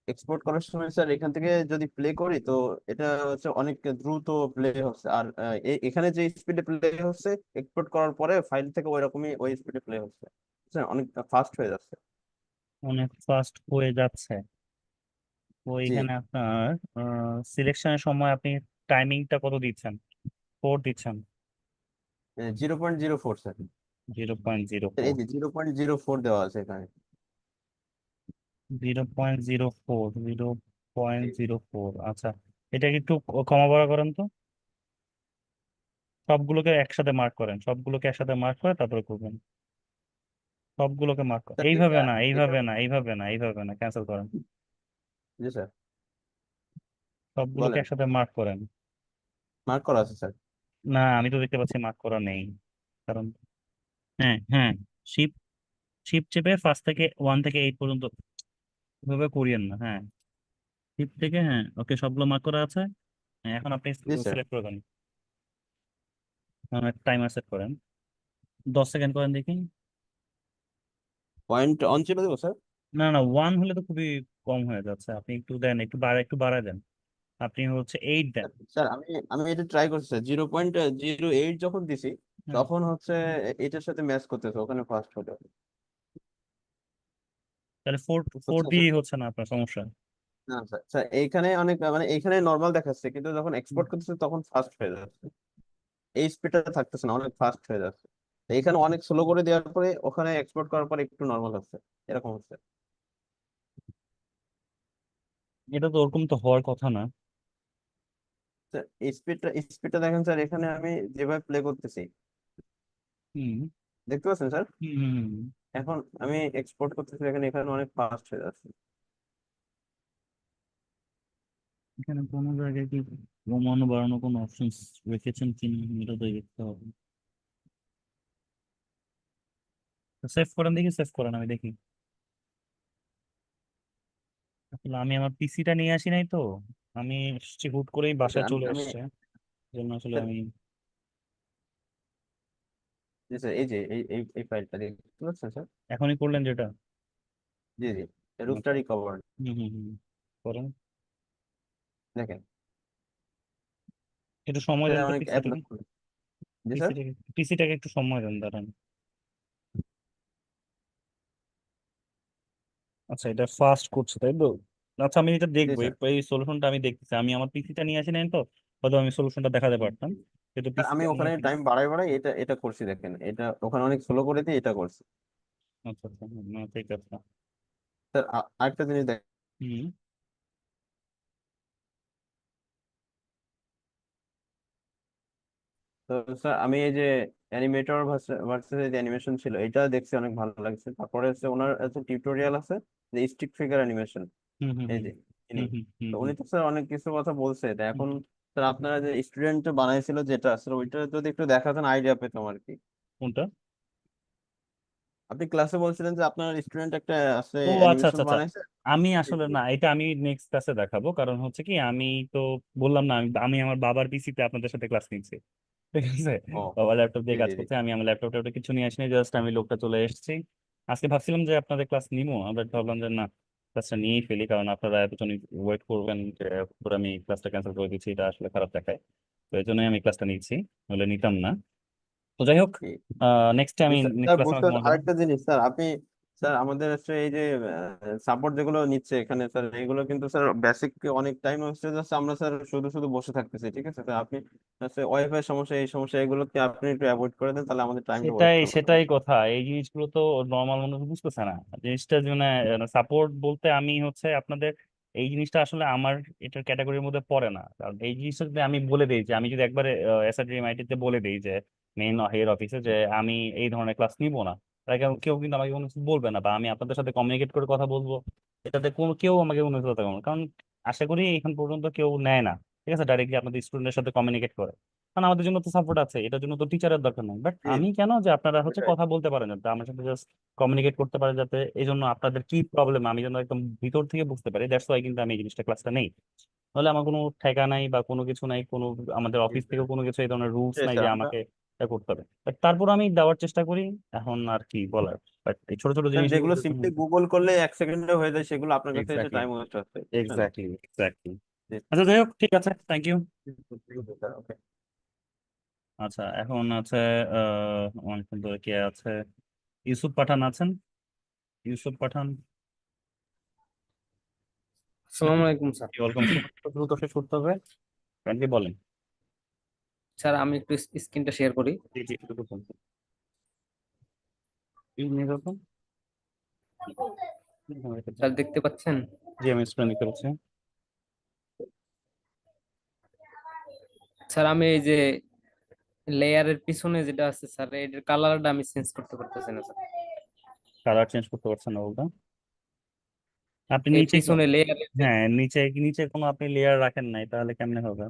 এক্সপোর্ট করার সময় স্যার এখান থেকে যদি প্লে করি তো এটা হচ্ছে অনেক দ্রুত প্লে হচ্ছে। আর এখানে যে স্পিডে প্লে হচ্ছে, এক্সপোর্ট করার পরে ফাইল থেকে ওই রকমই ওই স্পিডে প্লে হচ্ছে, বুঝছেন? অনেক ফাস্ট হয়ে যাচ্ছে। অনেক ফাস্ট হয়ে যাচ্ছে। তো জি, এখানে আপনার সিলেকশনের সময় আপনি টাইমিংটা কত দিচ্ছেন? 4 দিচ্ছেন? 0.04 স্যার। 0.04? এই যে 0.04 দেওয়া আছে এখানে। 0.04, জি। 0.04, আচ্ছা। এটাকে একটু কমা বাড়া করেন তো, সবগুলোকে একসাথে মার্ক করেন, সবগুলোকে একসাথে মার্ক করে তারপরে করবেন। সবগুলোকে মার্ক করেন, স্যার এইভাবে এটা না এটা এইভাবে না এইভাবে না এইভাবে না, ক্যান্সেল করেন। জি স্যার, সবগুলোকে বলেন। একসাথে মার্ক করেন। মার্ক করা আছে স্যার। না, আমি তো দেখতে পাচ্ছি মার্ক করা নেই, কারণ হ্যাঁ হ্যাঁ, শিপ শিপ চেপে ফার্স্ট থেকে 1 থেকে 8 পর্যন্ত এভাবে করিয়েন না, হ্যাঁ। শিপ থেকে, হ্যাঁ, ওকে, সবগুলো মার্ক করা আছে। হ্যাঁ, এখন আপনি জি স্যার। সিলেক্ট করে দেন, টাইমার সেট করেন, 10 সেকেন্ড করেন দেখি। পয়েন্ট অন চেপে দেবো স্যার? না না, 1 হলে তো খুবই কম হয়ে যাচ্ছে, আপনি একটু দেন, একটু বাড়ায় দেন, আপনি হচ্ছে 8 দেন। স্যার আমি আমি এটা ট্রাই করছি স্যার, 0.08 যখন দিছি হ্যাঁ, তখন হচ্ছে এটার সাথে ম্যাচ করতেছে, ওখানে ফার্স্ট হলো। তাহলে 4 4 বুঝছেন স্যার? দিয়ে হচ্ছে না আপনার সমস্যা? না স্যার, স্যার এইখানে অনেক মানে এইখানে নর্মাল দেখাচ্ছে, কিন্তু যখন হুম, এক্সপোর্ট করতেছে তখন ফাস্ট হয়ে যাচ্ছে। এই স্পিডটা থাকতেছে না, অনেক ফাস্ট হয়ে যাচ্ছে। তো এখানে অনেক স্লো করে দেওয়ার পরে ওখানে এক্সপোর্ট করার পরে একটু নর্মাল হচ্ছে, এরকম হচ্ছে। এটা তো ওরকম তো হওয়ার কথা না। স্যার এই স্পিডটা দেখেন স্যার, এখানে আমি যেভাবে প্লে করতেছি, হুম দেখতে পাচ্ছেন স্যার? হুম হুম, হুম, হুম। এখন আমি এক্সপোর্ট করতেছি, এখানে এখানে অনেক ফাস্ট হয়ে যাচ্ছে। এখানে কোনো জায়গায় কি কমানো বাড়ানো কোনো অপশন রেখেছেন কিনা এটা তো দেখতে হবে। সেভ করেন দেখি, সেভ করেন, আমি দেখি। আসলে আমি আমার পিসিটা নিয়ে আসি নাই তো, আমি এসছি হুট করেই স্যার বাসায় আমি চলে আমি এসছে, জন্য আসলে স্যার, আমি। জি স্যার, এই যে এই ফাইলটা দেখতে পাচ্ছেন স্যার? এখনই করলেন যেটা? জি জি, রুটটা আচ্ছা, রিকভার। হুম হুম হুম, করেন। দেখেন একটু সময় স্যার, দেন তো অনেক পিসিটাকে, অ্যাপ্লাই করি। জি স্যার। পিসিটাকে একটু সময় দেন, দাঁড়ান। আচ্ছা, এটা ফাস্ট করছে তাই তো? আচ্ছা, আমি এটা জি দেখবো, স্যার। এই সলিউশনটা আমি দেখতেছি, আমি আমার পিসিটা নিয়ে আসি নাই তো, হয়তো আমি সলিউশনটা দেখাতে পারতাম, কিন্তু স্যার আমি পিসিটা নিয়ে ওখানে আসি নাই। টাইম বাড়াই বাড়াই এটা এটা করছি, দেখেন এটা ওখানে অনেক স্লো করে দিয়ে এটা করছি। আচ্ছা আচ্ছা, ঠিক আছে। স্যার আরেকটা জিনিস দেখ, হুম তো স্যার আমি এই যে অ্যানিমেটর ভার্সেস যে অ্যানিমেশন ছিল, এটা দেখছি অনেক ভালো লাগছে। তারপরে হচ্ছে ওনার একটা টিউটোরিয়াল আছে যে স্টিক ফিগার অ্যানিমেশন, হুম হুম এই হুম যে ইনি, হুম হুম হুম তো হুম উনি তো স্যার অনেক কিছু কথা বলছে। তো হুম। এখন স্যার আপনারা যে স্টুডেন্ট বানাইছিল যেটা, স্যার ওইটা যদি একটু দেখাতেন আইডিয়া পেতাম আর কি। কোনটা? আপনি ক্লাসে বলছিলেন যে আপনার স্টুডেন্ট একটা আছে ও আচ্ছা অ্যানিমেশন আচ্ছা আচ্ছা, বানাইছে। আমি আসলে না, এটা আমি নেক্সট ক্লাসে দেখাবো। কারণ হচ্ছে কি, আমি তো বললাম না, আমি আমার বাবার পিসিতে আপনাদের সাথে ক্লাস নিচ্ছি, ঠিক আছে? ও বাবা ল্যাপটপ জি দিয়ে কাজ জি জি। করছে, আমি আমার ল্যাপটপটা কিছু নিয়ে আসিনি, জাস্ট আমি লোকটা চলে এসেছি। আজকে ভাবছিলাম যে আপনাদের ক্লাস নিবো, আবার ভাবলাম যে না, ক্লাসটা নিয়েই ফেলি, কারণ আপনারা এতজন ওয়েট করবেন যে পরে আমি ক্লাসটা ক্যান্সেল করে দিচ্ছি, এটা আসলে খারাপ দেখায়। তো এই জন্যই আমি ক্লাসটা নিচ্ছি, নাহলে নিতাম না। তো যাই হোক, জি নেক্সট জি আমি স্যার, নেক্সট স্যার ক্লাসে বুঝতে আমাকে পারছি। মনে করো। আরেকটা জিনিস স্যার, আপনি স্যার আমাদের হচ্ছে এই যে সাপোর্ট যেগুলো নিচ্ছে এখানে স্যার, এগুলো কিন্তু স্যার বেসিক অনেক টাইম হচ্ছে যাচ্ছে, আমরা স্যার শুধু শুধু বসে থাকতেছি, ঠিক আছে স্যার? আপনি ওয়াইফাই সমস্যা এই সমস্যা এগুলোকে আপনি একটু অ্যাভয়েড করে দেন, তাহলে আমাদের টাইমটা ওয়েস্ট সেটাই হবে না। সেটাই কথা, এই জিনিসগুলো তো নর্মাল মানুষ বুঝতেছে না জিনিসটা, যে মানে সাপোর্ট বলতে আমি হচ্ছে আপনাদের, এই জিনিসটা আসলে আমার এটার ক্যাটাগরির মধ্যে পড়ে না। কারণ এই জিনিসটা যদি আমি বলে দিই, যে আমি যদি একবারে এসআরডিএমআইটি তে বলে দিই যে মেইন হেড অফিসে যে আমি এই ধরনের ক্লাস নিব না, তাহলে কেউ কিন্তু আমাকে কোনো কিছু বলবে না, বা আমি আপনাদের সাথে কমিউনিকেট করে কথা বলবো, এটাতে কোনো কেউ আমাকে কোনো কিছু কথা বলবে না। কারণ আশা করি এখন পর্যন্ত কেউ নেয় না, ঠিক আছে, ডাইরেক্টলি আপনাদের স্টুডেন্টের সাথে কমিউনিকেট করে। কারণ আমাদের জন্য তো সাপোর্ট আছে, এটার জন্য তো টিচারের দরকার নাই। বাট জি আমি কেন, যে আপনারা হচ্ছে সেটাই। কথা বলতে পারেন, যাতে আমার সাথে জাস্ট কমিউনিকেট করতে পারেন, যাতে এই জন্য আপনাদের কি প্রবলেম আমি যেন একদম ভিতর থেকে বুঝতে পারি, দ্যাটস ওয়াই কিন্তু আমি এই জিনিসটা ক্লাসটা নেই। নাহলে আমার কোনো ঠেকা নাই বা কোনো কিছু নাই, কোনো আমাদের জি অফিস স্যার, থেকে কোনো কিছু এই ধরনের রুলস নাই স্যার যে আমরা আমাকে এটা করতে হবে। বাট তারপর আমি দেওয়ার চেষ্টা করি, এখন আর কি বলার। বাট এই ছোট ছোট স্যার জিনিসগুলো যেগুলো সিম্পলি গুগল করলে 1 সেকেন্ডে হয়ে যায়, সেগুলো আপনার কাছে এসে এক্স্যাক্টলি টাইম ওয়েস্ট হচ্ছে, বুঝছেন? Exactly exactly. জি আচ্ছা যাই হোক, ঠিক আছে, থ্যাংক ইউ। স্যার, ওকে। আচ্ছা, এখন আছে অনেকক্ষণ ধরে কে আছে, ইউসুফ পাঠান আছেন? ইউসুফ পাঠান, আসসালামু আলাইকুম স্যার। ওয়েলকাম। দ্রুত শেষ করতে হবে, কাইন্ডলি বলেন। স্যার আমি একটু স্ক্রিনটা শেয়ার করি। জি জি, দ্রুত বলুন। এই নিয়ে রাখুন। স্যার দেখতে পাচ্ছেন? জি, আমি স্ক্রিন দেখতে পাচ্ছি। স্যার আমি এই যে লেয়ারের পিছনে যেটা আছে স্যার, এটার কালারটা আমি চেঞ্জ করতে পারতেছি না স্যার। কালার চেঞ্জ করতে পারছেন না বলতে? আপনি এই নিচে পিছনে লেয়ারের যে হ্যাঁ, নিচে নিচে কোনো আপনি লেয়ার রাখেন নাই, তাহলে কেমনে হবে?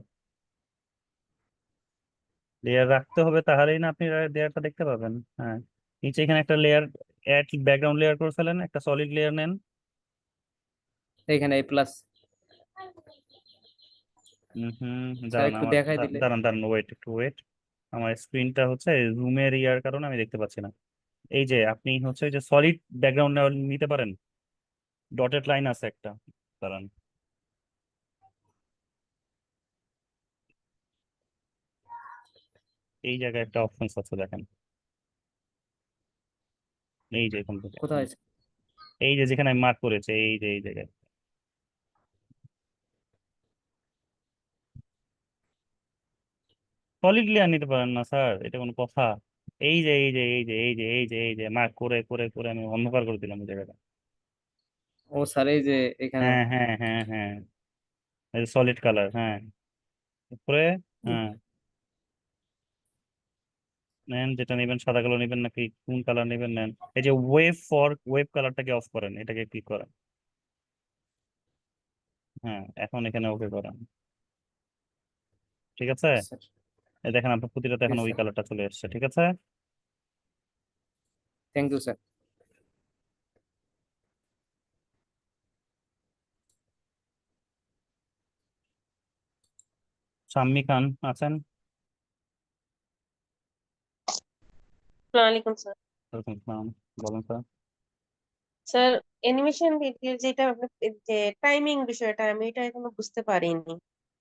লেয়ার রাখতে হবে, তাহলেই না আপনি লেয়ারটা দেখতে পাবেন। হ্যাঁ, নিচে এখানে একটা লেয়ার, অ্যাড ব্যাকগ্রাউন্ড লেয়ার করে ফেলেন, একটা সলিড লেয়ার নেন। এখানে এই প্লাস। স্যার দাঁড়ান একটু আমার, দেখাই দিলে। দাঁড়ান দাঁড়ান, ওয়েট একটু ওয়েট। আমার স্ক্রিনটা হচ্ছে জুমের ইয়ার কারণে আমি দেখতে পাচ্ছি না। এই যে আপনি হচ্ছে যে সলিড ব্যাকগ্রাউন্ড নিতে পারেন, ডটেড লাইন আছে একটা, দাঁড়ান। এই জায়গায় একটা অপশন আছে, দেখেন। এই যে এখান থেকে, কোথায়? এই যে যেখানে আমি মার্ক করেছি, এই যে এই জায়গায় সলিড লেয়ার নিতে পারেন না স্যার, এটা কোনো কথা? এই যে এই যে এই যে এই যে এই যে এই যে মার্ক করে করে করে আমি অন্ধকার করে দিলাম এই জায়গাটা। ও স্যার এই যে এখানে। হ্যাঁ হ্যাঁ হ্যাঁ হ্যাঁ, সলিড কালার, হ্যাঁ, উপরে। হ্যাঁ, নেন যেটা নেবেন, সাদা কালার নেবেন নাকি কোন কালার নেবেন নেন। এই যে ওয়েব কালারটাকে অফ করেন, এটাকে ক্লিক করেন। হ্যাঁ, এখন এখানে ওকে করেন, ঠিক আছে? স্যার এই দেখেন আপনার প্রতিটাতে এখন ওই স্যার কালারটা চলে এসেছে, ঠিক আছে? Thank you sir. Shammi Khan আছেন? আসসালামু আলাইকুম স্যার। ওয়ালাইকুম আসসালাম, বলুন স্যার। স্যার অ্যানিমেশন ভিডিওর যেটা যে টাইমিং বিষয়টা আমি এটা এখনো বুঝতে পারিনি।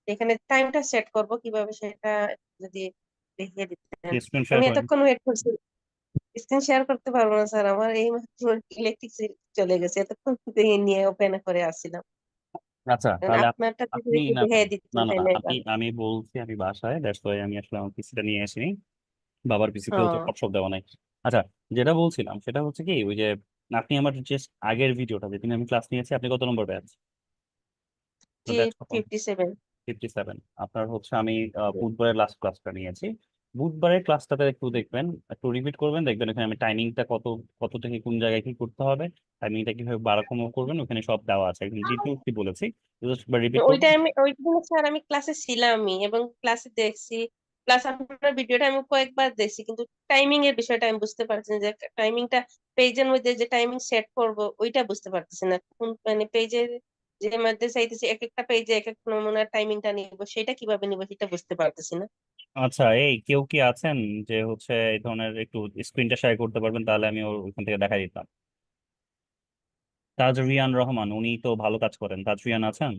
এখানে টাইমটা সেট করব কিভাবে সেটা যদি দেখিয়ে দিতেন। স্ক্রিন শেয়ার আমি করেন। এতক্ষণ ওয়েট করছি। স্ক্রিন শেয়ার করতে পারবো না স্যার, আমার এই ইলেকট্রিক চলে গেছে, এতক্ষণ নিয়ে ওপেন করে আসছিলাম। আচ্ছা, তাহলে আপনারটা যদি আপনি একটু না দেখিয়ে না দিতেন না না, তাহলে আমি ভালো। আমি বলছি আমি বাসায়, দ্যাটস ওয়াই আমি আসলে আমার পিসিটা নিয়ে আসিনি, বাবার পিসিতেও তো ও হোয়াটসঅ্যাপ দেওয়া নাই। আচ্ছা, যেটা বলছিলাম সেটা হচ্ছে কি, ওই যে আপনি আমার যে আগের ভিডিওটা যেদিন আমি ক্লাস নিয়েছি, আপনি কত নম্বর ব্যাচ? জি ব্যাচ কত? 57। 57। আপনার হচ্ছে আমি বুধবারের লাস্ট ক্লাসটা নিয়েছি। বুধবারের ক্লাসটাতে একটু দেখবেন, একটু রিপিট করবেন, দেখবেন এখানে আমি টাইমিংটা কত কত থেকে কোন জায়গায় কি করতে হবে, টাইমিংটা কিভাবে বাড়া কমও করবেন, ওখানে সব দেওয়া আছে, একদম ডিটেইলস কি বলেছি, জাস্ট রিপিট ওইটা করবেন। আমি ওই দিন স্যার আমি ক্লাসে ছিলামই এবং ক্লাসে দেখছি প্লাস আপনার ভিডিওটা আমি কয়েকবার দেখছি, কিন্তু টাইমিং এর বিষয়টা আমি বুঝতে পারছি না, যে টাইমিংটা পেজের মধ্যে যে টাইমিং সেট করব ওইটা বুঝতে পারতেছি না, কোন মানে পেজের যে মধ্যে চাইতেছি এক একটা পেজে এক এক নমুনার টাইমিংটা নিব, সেটা কিভাবে নিব সেটা বুঝতে পারতেছি না। আচ্ছা, এই কেউ কি আছেন যে হচ্ছে এই ধরনের একটু স্ক্রিনটা শেয়ার করতে পারবেন, তাহলে আমি ওখান থেকে দেখা দিতাম। তাজরিয়ান রহমান, উনি তো ভালো কাজ করেন। তাজরিয়ান আছেন?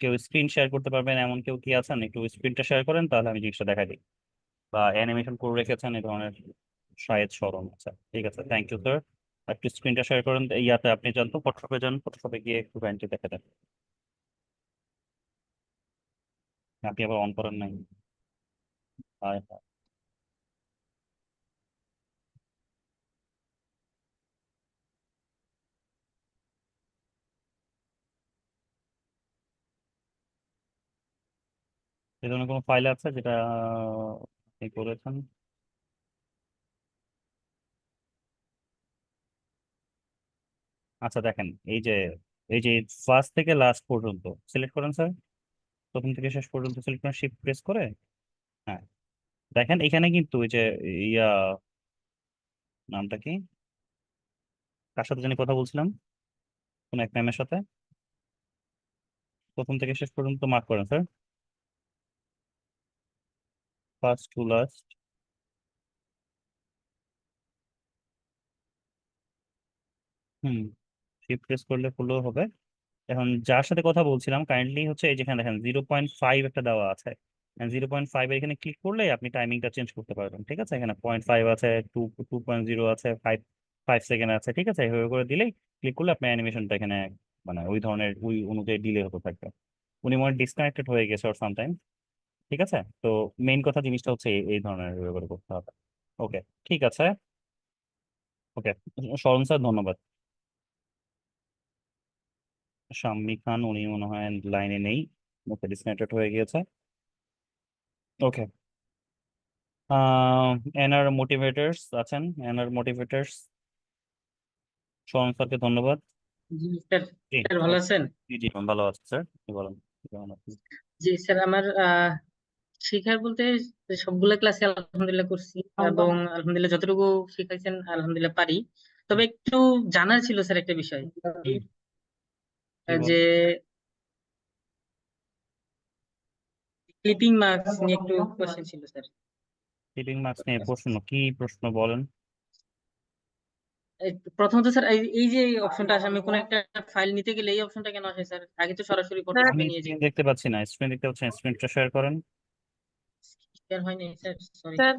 কেউ স্ক্রিন শেয়ার করতে পারবেন এমন কেউ কি আছেন? একটু স্ক্রিনটা শেয়ার করেন, তাহলে আমি জিনিসটা দেখা দিই। বা অ্যানিমেশন করে রেখেছেন এই ধরনের, শায়দ স্মরণ। আচ্ছা, ঠিক আছে, থ্যাংক ইউ স্যার। একটু স্ক্রিনটা শেয়ার করেন। ইয়াতে আপনি যান তো, ফটোশপে যান, ফটোশপে গিয়ে একটু কাইন্ডলি দেখে দেন। আপনি আবার অন করেন নাই? হায় হায়। এই ধরনের কোনো ফাইল আছে যেটা আপনি করেছেন? আচ্ছা দেখেন, এই যে ফার্স্ট থেকে লাস্ট পর্যন্ত সিলেক্ট করেন স্যার। প্রথম থেকে শেষ পর্যন্ত সিলেক্ট করেন, শিফট প্রেস করে। হ্যাঁ, দেখেন এখানে কিন্তু ওই যে ইয়া, নামটা কি, কার সাথে জানি কথা বলছিলাম, কোন এক ম্যামের সাথে। প্রথম থেকে শেষ পর্যন্ত মার্ক করেন sir, first to last. Hmm, shift press করলে ফুলও হবে। এখন যার সাথে কথা বলছিলাম কাইন্ডলি হচ্ছে এই যেখানে দেখেন 0.5 একটা দেওয়া আছে। 0.5 এখানে ক্লিক করলে আপনি টাইমিংটা চেঞ্জ করতে পারবেন। ঠিক আছে, এখানে 0.5 আছে, 2.0 আছে, 5 সেকেন্ড আছে। ঠিক আছে, এভাবে করে দিলেই, ক্লিক করলে আপনার অ্যানিমেশনটা এখানে মানে ওই ধরনের ওই অনুযায়ী ডিলে হতে থাকবে। উনি মনে ডিসকানেক্টেড হয়ে গেছে ওর সামটাইম। ঠিক আছে, তো মেইন কথা জিনিসটা হচ্ছে এই ধরনের এভাবে করে করতে হবে। ওকে, ঠিক আছে। ওকে, শরণ স্যার ধন্যবাদ। শাম্মী খান, উনি মনে হয় লাইনে নেই, মুখে ডিসকানেক্টেড হয়ে গিয়েছে। ওকে, এনআর মোটিভেটার্স আছেন? এনআর মোটিভেটার্স, শরণ স্যারকে ধন্যবাদ। জি স্যার। জি, স্যার ভালো আছেন? জি জি, ভালো আছে স্যার, আপনি বলেন কেমন আছেন? জি স্যার, আমার শিখার বলতে সবগুলো ক্লাসে আলহামদুলিল্লাহ করছি, এবং আলহামদুলিল্লাহ যতটুকু শিখাইছেন আলহামদুলিল্লাহ পারি। তবে একটু জানার ছিল স্যার একটা বিষয়, হুম, কি যে বলেন? ক্লিপিং মার্কস নিয়ে একটু কোশ্চেন ছিল স্যার। টিপিং মার্কস নিয়ে প্রশ্ন, কি প্রশ্ন বলেন? প্রথমত স্যার, এই যে অপশনটা আসে, আমি কোনো একটা ফাইল নিতে গেলে এই অপশনটা কেন আসে স্যার? আগে তো সরাসরি আমি ফটোশপে নিয়ে স্ক্রিন যেত। দেখতে পাচ্ছি না, স্ক্রিন দেখতে পাচ্ছেন? স্ক্রিনটা শেয়ার করেন। শেয়ার হয়নি স্যার, সরি। স্যার,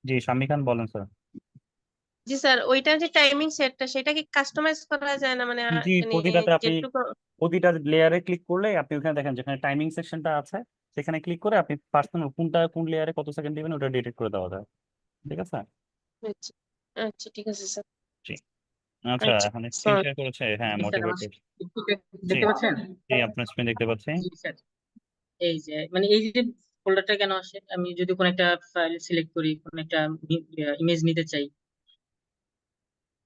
জি, শাম্মী খান বলেন স্যার। জি স্যার, ওইটার যে টাইমিং সেটটা সেটা কি কাস্টমাইজ করা যায় না, মানে জি, মানে প্রতিটাতে আপনি যেটুকু। প্রতিটা লেয়ারে ক্লিক করলে আপনি ওখানে দেখেন যেখানে টাইমিং সেকশনটা আছে, সেখানে ক্লিক করে আপনি পার্সোনাল কোনটা কোন লেয়ারে কত সেকেন্ড দিবেন ওটা ডিটেক্ট করে দেওয়া যায়। ঠিক আছে। আচ্ছা, আচ্ছা ঠিক আছে স্যার। জি, আচ্ছা, আচ্ছা এখন স্ক্রিন স্যার। শেয়ার করেছে, হ্যাঁ, জি স্যার, আমার মোটিভেটেড। একটু জি, দেখতে পাচ্ছেন? জি, আপনার স্ক্রিন দেখতে পাচ্ছি। জি স্যার, এই যে মানে এই যে ফোল্ডারটা কেন আসে, আমি যদি কোনো একটা ফাইল সিলেক্ট করি, কোনো একটা ইমেজ নিতে চাই,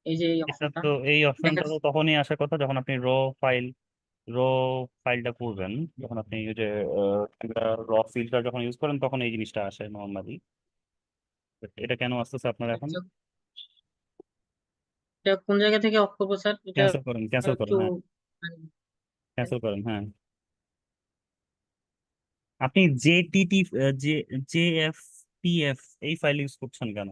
এই যে এই এটা অপশনটা তো, এই দেখা। অপশনটা তো তখনই আসার কথা যখন আপনি ফাইল র ফাইলটা করবেন, যখন আপনি ওই যে ফিল্টার যখন ইউজ করেন তখন এই জিনিসটা আসে নর্মালি। এটা কেন আসতেছে আপনার এখন? আচ্ছা, এটা কোন জায়গা থেকে অফ করবো স্যার এটা? ক্যান্সেল করেন, ক্যান্সেল করেন, একটু হ্যাঁ, ক্যান্সেল করেন, হ্যাঁ। আপনি জেটিটি, জে জেএফপিএফ এই ফাইল ইউজ করছেন কেন?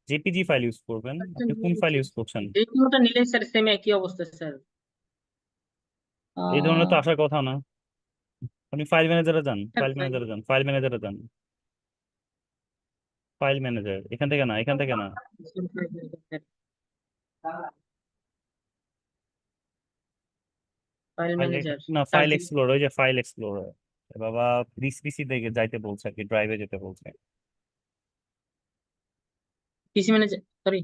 জেপিজি ফাইল ইউজ করবেন। আপনি কোন ফাইল ইউজ করছেন? যে কোনোটা নিলে স্যার সেম একই অবস্থা স্যার। এই ধরনের তো আহ আসার কথা না। আপনি ফাইল ম্যানেজারে যান, স্যার, ফাইল ম্যানেজারে যান, ফাইল ম্যানেজারে যান, ফাইল ম্যানেজার, এখান থেকে না, এখান থেকে না। ফাইল ফাইল, ম্যানেজার, না, সার্চ ফাইল দিন। এক্সপ্লোর, ওই যে ফাইল এক্সপ্লোর। বাবা, দিস পিসি থেকে যাইতে বলছে আর কি, ড্রাইভে যেতে বলছে। পিসি ম্যানেজার, সরি,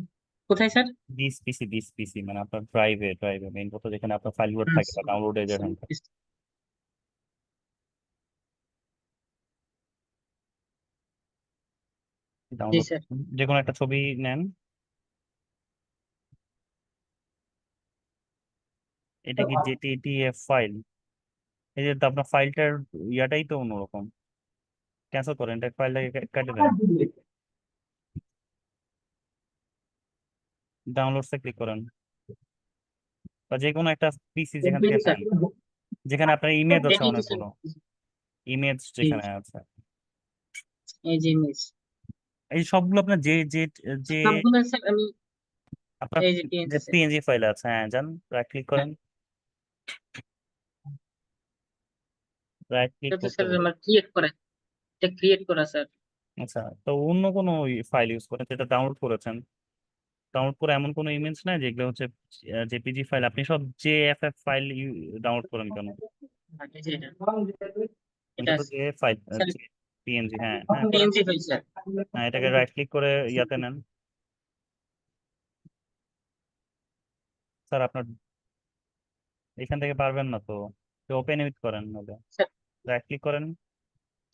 কোথায় স্যার? দিস পিসি মানে আপনার ড্রাইভে, ড্রাইভে মেইন কথা, যেখানে আপনার ফাইলগুলো থাকে বা ডাউনলোডে যেখানে থাকে। জি ডাউনলোড, স্যার। যে কোনো একটা ছবি নেন। এটা কি জেটিটিএফ ফাইল? এই যে তো আপনার ফাইলটার ইয়াটাই তো অন্যরকম, ক্যান্সেল করেন, এটা ফাইলটাকে কেটে দেন, ডাউনলোডসে ক্লিক করেন, বা যে কোনো একটা পিসি যেখান থেকে স্যার নেন, যেখানে আপনার ইমেজ আছে এই যে স্যার অনেকগুলো, ইমেজ জি, যেখানে আছে, এই যে ইমেজ এই সবগুলো আপনার যে যে যে সবগুলো স্যার আমি আপনার এই যে যে পিএনজি স্যার পিএনজি ফাইল আছে, হ্যাঁ যান, রাইট ক্লিক হ্যাঁ করেন, রাইট ক্লিক এটা তো করতে স্যার বলুন। আমার ক্রিয়েট করা, এটা ক্রিয়েট করা স্যার। আচ্ছা, তো অন্য কোনো ফাইল ইউজ করেন যেটা ডাউনলোড করেছেন, ডাউনলোড করে এমন কোনো ইমেজ নাই যেগুলো হচ্ছে জেপিজি ফাইল, আপনি সব জেএফএফ ফাইল ডাউনলোড করেন কেন? এই যে এটা এটা এটা তো জে ফাইল, স্যার পিএনজি, হ্যাঁ হ্যাঁ করেন, পিএনজি ফাইল স্যার। হ্যাঁ এটাকে রাইট ক্লিক করে ইয়াতে নেন, স্যার আপনার এখান থেকে পারবেন না তো, ওপেন উইথ করেন, স্যার রাইট ক্লিক করেন,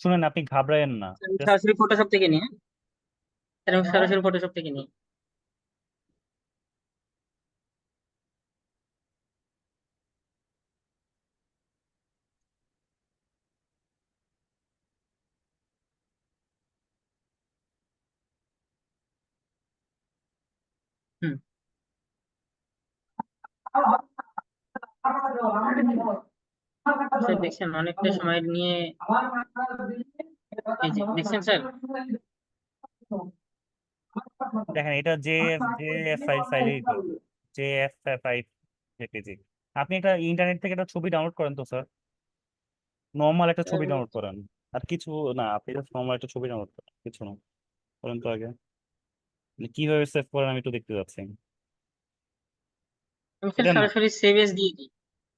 শুনেন আপনি ঘাবড়ায়েন না, আমি জাস্ট সরাসরি ফটোশপ থেকে নিই, হ্যাঁ? স্যার আমি সরাসরি ফটোশপ থেকে নিই। হুম স্যার দেখছেন অনেকটা সময় নিয়ে, এই যে দেখছেন স্যার। দেখেন এটা জেএফ ফাইলই তো, জেএফ জেপিজি। আপনি একটা ইন্টারনেট থেকে একটা ছবি ডাউনলোড করেন তো স্যার, নর্মাল একটা ছবি ডাউনলোড করেন, আর কিছু না, আপনি জাস্ট নর্মাল একটা ছবি ডাউনলোড করেন, কিছু না, করেন তো আগে, মানে কিভাবে সেভ করেন আমি একটু দেখতে যাচ্ছি। আমি স্যার এটা না, সরাসরি সেভ এস দিয়ে দিই।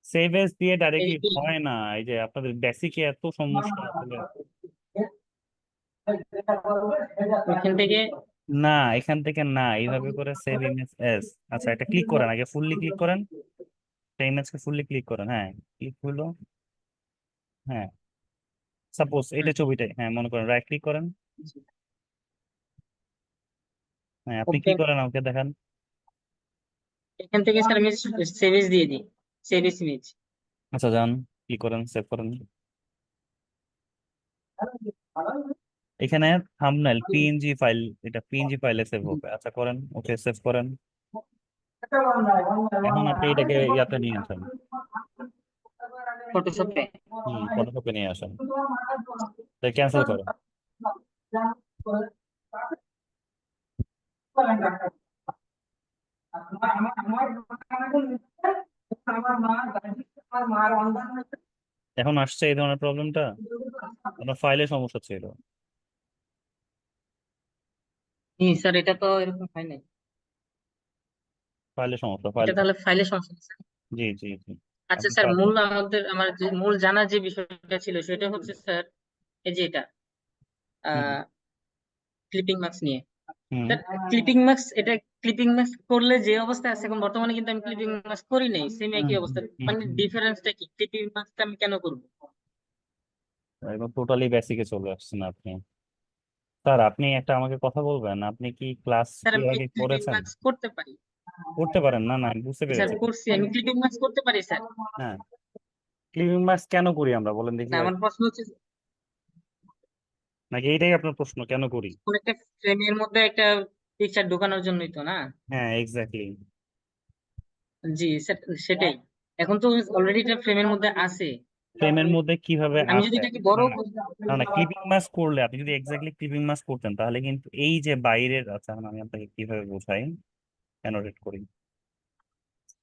সেভ এস দিয়ে এই ডাইরেক্টলি যে হয় না, এই যে আপনাদের বেসিকে এত সমস্যা আসলে, ওইখান থেকে না এখান থেকে না, এইভাবে করে সেভ ইমেজ এস, আচ্ছা এটা ক্লিক করেন, আগে ফুললি ক্লিক করেন, ইমেজকে ফুললি ক্লিক করেন, হ্যাঁ ক্লিক হলো, হ্যাঁ সাপোজ এটা ছবিটাই, হ্যাঁ মনে করেন রাইট ক্লিক করেন, হ্যাঁ আপনি কি ওকে, করেন আমাকে দেখান, এখান থেকে স্যার আমি সেভ এস দিয়ে দিই, সেভ এস ইমেজ। আচ্ছা যান, ক্লিক করেন, সেভ করেন, এখানে থাম্বনেল পিএনজি ফাইল, এটা পিএনজি ফাইলে সেভ হবে, আচ্ছা করেন, ওকে সেভ করেন, এখন আপনি এটাকে ইয়াতে নিয়ে আসেন, ফটোশপে ফটোশপে নিয়ে আসেন, ক্যান্সেল করেন, এখন আসছে এই ধরনের প্রবলেমটা, আপনার ফাইলের সমস্যা ছিল, স্যার এটা তো এরকম হয় নাই, ফাইলের সমস্যা, এটা ফাইল, তাহলে ফাইলের সমস্যা না, স্যার। জি জি জি, আচ্ছা আপনি স্যার আমার যে মূল জানার যে বিষয়টা ছিল সেটা হচ্ছে স্যার এই যে এটা হুম ক্লিপিং মার্কস নিয়ে। হুম স্যার ক্লিপিং মার্কস, এটা ক্লিপিং মার্কস করলে যে অবস্থা আছে এখন বর্তমানে, কিন্তু আমি ক্লিপিং মার্কস করি নাই, সেম হুম একই অবস্থা, মানে হুম, ডিফারেন্সটা কি, ক্লিপিং মার্কসটা আমি কেন করব? একদম টোটালি বেসিকে চলে আসছেন আপনি, স্যার আপনি একটা আমাকে কথা বলবেন, আপনি কি ক্লাস স্যার কি আমি আগে ক্লিপিং করেছেন? মার্কস করতে পারি। করতে পারেন না, না আমি বুঝতে স্যার পেরেছি, করছি, আমি ক্লিপিং মার্কস করতে পারি স্যার। হ্যাঁ ক্লিপিং মার্কস কেন করি আমরা বলেন দেখি না আগে? আমার প্রশ্ন হচ্ছে নাকি এইটাই আপনার প্রশ্ন কেন করি? কোন একটা ফ্রেমের মধ্যে একটা পিকচার ঢোকানোর জন্যই তো না? হ্যাঁ এক্স্যাক্টলি, জি স্যার, সেটাই। এখন তো অলরেডি এটা ফ্রেমের মধ্যে আছে, ফ্রেমের মধ্যে কিভাবে আমি যদি আসে? এটাকে বড় না না না না, ক্লিপিং মাস্ক করলে আপনি যদি এক্স্যাক্টলি ক্লিপিং মাস্ক করতেন তাহলে কিন্তু এই যে বাইরের, আচ্ছা এখন আমি আপনাকে কিভাবে বোঝাই, অ্যানোটেট করি,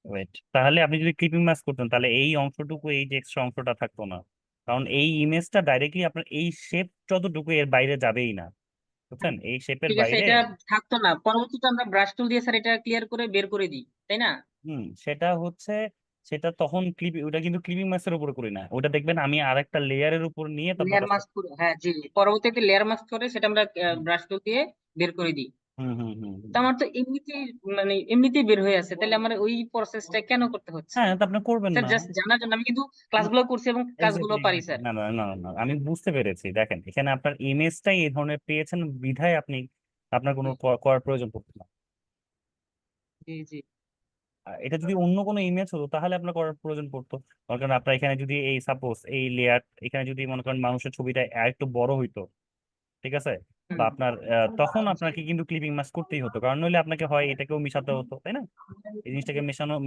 ওয়েট, তাহলে আপনি যদি ক্লিপিং মাস্ক করতেন তাহলে এই অংশটুকু, এই যে এক্সট্রা অংশটা থাকতো না, কারণ এই ইমেজটা ডাইরেক্টলি আপনার এই শেপ যতটুকু এর বাইরে যাবেই না, বুঝছেন, এই শেপের ঠিক আছে, বাইরে, এটা থাকতো না, পরবর্তীতে আমরা ব্রাশ টুল দিয়ে স্যার এটা ক্লিয়ার করে বের করে দিই, তাই না? সেটা হচ্ছে, সেটা তখন ওটা কিন্তু ক্লিপিং মাস্কের উপরে করি না, ওটা দেখবেন আমি আরেকটা লেয়ারের উপর নিয়ে তারপর লেয়ার ওটা মাস্ক করে, হ্যাঁ জি, পরবর্তীতে লেয়ার মাস্ক করে সেটা আমরা ব্রাশ টুল দিয়ে বের করে দিই। হুম হুম হুম তো আমার তো এমনিতেই, মানে এমনিতেই বের হয়ে আছে, তাহলে আমার ওই প্রসেসটা কেন করতে হচ্ছে? হ্যাঁ তা আপনি করবেন স্যার না, জাস্ট জানার জন্য, আমি কিন্তু ক্লাসগুলো করছি এবং কাজগুলো এক্স্যাক্টলি পারি এক্স্যাক্টলি, স্যার। না না না না না, আমি বুঝতে পেরেছি, দেখেন এখানে আপনার ইমেজটাই এই ধরনের পেয়েছেন বিধায় আপনি, আপনার কোনো করার প্রয়োজন পড়ছে না, জি জি এটা যদি অন্য কোনো ইমেজ হতো তাহলে আপনার করার প্রয়োজন পড়তো। মনে করেন আপনার এখানে যদি এই সাপোজ এই লেয়ার এখানে যদি মনে করেন মানুষের ছবিটা আর একটু বড় হইতো, ঠিক আছে, বা আপনার তখন আপনাকে কিন্তু ক্লিপিং মাস্ক করতেই হতো, কারণ নইলে আপনাকে হয় এটাকেও মিশাতে হতো, তাই না? এই জিনিসটাকে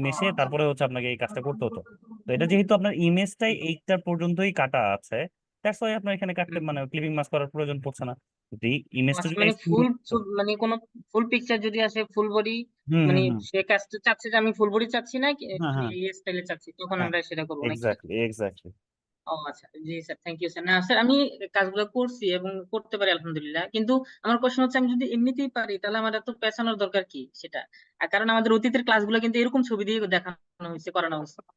মেশে তারপরে হচ্ছে আপনাকে এই কাজটা করতে হতো। তো এটা যেহেতু আপনার ইমেজটাই এইটা পর্যন্তই কাটা আছে, দ্যাটস ওয়াই আপনার এখানে কাটতে মানে ক্লিপিং মাস্ক করার প্রয়োজন পড়ছে না। যদি ইমেজটা আচ্ছা, যদি মানে smooth হতো। মানে কোন ফুল পিকচার যদি আসে ফুল বডি, হুম মানে হুম হুম সে কাজটা চাচ্ছে যে আমি ফুল বডি চাচ্ছি না হ্যাঁ মানে হ্যাঁ এই স্টাইলে চাচ্ছি, তখন হ্যাঁ আমরা সেটা করবো নাকি? Exactly exactly. ও আচ্ছা, জি স্যার, থ্যাংক ইউ স্যার। না স্যার, আমি কাজগুলো করছি এবং করতে পারি আলহামদুলিল্লাহ, কিন্তু আমার কোশ্চেন হচ্ছে আমি যদি এমনিতেই পারি তাহলে আমার এত পেছানোর দরকার কি সেটা? আর কারণ আমাদের অতীতের ক্লাসগুলো কিন্তু এরকম ছবি দিয়ে দেখানো হয়েছে, করানো হয়েছে, না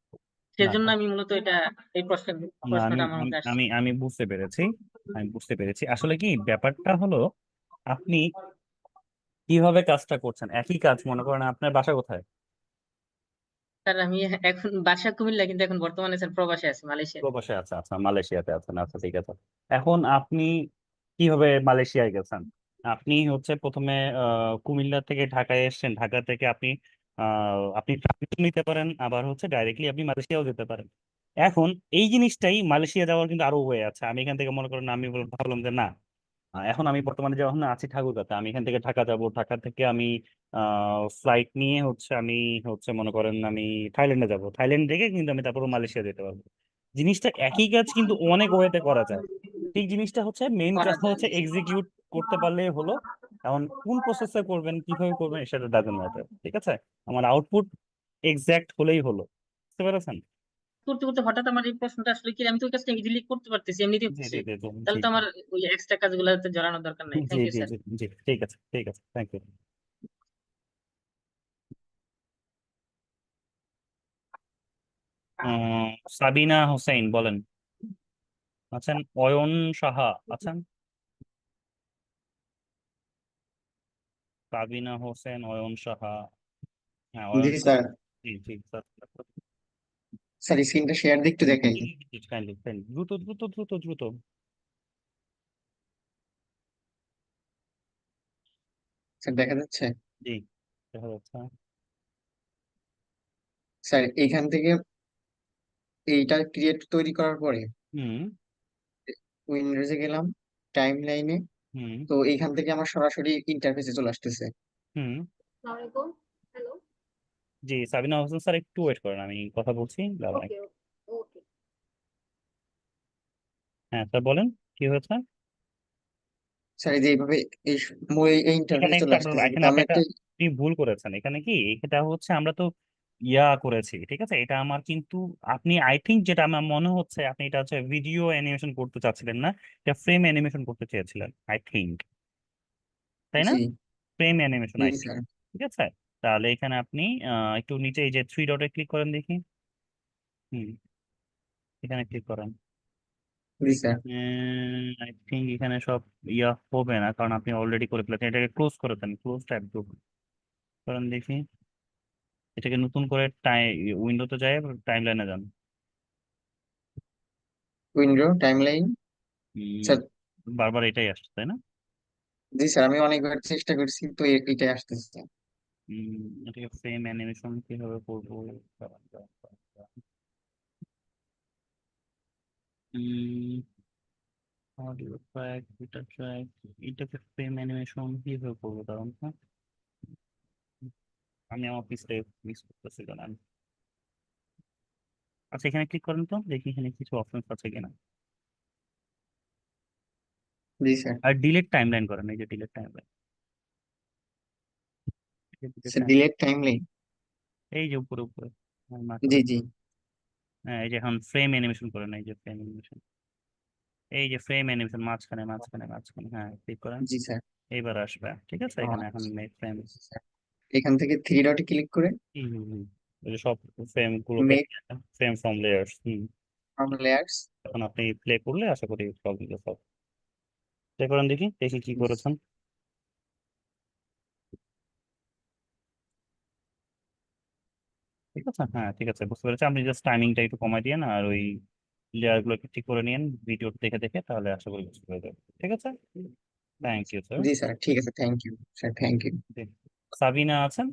সেজন্য আমি মূলত এটা এই না আমি প্রশ্নটা আমার আমি মধ্যে আসছে। আমি আমি বুঝতে পেরেছি। আমি বুঝতে পেরেছি আসলে কি ব্যাপারটা হলো, আপনি কিভাবে কাজটা করছেন। একই কাজ, মনে করেন আপনার বাসা কোথায়? স্যার আমি এখন বাসা কুমিল্লা, কিন্তু এখন বর্তমানে স্যার প্রবাসে আছি, মালয়েশিয়াতে। প্রবাসে আছে, আচ্ছা মালয়েশিয়াতে আছেন, আচ্ছা ঠিক আছে। এখন আপনি কিভাবে মালয়েশিয়ায় গেছেন? আপনি হচ্ছে প্রথমে কুমিল্লা থেকে ঢাকায় এসেছেন, ঢাকা থেকে আপনি ট্রানজিট নিতে পারেন, আবার হচ্ছে ডাইরেক্টলি আপনি মালয়েশিয়াও যেতে পারেন। এখন এই জিনিসটাই মালয়েশিয়া যাওয়ার কিন্তু আরো ওয়ে আছে। আমি এখান থেকে মনে করেন আমি ভাবলাম যে না, এখন আমি বর্তমানে যখন আছি ঠাকুরগাঁতে, আমি এখান থেকে ঢাকা যাব, ঢাকা থেকে আমি ফ্লাইট নিয়ে হচ্ছে আমি হচ্ছে মনে করেন আমি থাইল্যান্ডে যাব, থাইল্যান্ড থেকে কিন্তু আমি তারপর মালয়েশিয়া যেতে পারবো। জিনিসটা একই কাজ কিন্তু অনেক ওয়েতে করা যায়। ঠিক জিনিসটা হচ্ছে মেইন করা কাজটা যায়, হচ্ছে এক্সিকিউট করতে পারলেই হলো। এখন কোন প্রসেসে করবেন কিভাবে করবেন সেটা ডাজন্ট ম্যাটার, ঠিক আছে? আমার আউটপুট এক্সাক্ট হলেই হলো। বুঝতে পেরেছেন? করতে করতে হঠাৎ আমার এই প্রশ্নটা আসলে কি, আমি তো ওই কাজটা ইজিলি করতে পারতেছি, এমনিতেই জি হচ্ছে, জি জি জি জি তাহলে তো আমার ওই এক্সট্রা কাজগুলোতে জড়ানোর দরকার নাই। জি থ্যাংক ইউ জি স্যার। জি জি ঠিক আছে ঠিক আছে, থ্যাংক ইউ। সাবিনা হোসেন বলেন। আছেন? অয়ন সাহা আছেন? সাবিনা হোসেন, অয়ন সাহা। হ্যাঁ জি অয়ন সাহা। স্যার। জি জি স্যার। স্যার স্ক্রিনটা শেয়ার দিয়ে একটু দেখাই। কাইন্ডলি কাইন্ডলি দ্রুত দ্রুত দ্রুত দ্রুত। স্যার দেখা যাচ্ছে? জি দেখা যাচ্ছে। স্যার এইখান থেকে এইটা ক্রিয়েট তৈরি করার পরে হুম উইন্ডোজে গেলাম, টাইম লাইনে, হুম তো এইখান থেকে আমার সরাসরি ইন্টারফেসে চলে আসতেছে। হুম আসসালামু আলাইকুম। হ্যালো। জি সাবিনা হোসেন স্যার একটু ওয়েট করেন, আমি কথা বলছি দাঁড়ান। ওকে ওকে। হ্যাঁ স্যার বলেন, কি হয়েছে? স্যার এই যে এইভাবে এই এই এখানে ইন্টারফেসে একটা চলে আসতেছে, এখানে কিন্তু আপনি আমি একটা একটা আপনি ভুল করেছেন। এখানে কি এটা হচ্ছে আমরা তো করেছি, ঠিক আছে? এটা আমার কিন্তু আপনি আই থিঙ্ক যেটা আমার মনে হচ্ছে আপনি এটা হচ্ছে ভিডিও অ্যানিমেশন করতে চাচ্ছিলেন না, এটা ফ্রেম অ্যানিমেশন করতে চেয়েছিলেন আই থিঙ্ক, তাই না? জি ফ্রেম অ্যানিমেশন জি আই থিঙ্ক। স্যার। ঠিক আছে, তাহলে এখানে আপনি একটু নিচে এই যে থ্রি ডটে ক্লিক করেন দেখি। হুম এখানে ক্লিক করেন। জি স্যার। এখানে আই থিঙ্ক এখানে সব হবে না, কারণ আপনি অলরেডি করে ফেলেছেন। এটাকে ক্লোজ করে দেন, ক্লোজ ট্যাব করেন দেখি। এটাকে নতুন করে উইন্ডোতে যায়, টাইম লাইনে যান। Window timeline. উম, স্যার বারবার এটাই আসছে, তাই না? জি স্যার, আমি অনেকবার চেষ্টা করছি তো এটাই আসতেছে। এটাকে ফ্রেম অ্যানিমেশন কিভাবে করবো? অডিও ট্র্যাক, এটা ট্র্যাক, এটাকে ফ্রেম অ্যানিমেশন কিভাবে করবো কারণ আমি আমার পিসটা মিস করতেছি কারণ। আচ্ছা এখানে ক্লিক করেন তো দেখি এখানে কিছু অপশন আছে কিনা। জি স্যার। আর ডিলেট টাইমলাইন করেন, এই যে delete timeline. Sir delete time line. এই যে উপরে উপরে মার্ক জি করে। জি হ্যাঁ এই যে এখন ফ্রেম অ্যানিমেশন করেন, এই যে ফ্রেম অ্যানিমেশন, এই যে ফ্রেম অ্যানিমেশন মাঝখানে মাঝখানে মাঝখানে, হ্যাঁ ক্লিক করেন। জি স্যার। এইবার আসবে, ঠিক আছে? এখানে এখন আচ্ছা, ফ্রেম। জি স্যার। এখান থেকে থ্রি ডটে ক্লিক করে হুম হুম হুম। ওই যে সব ফ্রেম গুলোকে make frame from layers. From layers. এখন আপনি প্লে করলে আশা করি সবগুলো সব প্লে করেন দেখি দেখি কি করেছেন। ঠিক আছে, হ্যাঁ ঠিক আছে বুঝতে পেরেছি। আপনি জাস্ট টাইমিংটা একটু কমাই দিয়েন আর ওই লেয়ার গুলো একটু ঠিক করে নিন ভিডিও দেখে দেখে, তাহলে আশা করি বুঝতে পেরে যাবে। ঠিক আছে, থ্যাংক ইউ স্যার। জি স্যার, ঠিক আছে, thank you sir, thank you. Sabina আছেন?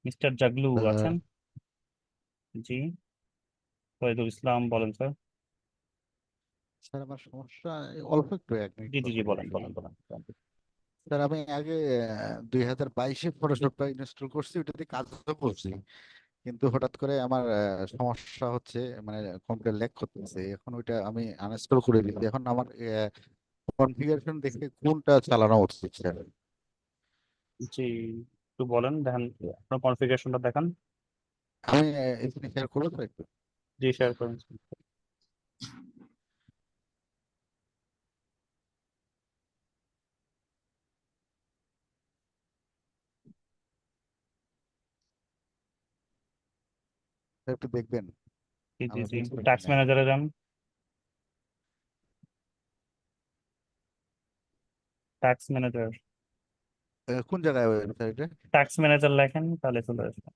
মিস্টার জাগলু আছেন? জি, ফরিদুল ইসলাম বলেন স্যার। স্যার আমার সমস্যা অল্প একটু, 1 মিনিট জি জি জি, করবেন। বলেন বলেন বলেন। স্যার আমি আগে 2022-এ ফটোশপটা ইনস্টল করছি, ওটাতে কাজও করছি, কিন্তু হঠাৎ করে আমার সমস্যা হচ্ছে, মানে কম্পিউটার ল্যাগ করতেছে। এখন ওইটা আমি আনইনস্টল করে দিচ্ছি। এখন আমার কনফিগারেশন দেখে কোনটা চালানো উচিত স্যার? জি, একটু বলেন, দেখেন আপনার কনফিগারেশনটা দেখান। আমি এখানে শেয়ার করবো তো একটু। জি, শেয়ার করেন। স্যার, একটু দেখবেন। জি জি আমি জি, বুঝতে পারছি ট্যাক্স না। ম্যানেজারে যান। ট্যাক্স ম্যানেজার, কোন জায়গায় স্যার এটা? ট্যাক্স ম্যানেজার লেখেন তাহলে চলে আসবে।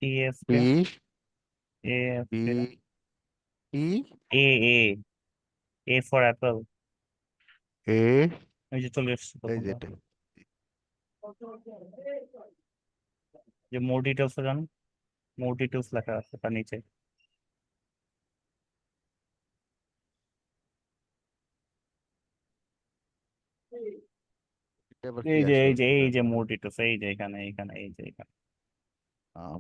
পি টিএসকে পি এএফকে E A A A for apple. এ এই যে চলে এসছে এই যে প্রথমটা। এটা। যে মোর ডিটেলস যান, মোর ডিটেলস লেখা আছে তার নিচে। এটা আবার কি এই যে এই আসলো যে এই স্যার? যে মোর ডিটেলস, এই যে এখানে এখানে এই যে এখানে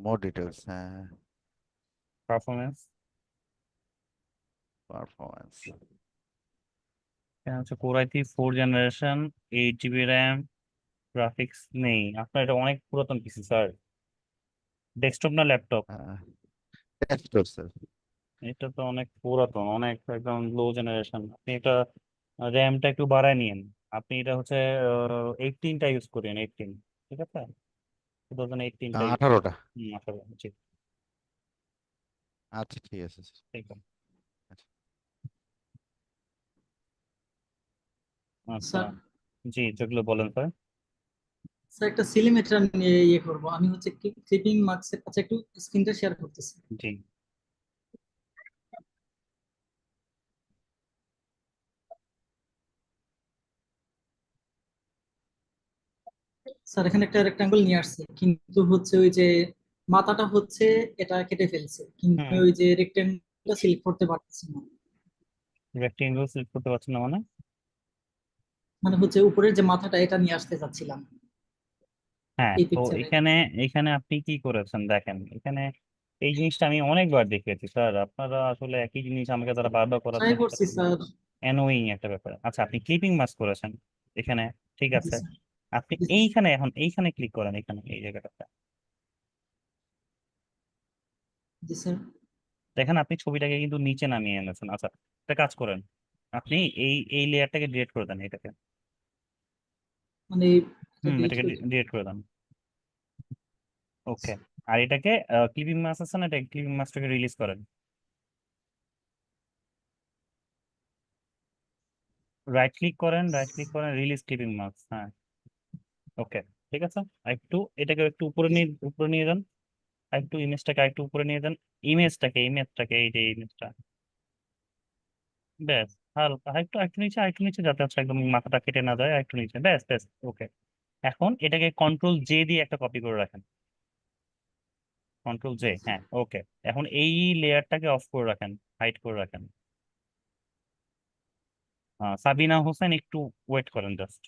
মোর ডিটেলস, হ্যাঁ। পারফরমেন্স। পারফরমেন্স। এখানে হচ্ছে core i3 4 generation, 8 GB RAM, graphics নেই। আপনার এটা অনেক পুরাতন পিসি স্যার। ডেস্কটপ না ল্যাপটপ? Desktop sir. এটা তো অনেক পুরাতন, অনেক একদম লো জেনারেশন। আপনি এটা র্যামটা একটু বাড়ায় নিন। আপনি এটা হচ্ছে 18টা ইউজ করেন, 18। ঠিক আছে, 2018টা ইউজ করেন। 18টা। আসলে জি, আচ্ছা ঠিক আছে স্যার। ঠিক আছে। আচ্ছা। আচ্ছা, স্যার জি, যেগুলো বলেন স্যার। স্যার একটা সিলিমেট্রা নিয়ে ইয়ে করবো, আমি হচ্ছে ক্লিপিং মার্কসের কাছে একটু স্ক্রিনটা শেয়ার করতেছি। জি, স্যার এখানে একটা রেক্টাঙ্গল নিয়ে আসছে, কিন্তু হচ্ছে ওই যে মাথাটা হচ্ছে এটা কেটে ফেলছে, কিন্তু হুম। ওই যে রেক্টাঙ্গলটা সিলেক্ট করতে পারতেছি না। রেক্টেঙ্গল সিলেক্ট করতে পারছেন না মানে? মানে হচ্ছে উপরের যে মাথাটা এটা নিয়ে আসতে চাচ্ছিলাম হ্যাঁ, এই তো পিকচারে। এখানে এখানে আপনি কি করেছেন দেখেন, এখানে এই জিনিসটা আমি অনেকবার দেখিয়েছি স্যার। আপনারা আসলে একই জিনিস আমাকে তারা বারবার ট্রাই করাচ্ছেন, এটা করছি খুবই স্যার। অ্যানোয়িং একটা ব্যাপার। আচ্ছা, আপনি ক্লিপিং মাস্ক করেছেন এখানে, ঠিক জি আছে। স্যার। আপনি জি স্যার। এইখানে, এখন এইখানে ক্লিক করেন, এখানে এই জায়গাটাতে জি স্যার। দেখেন আপনি ছবিটাকে কিন্তু নিচে নামিয়ে এনেছেন। আচ্ছা, একটা কাজ করেন, আপনি এই এই লেয়ারটাকে ডিলিট করে দেন, এটাকে। মানে এটা ডিলিট এটাকে করে দিন। ডিলিট করে দেন। ওকে, আর এটাকে ক্লিপিং মাস্ক আছে না, এটা ক্লিপিং মাস্কটাকে রিলিজ করেন। রাইট ক্লিক করেন, রাইট ক্লিক করেন, রিলিজ ক্লিপিং মাস্ক, হ্যাঁ। ওকে, ঠিক আছে। আর একটু এটাকে একটু উপরে নিয়ে যান। আর একটু ইমেজটাকে একটু উপরে নিয়ে যান। ইমেজটাকে এই যে ইমেজটা, ব্যাস। হালকা একটু একটু নিচে, একটু নিচে, যাতে হচ্ছে একদম মাথাটা কেটে না যায়, একটু নিচে, ব্যাস ব্যাস। ওকে, এখন এটাকে কন্ট্রোল জে দিয়ে একটা কপি করে রাখেন। কন্ট্রোল জে, হ্যাঁ, ওকে। এখন এই লেয়ারটাকে অফ করে রাখেন, হাইড করে রাখেন। সাবিনা হোসেন একটু ওয়েট করেন জাস্ট।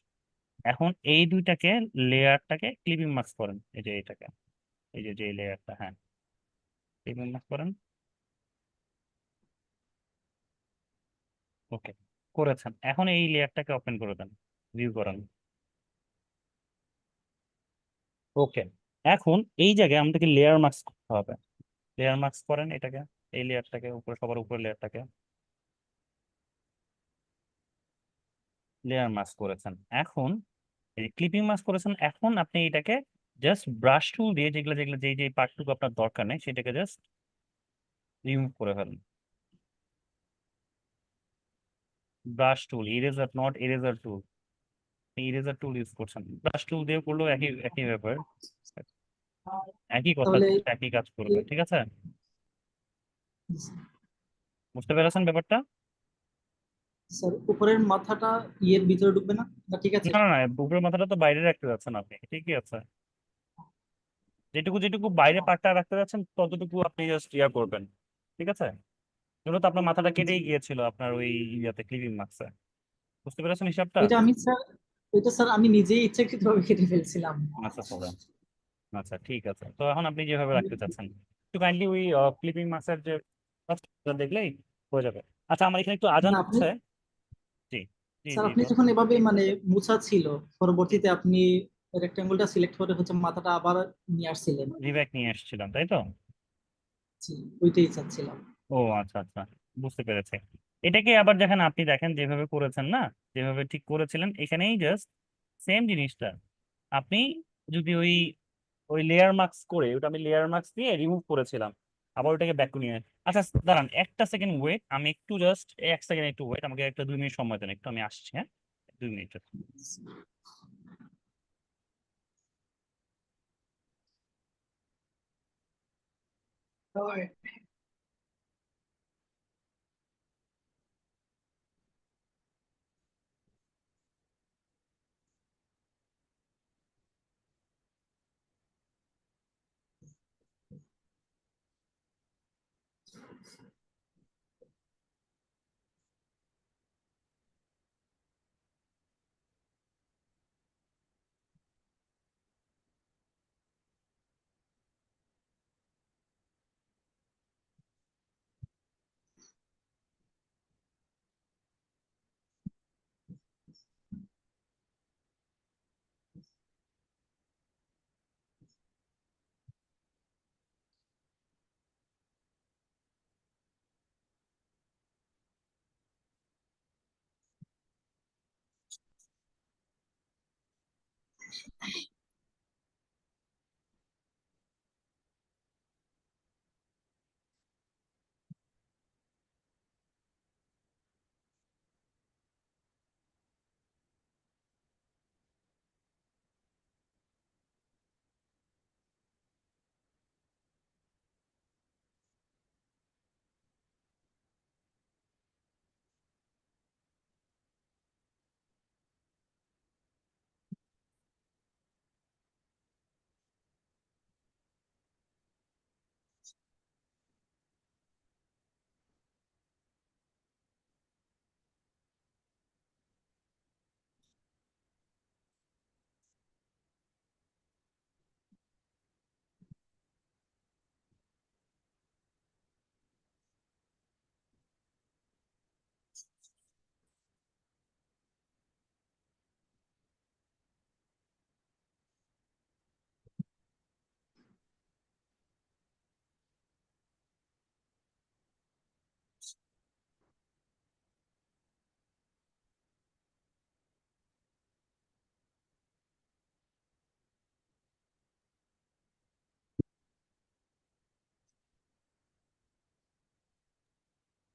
এখন এই দুইটাকে, লেয়ারটাকে ক্লিপিং মাস্ক করেন, এই যে এটাকে, এই যে যে লেয়ারটা, হ্যাঁ, ক্লিপিং মাস্ক করেন। ওকে, করেছেন। এখন এই লেয়ারটাকে ওপেন করে দেন, ভিউ করেন। ওকে, এখন এই জায়গায় আমাদেরকে লেয়ার মাস্ক করতে হবে। লেয়ার মাস্ক করেন এটাকে, এই লেয়ারটাকে উপরে, সবার উপরে লেয়ারটাকে লেয়ার মাস্ক করেছেন। এখন এই ক্লিপিং মাস্ক করেছেন, এখন আপনি এটাকে জাস্ট ব্রাশ টুল দিয়ে, যেগুলো যেগুলো যেই যে পার্টটুকু আপনার দরকার নেই সেটাকে জাস্ট রিমুভ করে ফেলুন। Brush tool, eraser, not eraser tool. Eraser tool use করছেন, ব্রাশ টুল দিয়ে করলেও একই একই ব্যাপার, একই কথা, তাহলে just একই কাজ করবে, ঠিক আছে। বুঝতে পেরেছেন ব্যাপারটা? স্যার উপরের মাথাটা ইয়ের ভিতরে ঢুকবে না, না ঠিক আছে? না না না, উপরের মাথাটা তো বাইরে রাখতে যাচ্ছেন আপনি, ঠিকই আছে। যেটুকু যেটুকু বাইরে পার্টটা রাখতে যাচ্ছেন ততটুকু আপনি জাস্ট ইয়া করবেন, ঠিক আছে? এগুলো তো আপনার মাথাটা জি। কেটেই গিয়েছিল আপনার ওই ইয়াতে ক্লিপিং মার্কসে, বুঝতে পেরেছেন হিসাবটা? ওইটা আমি স্যার ওইটা স্যার আমি নিজেই ইচ্ছাকৃতভাবে কেটে ফেলছিলাম। আচ্ছা আচ্ছা আচ্ছা, ঠিক আছে। তো এখন আপনি যেভাবে রাখতে চাচ্ছেন একটু কাইন্ডলি ওই ক্লিপিং মার্কসের যে দেখলেই হয়ে যাবে। আচ্ছা, আমার এখানে একটু আজান না আপনি হচ্ছে। জি জি স্যার জি আপনি বল। যখন এভাবে মানে মুছা ছিল, পরবর্তীতে আপনি রেক্টেঙ্গলটা সিলেক্ট করে হচ্ছে মাথাটা আবার নিয়ে আসছিলেন। রিব্যাক নিয়ে এসেছিলাম, তাই তো? জি, ওইটাই চাচ্ছিলাম। ও আচ্ছা আচ্ছা, বুঝতে পেরেছি। এটাকে আবার দেখেন, আপনি দেখেন যেভাবে করেছেন না, যেভাবে ঠিক করেছিলেন এখানেই জাস্ট সেম জিনিসটা আপনি যদি ওই ওই লেয়ার মার্কস করে, ওটা আমি লেয়ার মার্কস দিয়ে রিমুভ করেছিলাম, আবার ওটাকে ব্যাক নিয়ে। আচ্ছা দাঁড়ান একটা সেকেন্ড ওয়েট, আমি একটু জাস্ট 1 সেকেন্ড একটু ওয়েট, আমাকে একটা 2 মিনিট সময় দেন একটু, আমি আসছি, হ্যাঁ 2 মিনিট।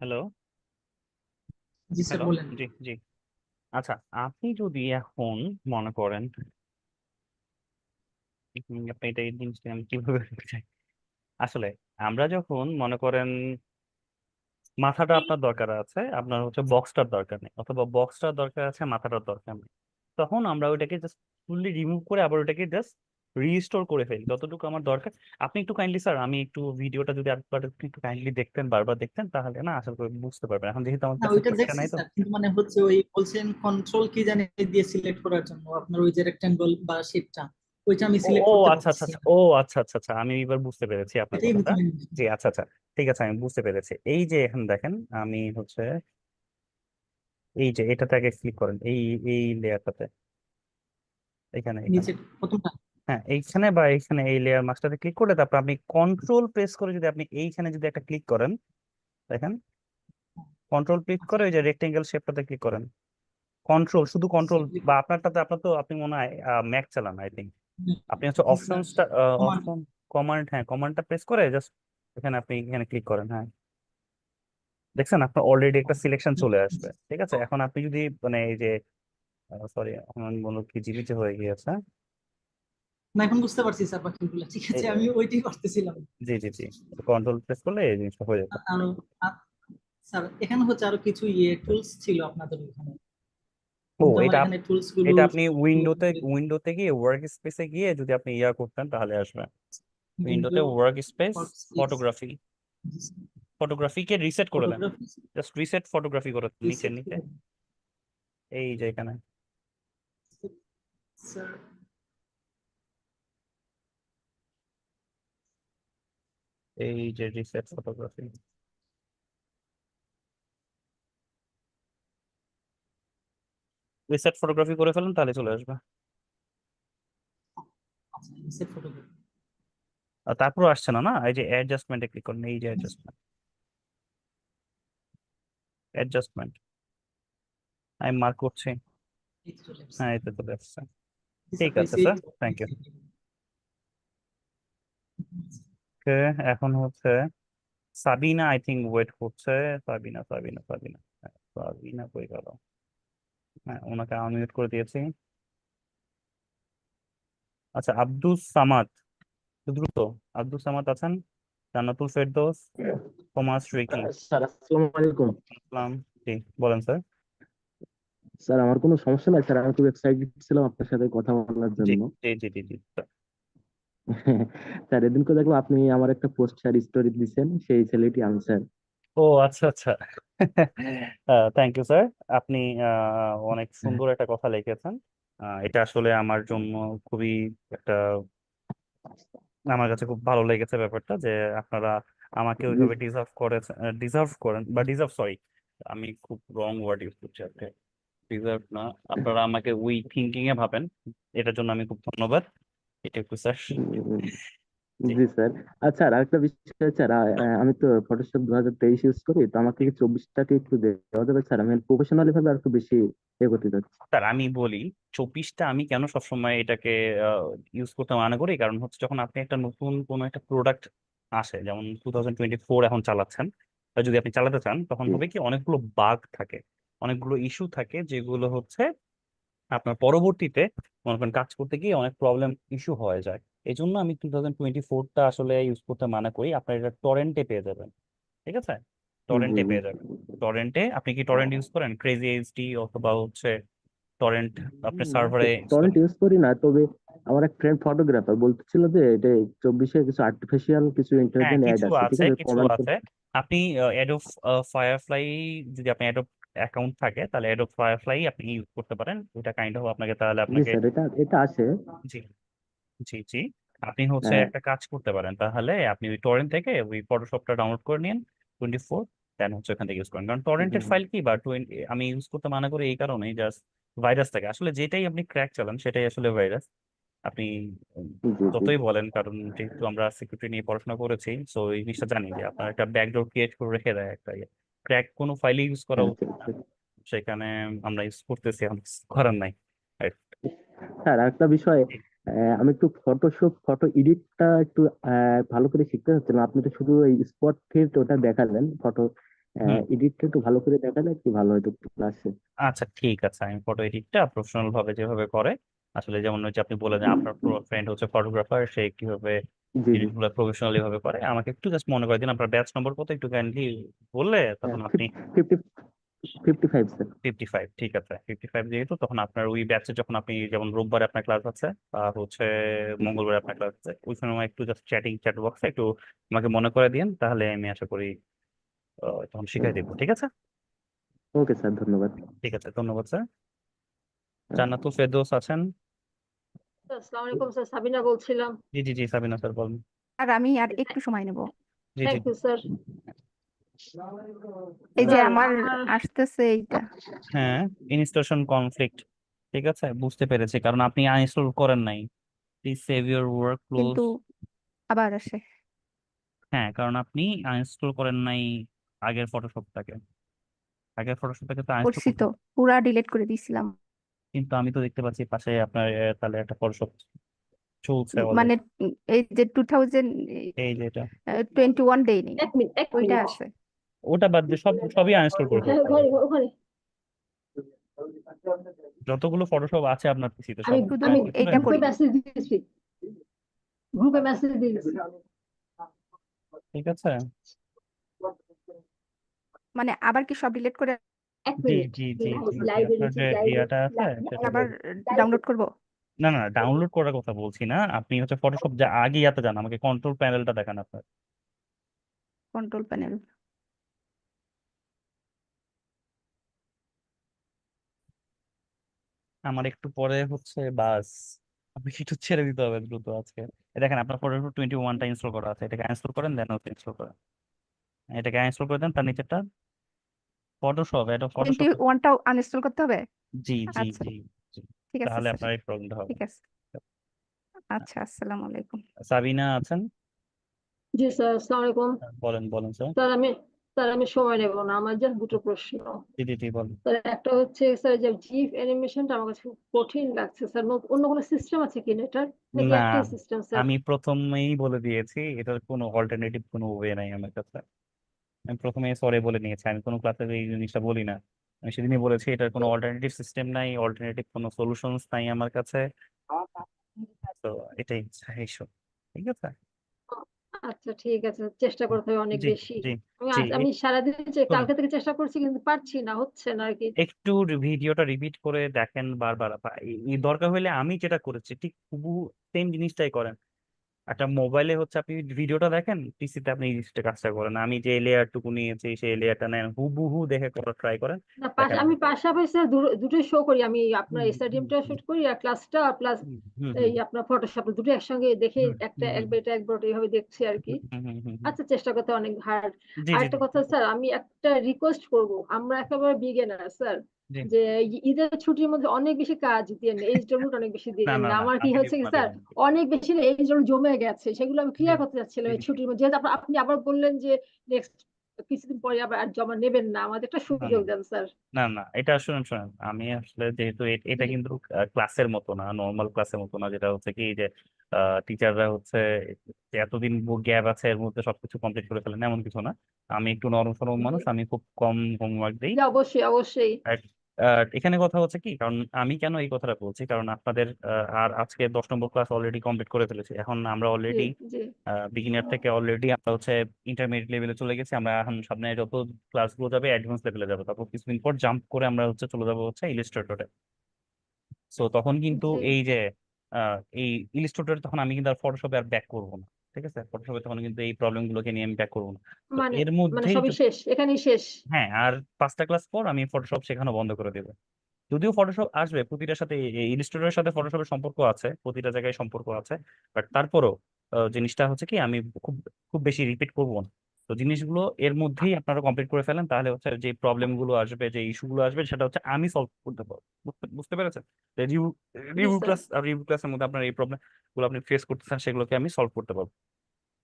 হ্যালো জি স্যার হ্যালো, বলেন। জি জি। আচ্ছা, আপনি যদি এখন মনে করেন, আপনি এটা এই জিনিসটা আমি কিভাবে বলতে চাই আসলে, আমরা যখন মনে করেন মাথাটা আপনার দরকার আছে, আপনার হচ্ছে বক্সটার দরকার নেই, অথবা বক্সটার দরকার আছে মাথাটার দরকার নেই, তখন আমরা ওইটাকে জাস্ট ফুললি রিমুভ করে আবার ওটাকে জাস্ট রিস্টোর করে ফেলি যতটুকু আমার দরকার। আপনি একটু কাইন্ডলি স্যার, আমি একটু ভিডিওটা যদি একবার একটু কাইন্ডলি দেখতেন, বারবার দেখতেন, তাহলে না আশা করি বুঝতে পারবেন। এখন যেহেতু আমার না কাছে ওইটা চোখটা দেখছি নাই তো। স্যার, কিন্তু মানে হচ্ছে ওই বলছেন কন্ট্রোল কি জানি দিয়ে সিলেক্ট করার জন্য আপনার ওই যে রেক্টেঙ্গল বা শেপটা, ওইটা আমি ও সিলেক্ট ও করতে আচ্ছা আচ্ছা পারতেছি আচ্ছা, না। ও আচ্ছা আচ্ছা আচ্ছা, আমি এবার বুঝতে পেরেছি আপনার এটাই কথাটা। হচ্ছে main জি আচ্ছা আচ্ছা, ঠিক আছে, আমি বুঝতে পেরেছি। এই যে এখন দেখেন, আমি হচ্ছে এই যে এটাতে আগে ক্লিক করেন, এই এই লেয়ারটাতে, এখানে এখানে, নিচে প্রথমটা। হ্যাঁ এইখানে বা এইখানে এই লেয়ার মাস্টারে ক্লিক করে তারপর আপনি কন্ট্রোল প্রেস করে যদি আপনি এইখানে যদি একটা ক্লিক করেন, দেখেন কন্ট্রোল ক্লিক আচ্ছা করে ওই যে রেক্টেঙ্গেল শেপটাতে ক্লিক করেন, কন্ট্রোল শুধু কন্ট্রোল, click বা আপনারটাতে, আপনার তো আপনি মনে হয় ম্যাক চালান আই থিঙ্ক, আপনি হচ্ছে জি স্যার অপশনসটা, কমান্ড। অপশন কমান্ড, হ্যাঁ কমান্ডটা প্রেস করে জাস্ট এখানে আপনি এখানে ক্লিক করেন, হ্যাঁ দেখছেন আপনার অলরেডি একটা সিলেকশন চলে আসবে। ঠিক আছে, এখন আপনি যদি মানে এই যে সরি, আমার মনে হয় কি জিবিতে হয়ে গিয়েছে। না এখন বুঝতে পারছি স্যার বাকিগুলো ঠিক আছে, এই- আমি ওইটাই করতেছিলাম। জি জি জি, কন্ট্রোল প্রেস করলে এই জিনিসটা হয়ে যাবে। আরো স্যার এখানে হচ্ছে আরো কিছু ইয়ে টুলস ছিল আপনাদের ওখানে। কিন্তু আমার এটা এখানে টুলস গুলো এটা আপনি উইন্ডোতে গিয়ে ওয়ার্ক স্পেসে গিয়ে যদি আপনি ইয়া করতেন তাহলে আসবে। উইন্ডোতে ওয়ার্ক স্পেস ফটোগ্রাফি, ফটোগ্রাফিকে রিসেট করে দেন, ফটোগ্রাফি জাস্ট রিসেট ফটোগ্রাফি করে দেন নিচে রিসেট নিচে এই যে এখানে স্যার। এই যে রিসেট ফটোগ্রাফি, রিসেট ফটোগ্রাফি করে ফেলেন তাহলে চলে আসবে। আচ্ছা রিসেট ফটোগ্রাফি। আর তারপর আসছে না, না এই যে অ্যাডজাস্টমেন্টে ক্লিক করুন, এই যে অ্যাডজাস্টমেন্ট আমি মার্ক করছি। এই তো চলে আসছে। হ্যাঁ এতে চলে আসছে। জি ঠিক স্যার, আছে পেয়েছি। Sir, thank you. এখন হচ্ছে সাবিনা আই থিঙ্ক ওয়েট করছে। সাবিনা সাবিনা সাবিনা হ্যাঁ, সাবিনা কই গেল? হ্যাঁ ওনাকে আনমিউট করে দিয়েছি। আচ্ছা আব্দুস সামাদ, একটু দ্রুত। আব্দুস সামাদ আছেন? Jannatul Ferdous, Thomas Ricky. Sir আসসালামু আলাইকুম। আসসালাম, জি বলেন স্যার। স্যার আমার কোনো সমস্যা নাই স্যার, আমি খুব এক্সাইটেড ছিলাম আপনার সাথে কথা বলার জি জন্য। জি জি জি জি স্যার। স্যার এদিনকে দেখলাম আপনি আমার একটা পোস্ট স্যার স্টোরি দিচ্ছেন, সেই ছেলেটি আমি স্যার। ও আচ্ছা আচ্ছা, থ্যাংক ইউ স্যার। আপনি অনেক সুন্দর একটা কথা লিখেছেন। এটা আসলে আমার জন্য খুবই একটা, আমার কাছে খুব ভালো লেগেছে ব্যাপারটা যে আপনারা আমাকে জি ওইভাবে ডিজার্ভ করেন বা ডিজার্ভ, সরি আমি খুব রং ওয়ার্ড ইউজ করছি আজকে, ডিজার্ভ না, আপনারা আমাকে ওই থিঙ্কিং এ ভাবেন, এটার জন্য আমি খুব ধন্যবাদ। এটা একটু স্যার। জি জি স্যার। আচ্ছা আর একটা বিষয় স্যার, আমি তো ফটোশপ 2023 ইউজ করি, তো আমাকে কি 24টাকে একটু দেওয়া যাবে স্যার? আমি প্রফেশনালি ভাবে আর একটু বেশি করতে চাচ্ছি। স্যার আমি বলি 24টা আমি কেন সবসময় এটাকে ইউজ করতে মানা করি, কারণ হচ্ছে যখন আপনি একটা নতুন কোনো একটা প্রোডাক্ট আসে, যেমন 2024 এখন চালাচ্ছেন, বা যদি আপনি চালাতে চান তখন জি হবে কি অনেকগুলো বাগ থাকে, অনেকগুলো ইস্যু থাকে, যেগুলো হচ্ছে আপনার পরবর্তীতে মনে করেন কাজ করতে গিয়ে অনেক প্রবলেম ইস্যু হয়ে যায়। এই জন্য আমি 2024টা আসলে ইউজ করতে মানা করি। আপনার এটা টরেন্টে পেয়ে যাবেন, ঠিক আছে? জি টরেন্টে পেয়ে যাবেন। টরেন্টে আপনি কি টরেন্ট ইউজ করেন? ক্রেজি এইচডি অথবা হচ্ছে টরেন্ট আপনার সার্ভারে ইউজ টরেন্ট করেন? ইউজ করি না, তবে আমার এক ফ্রেন্ড ফটোগ্রাফার বলতেছিল যে এটা 24-এ কিছু আর্টিফিশিয়াল কিছু হ্যাঁ ইন্টেলিজেন্ট অ্যাড কিছু আছে, ঠিক আছে, আছে? কিছু কমেন্ট। আছে। আপনি অ্যাডোব ফায়ারফ্লাই, যদি আপনি অ্যাডোব অ্যাকাউন্ট থাকে তাহলে অ্যাডোব ফায়ারফ্লাই আপনি ইউজ করতে পারেন। ওইটা কাইন্ড অফ আপনাকে তাহলে জি আপনাকে, স্যার, এটা এটা আছে। জি জি জি, আপনি হচ্ছে হ্যাঁ একটা কাজ করতে পারেন, তাহলে আপনি ওই টরেন্ট থেকে ওই ফটোশপটা ডাউনলোড করে নিন 24, দেন হচ্ছে ওখান থেকে ইউজ করেন। কারণ টরেন্টের ফাইল কি বা 20 আমি ইউজ করতে মানা করি এই কারণেই, জাস্ট ভাইরাস থাকে আসলে, যেটাই আপনি ক্র্যাক চালান সেটাই আসলে ভাইরাস। আপনি জি জি। যতই বলেন, কারণ যেহেতু আমরা সিকিউরিটি নিয়ে পড়াশোনা করেছি, সো এই জিনিসটা জানি যে আপনার একটা ব্যাকডোর ক্রিয়েট করে রেখে দেয় একটা ক্র্যাক কোনো ফাইলে ইউজ করা আচ্ছা উচিত না, আচ্ছা। সেখানে আমরা ইউজ করতেছি, আমার কিছু করার নাই। Right? স্যার আরেকটা বিষয়, আমি একটু ফটো এডিটটা একটু ভালো করে শিখতে চাচ্ছিলাম। আপনি তো শুধু এই স্পট ফিল্ড ওটা দেখালেন, ফটো হুম, এডিটটা একটু ভালো করে দেখালে একটু ভালো হতো ক্লাসে। আচ্ছা ঠিক আছে, আমি ফটো এডিটটা প্রফেশনাল ভাবে যেভাবে করে, আসলে যেমন হচ্ছে আপনি বলে যে আপনার ফ্রেন্ড হচ্ছে ফটোগ্রাফার, সে কিভাবে জি জি। এডিট গুলো প্রফেশনালি ভাবে করে, আমাকে একটু জাস্ট মনে করে দিন আপনার ব্যাচ নম্বর কত, একটু কাইন্ডলি বললে তখন আপনি। 55 স্যার। 55, ঠিক আছে 55 যেহেতু, তখন আপনার ওই ব্যাচে যখন আপনি, যেমন রোববারে আপনার ক্লাস আছে আর হচ্ছে মঙ্গলবারে আপনার ক্লাস আছে, ওই সময় একটু জাস্ট চ্যাট বক্সে একটু আমাকে মনে করে দিন, তাহলে আমি আশা করি তখন শিখাই দেবো, ঠিক আছে? ওকে স্যার, ধন্যবাদ। ঠিক আছে, ধন্যবাদ স্যার। জান্নাতুল ফেরদৌস আছেন? আসসালামু আলাইকুম স্যার, সাবিনা বলছিলাম। জি জি জি, সাবিনা স্যার বলুন। আর আমি আর একটু সময় নেব। জি জি থ্যাংক ইউ স্যার। এই যে স্যার আমার আমার আসতেছে এইটা। হ্যাঁ, ইনস্টলেশন কনফ্লিক্ট, ঠিক আছে বুঝতে পেরেছি, কারণ আপনি আনইনস্টল করেন নাই। Please save your work close. কিন্তু আবার আসে। হ্যাঁ, কারণ আপনি আনইনস্টল করেন নাই আগের ফটোশপটাকে, আগের ফটোশপটাকে তো আনইনস্টল করছি করতে তো, হবে। পুরা ডিলিট করে দিয়েছিলাম। কিন্তু আমি তো দেখতে পাচ্ছি পাশে আপনার তাহলে একটা ফটোশপ চলছে মানে অলরেডি, এই যে এই যে এটা, 2021 ডে নেই, এক মিনিট ওইটা আছে। ওটা বাদ দিয়ে সবই আনইনস্টল করে হ্যাঁ, ফেলতে হবে। ওখানে ওখানে যতগুলো ফটোশপ আছে আপনার পিসিতে আমি সবগুলো আমি আনইনস্টল করে এইটা গ্রুপে করি। মেসেজ দিয়েছি, গ্রুপে মেসেজ দিয়েছি। ঠিক আছে। মানে আবার কি সব ডিলিট করে এক জি মিনিট। জি জি জি জি লাইব্রেরি আপনার যে ইয়াটা আছে সেটা আবার দেখুন। ডাউনলোড করব। না না ডাউনলোড করার কথা বলছি না, আপনি হচ্ছে ফটোশপ যা আগে ইয়াতে যান, আমাকে কন্ট্রোল প্যানেলটা দেখান আপনার। Control panel. আমার একটু পরে হচ্ছে বাস, আমাকে একটু ছেড়ে দিতে হবে দ্রুত আজকে। দেখেন আপনার ফটোশপ 21টা ইনস্টল করা আছে, এটাকে ইনস্টল করেন, দেন হচ্ছে ইনস্টল করেন, এটাকে ইনস্টল করে দেন, তার নিচেরটা ফটোশপ, এটা ফটোশপ। 21টাও আনইনস্টল করতে হবে? জি জি আচ্ছা, জি জি ঠিক আছে তাহলে স্যার, আপনার এই প্রবলেমটা হবে ঠিক না। আছে। আচ্ছা, আসসালামু আলাইকুম। সাবিনা আছেন? জি স্যার, আসসালামু আলাইকুম। বলেন বলেন স্যার। স্যার আমি সময় নেব না, আমার জাস্ট দুটো প্রশ্ন। জি জি জি বলেন। স্যার একটা হচ্ছে স্যার যে জিফ অ্যানিমেশনটা আমার কাছে খুব কঠিন লাগছে স্যার, অন্য কোনো সিস্টেম আছে কিনা এটার, নাকি না, একটাই সিস্টেম স্যার? আমি প্রথমেই বলে দিয়েছি এটার কোনো অল্টারনেটিভ কোনো ওয়ে নাই আমার কাছে। আমি প্রথমে সরি বলে নিয়েছি, আমি কোনো ক্লাসে এই জিনিসটা বলি না। আমি সেদিনই বলেছি এটার কোনো অল্টারনেটিভ সিস্টেম নাই, অল্টারনেটিভ কোনো সলিউশনস নাই আমার কাছে। তো এটাই ইস্যু, ঠিক আছে। আচ্ছা ঠিক আছে, চেষ্টা করতে হবে অনেক জি বেশি। জি আমি জি আমি সারাদিন শুনুন, কালকে থেকে চেষ্টা করছি কিন্তু পারছি না, হচ্ছে না আর কি। একটু ভিডিওটা রিপিট করে দেখেন বারবার, বা এই দরকার হলে আমি যেটা করেছি ঠিক হুবহু সেম জিনিসটাই করেন। একটা মোবাইলে হচ্ছে আপনি ভিডিওটা দেখেন, পিসিতে আপনি এই জিনিসটা কাজটা করেন, আমি যে লেয়ারটুকু নিয়েছি সেই লেয়ারটা নেন, হুবহু দেখে করার ট্রাই করেন, না দেখেন আমি আমি করবো। পাশাপাশি স্যার দুটোই শো করি, আমি আপনার হুম হুম এসআইডিএমটা হুম শুট করি আর ক্লাসটা প্লাস হুম হুম এই হুম আপনার ফটোশপ, দুটো একসঙ্গে দেখে হুম একটা হুম হুম একবার এটা একবার ওটা এইভাবে দেখছি আর কি। হুম হুম হুম হুম। আচ্ছা, চেষ্টা করতে অনেক হার্ড। জি আর জি একটা জি কথা স্যার, আমি একটা রিকোয়েস্ট করব, আমরা একেবারে বিগিনার স্যার, জি যে ঈদের ছুটির মধ্যে অনেক বেশি কাজ দিয়ে নেই, এইচডব্লিউ অনেক বেশি না দিয়ে না না, না আমার কি আমি দিব হচ্ছে কি না দিব স্যার, না অনেক বেশি না এইচডব্লিউ জমে গেছে, সেগুলো আমি জি ক্লিয়ার করতে চাচ্ছিলাম জি এই জি। ছুটির মধ্যে, যেহেতু আপনি আবার বললেন যে নেক্সট কিছুদিন পরে আবার আর জমা নেবেন না, আমাদের একটা না সুযোগ না দেন স্যার। না না এটা শুনুন শুনুন, আমি আসলে যেহেতু এটা জি কিন্তু ক্লাসের মতো না, নর্মাল ক্লাসের মতো না, যেটা হচ্ছে কি যে টিচাররা হচ্ছে যে এতদিন গ্যাপ আছে এর মধ্যে সবকিছু কমপ্লিট করে ফেলেন এমন কিছু না। আমি একটু নরম সরম জি মানুষ, আমি খুব কম হোমওয়ার্ক দিই। জি, অবশ্যই অবশ্যই। আর এখানে কথা হচ্ছে কি, কারণ আমি কেন এই কথাটা বলছি, কারণ আপনাদের আর আজকে 10 নম্বর ক্লাস অলরেডি কমপ্লিট করে ফেলেছি, এখন আমরা জি অলরেডি জি বিগিনার থেকে অলরেডি আমরা হচ্ছে ইন্টারমিডিয়েট লেভেলে চলে গেছি, আমরা এখন সামনে যত ক্লাসগুলো যাবে অ্যাডভান্স লেভেলে যাবে, তারপর কিছুদিন পর জাম্প করে আমরা হচ্ছে চলে যাবো হচ্ছে ইলিস্ট্রেটরে। সো তখন কিন্তু জি, এই যে এই ইলিস্ট্রেটর তখন আমি কিন্তু আর ফটোশপে আর ব্যাক করবো না, ঠিক আছে, ফটোশপে তখন কিন্তু এই প্রবলেম গুলোকে নিয়ে আমি ব্যাক করবো না। তো মানে এর মানে মধ্যেই সবই শেষ, এখানেই শেষ। হ্যাঁ, আর 5টা ক্লাস পর আমি ফটোশপ শেখানো বন্ধ করে দেবো। যদিও ফটোশপ আসবে প্রতিটার সাথে, ইলিস্ট্রেটরের সাথে ফটোশপের সম্পর্ক আছে, প্রতিটা জায়গায় সম্পর্ক আছে, বাট তারপরও জিনিসটা হচ্ছে কি আমি খুব খুব বেশি রিপিট করবো না। তো জিনিসগুলো এর মধ্যেই আপনারা কমপ্লিট করে ফেলেন, তাহলে হচ্ছে যে প্রবলেম গুলো আসবে, যে ইস্যু গুলো আসবে, সেটা হচ্ছে আমি সলভ করতে পারবো। বুঝতে পেরেছেন? রিভিউ জি রিভিউ স্যার। ক্লাস আর রিভিউ ক্লাসের মধ্যে আপনার এই প্রবলেম গুলো আপনি ফেস করতেছেন, সেগুলোকে আমি সলভ করতে পারবো,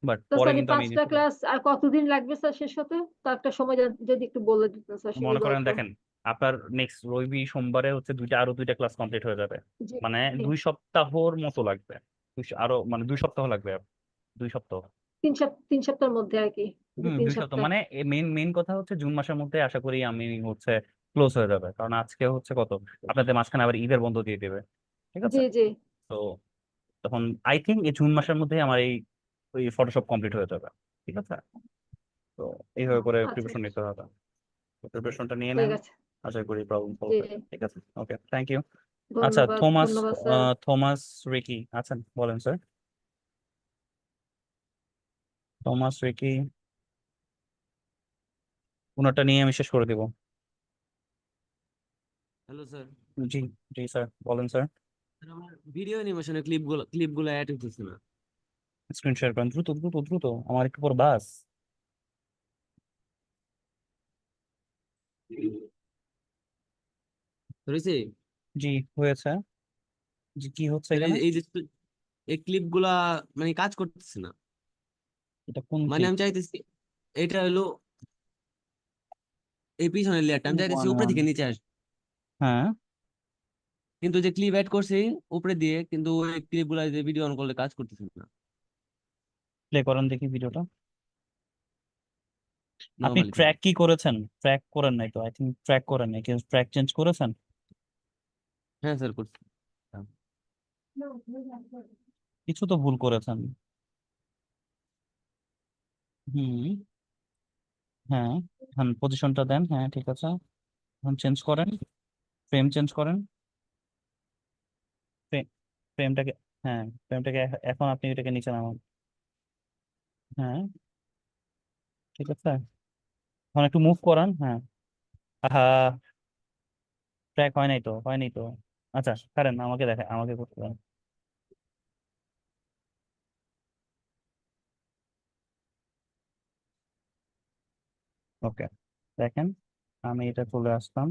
বাট তো পরে স্যার এই কিন্তু আমি এই 5টা জিনিসটা ক্লাস আর কতদিন লাগবে স্যার শেষ হতে? তার একটা সময় যদি একটু বলে দিতেন স্যার, মনে সুবিধা করেন হতো। দেখেন, আপনার নেক্সট রবি সোমবারে হচ্ছে আরো দুইটা ক্লাস কমপ্লিট হয়ে যাবে, জি মানে জি। 2 সপ্তাহর মতো লাগবে। আরো মানে 2 সপ্তাহ লাগবে, 2 সপ্তাহ। 3 সপ্তাহের মধ্যে আর কি, দু হুম, তিন 2 সপ্তাহ সপ্তাহ মানে মেইন মেইন কথা হচ্ছে জুন মাসের মধ্যে আশা করি আমি হচ্ছে ক্লোজ হয়ে যাবে, কারণ আজকে হচ্ছে কত, আপনাদের মাঝখানে আবার ঈদের বন্ধ দিয়ে দেবে, ঠিক আছে। জি জি। তো তখন আই থিঙ্ক এই জুন মাসের মধ্যে আমার এই ওই ফটোশপ কমপ্লিট হয়ে যাবে, ঠিক আছে। তো এইভাবে করে আচ্ছা, প্রিপারেশন নিতে হবে, প্রিপারেশনটা নিয়ে ঠিক নেন, আছে। আশা করি প্রবলেম সলভ জি, হবে, ঠিক আছে। ওকে, থ্যাংক ইউ। আচ্ছা, ধন্যবাদ থমাস ধন্যবাদ স্যার। থমাস রিকি আছেন? বলেন স্যার। থমাস রিকি, ওনারটা নিয়ে আমি শেষ করে দেবো। Hello sir. জি জি স্যার, বলেন স্যার। স্যার, আমার ভিডিও অ্যানিমেশনের ক্লিপগুলো অ্যাড হতেছে না। স্ক্রিন শেয়ার করেন দ্রুত দ্রুত দ্রুত, আমার একটু পর বাস। হয়েছে জি হয়েছে। জি কি হচ্ছে স্যার, এখানে? এই যে এই ক্লিপগুলা মানে কাজ করতেছে না। এটা কোন মানে ক্লিপ? আমি চাইতেছি এটা হলো এই পিছনের লেয়ারটা, আমি চাইতেছি ওয়ান উপরে ওয়ান থেকে নিচে আসবে, হ্যাঁ, কিন্তু যে ক্লিপ অ্যাড করছি উপরে দিয়ে, কিন্তু ওই ক্লিপগুলা যে ভিডিও অন করলে কাজ করতেছে না প্লে করেন দেখি ভিডিওটা। আপনি নর্মালি স্যার। ট্র্যাক কি করেছেন? ট্র্যাক করেন নাই তো, আই থিঙ্ক ট্র্যাক করেন নাই, কিন্তু ট্র্যাক চেঞ্জ করেছেন? হ্যাঁ স্যার, করছি। কিছু তো ভুল করেছেন। হুম, হ্যাঁ, হ্যাঁ পজিশনটা দেন, হ্যাঁ ঠিক আছে। এখন চেঞ্জ করেন, ফ্রেম চেঞ্জ করেন, ফ্রেমটাকে, হ্যাঁ ফ্রেমটাকে এখন আপনি এটাকে নিচে নামান। হ্যাঁ ঠিক আছে, এখন একটু মুভ করান। হ্যাঁ, আহা, ট্র্যাক হয় নাই তো, হয়নি তো। আচ্ছা কারেন, আমাকে দেখে, আমাকে করতে দেন। ওকে, দেখেন আমি এটা চলে আসলাম,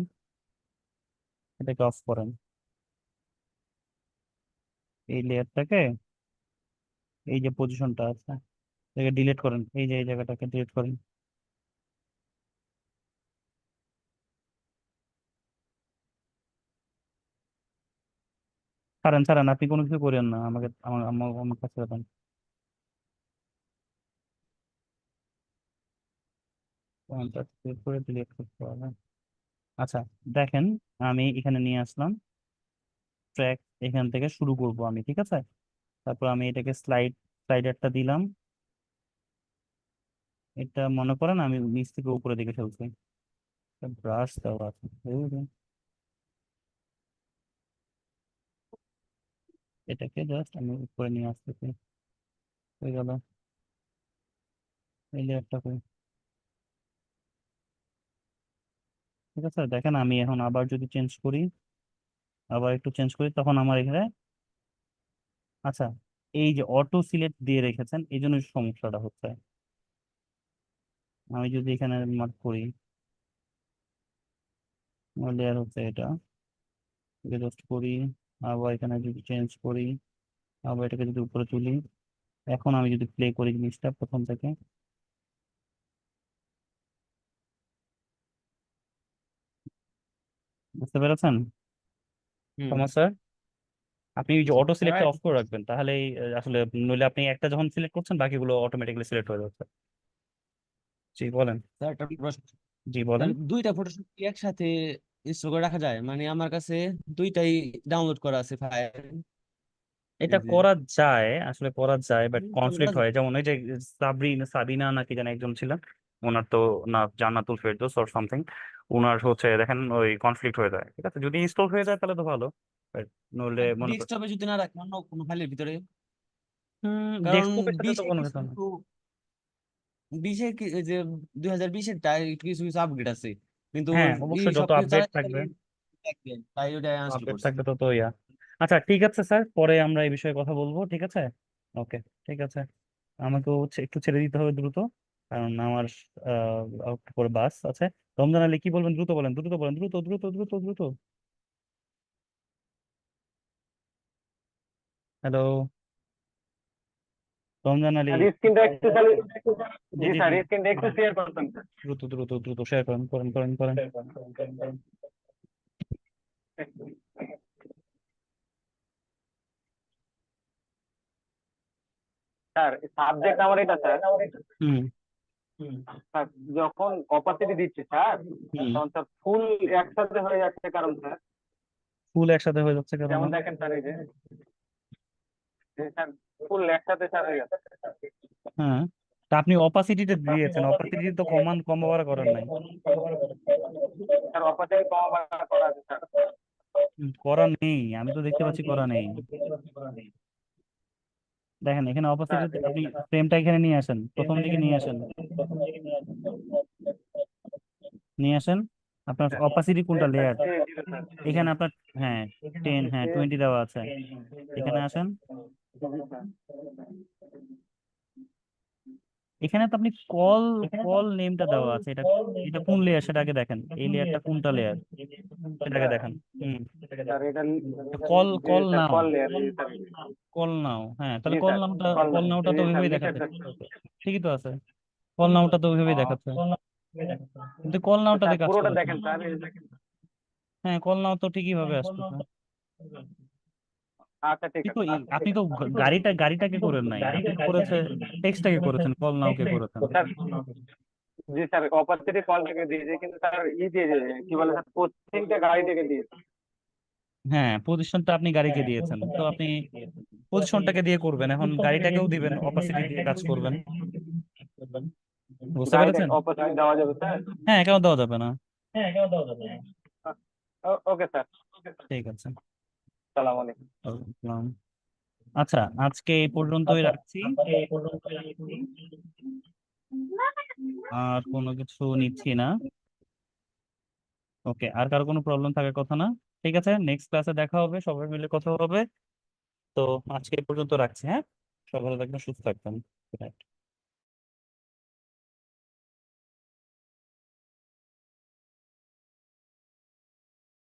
এটাকে অফ করেন, এই লেয়ারটাকে, এই যে পজিশনটা আছে এটাকে ডিলিট করেন, এই যে এই জায়গাটাকে ডিলিট করেন। ছাড়েন ছাড়েন, আপনি কোনো কিছু করেন না, আমাকে আমার আমার আমার কাছে দেন। পয়েন্টটা ক্লিক করে ডিলিট করতে হবে। আচ্ছা দেখেন, আমি এখানে নিয়ে আসলাম ট্র্যাক, এখান থেকে শুরু করব আমি, ঠিক আছে। তারপর আমি এটাকে স্লাইডারটা দিলাম, এটা মনে করেন আমি নিচ থেকে উপরে দিকে ফেলছি, ব্রাশ দেওয়া আছে, বুঝলেন? এটাকে জাস্ট আমি উপরে নিয়ে আসতেছি, হয়ে গেল। এই লেয়ারটা করি, ঠিক আছে। দেখেন আমি এখন আবার যদি চেঞ্জ করি, আবার একটু চেঞ্জ করি, তখন আমার এখানে, আচ্ছা এই যে অটো সিলেক্ট দিয়ে রেখেছেন এই জন্য সমস্যাটা হচ্ছে। আমি যদি এখানে মার্ক করি, লেয়ার হচ্ছে এটা, জাস্ট করি, আবার এখানে যদি চেঞ্জ করি, আবার এটাকে যদি উপরে তুলি, এখন আমি যদি প্লে করি জিনিসটা প্রথম থেকে, বুঝতে পেরেছেন হুম। তোমার স্যার? আপনি এই যে অটো সিলেক্টটা হ্যাঁ অফ করে রাখবেন, তাহলে আসলে নইলে আপনি একটা যখন সিলেক্ট করছেন বাকিগুলো অটোমেটিক্যালি সিলেক্ট হয়ে যাচ্ছে। জি বলেন। স্যার একটা প্রশ্ন, জি বলেন। স্যার দুইটা ফটোশুট কি একসাথে ইনস্টল করে রাখা যায়? মানে আমার কাছে দুইটাই ডাউনলোড করা আছে ফাইল। এটা এই যে করা যায়, আসলে করা যায়, বাট কনফ্লিক্ট করা হয়। যায়। যেমন ওই যে সাবিনা নাকি যেন একজন ছিলেন, ওনার তো, না জান্নাতুল ফেরদৌস অর সামথিং, ওনার হচ্ছে দেখেন ওই কনফ্লিক্ট হয়ে যায়। ঠিক আছে, যদি ইনস্টল হয়ে যায় তাহলে তো ভালো, but নইলে মনে কর, ডেস্কটপে যদি না রাখি অন্য কোনো ফাইলের ভিতরে, কারণ ডেস্কটপের সাথে তো বিশে কোনো কিছু কথা না। কিছু বিশে এই যে 2020-এর টা কিছু কিছু আপগ্রেড আছে, কিন্তু হ্যাঁ এই অবশ্যই, যত সবকিছু আপডেট চালাতে গেলে থাকবে, লাগবে, তাই ওটা ইনস্টল আপডেট করছি। থাকবে তত ইয়া। আচ্ছা ঠিক আছে স্যার, পরে আমরা এই বিষয়ে কথা বলবো, ঠিক আছে। ওকে, ঠিক আছে। আমাকেও একটু ছেড়ে দিতে হবে দ্রুত, কারণ আমার একটু পরে বাস আছে। রমজান আলী কি বলবেন? দ্রুত বলেন, দ্রুত বলেন, দ্রুত দ্রুত দ্রুত দ্রুত। হ্যালো রমজান আলী। স্ক্রিনটা একটু খালি, জি জি জি স্যার জি, স্ক্রিনটা একটু শেয়ার করতেন। দ্রুত দ্রুত দ্রুত শেয়ার করেন, করেন করেন করেন। স্যার সাবজেক্ট আমার এটা স্যার। হুম স্যার যখন অপারচুনিটি দিচ্ছে স্যার, হুম। তখন স্যার ফুল একসাথে হয়ে যাচ্ছে, কারণ স্যার ফুল একসাথে হয়ে যাচ্ছে কেন? যেমন দেখেন স্যার, এই যে স্যার ফুল একসাথে স্যার হয়ে যাচ্ছে। হ্যাঁ, তা আপনি অপাসিটিতে দিয়েছেন, অপাসিটি তো কমাবার করেন নাই। স্যার অপারচুনিটি কম করা আছে স্যার। করা নেই, আমি তো দেখতে পাচ্ছি করা নেই। দেখেন এখানে অপাসিটিতে আপনি ফ্রেমটা এখানে নিয়ে আসেন, প্রথম দিকে নিয়ে আসেন, নিয়ে আসেন। আপনার অপাসিটি কোনটা লেয়ার? এখানে আপনার, হ্যাঁ 10, হ্যাঁ 20 দেওয়া আছে, এখানে আসেন। এখানে তো আপনি কল কল নেমটা দেওয়া আছে, এটা এটা কোন লেয়ার সেটা আগে দেখেন, এই লেয়ারটা কোনটা লেয়ার সেটাকে দেখেন। হুম, স্যার এটা কল জি কল স্যার নাও, কল লেয়ার, জি স্যার। কল নাও, হ্যাঁ জি তাহলে কল স্যার নামটা, কল কল নাও, নাওটা তো জি স্যার ওইভাবেই নিচে দেখাচ্ছে, স্যার। ঠিকই তো আছে, কল নাওটা তো ওইভাবেই দেখাচ্ছে, কিন্তু কল নাওটা স্যার দিয়ে কাজ পুরোটা করেছে। দেখেন স্যার, এই দেখেন। হ্যাঁ কল নাও তো ঠিকই ভাবে আসতেছে, আচ্ছা ঠিক কিন্তু আছে। আপনি তো গাড়িটাকে করেন নাই, আপনি তো করেছে টেক্সটটাকে করেছেন, কল নাও কে করেছেন। স্যার জি স্যার অপারচুনিটি কল থেকে দিয়েছে, কিন্তু স্যার দিয়ে কি বলে স্যার, কোচিংটা গাড়ি থেকে দিয়েছে। হ্যাঁ পজিশনটা আপনি গাড়িকে দিয়েছেন, তো আপনি পজিশনটাকে দিয়ে করবেন, এখন গাড়িটাকেও দিবেন, অপাসিটি দিয়ে কাজ করবেন, বুঝতে পেরেছেন? গাড়িটাকে অপারচুনিটি দেওয়া যাবে স্যার? হ্যাঁ কেন দেওয়া যাবে না? Okay sir. ঠিক আছে। সালাম আলাইকুম। আসসালাম। আচ্ছা, আজকে এই পর্যন্তই রাখছি। আর কোনো কিছু নিচ্ছি না। ওকে, আর কারো কোনো প্রবলেম থাকার কথা না। ঠিক আছে, নেক্সট ক্লাসে দেখা হবে, সবাই মিলে কথা হবে। তো আজকে এই পর্যন্ত রাখছি, হ্যাঁ? সবাই ভালো থাকবেন, সুস্থ থাকবেন। Good night.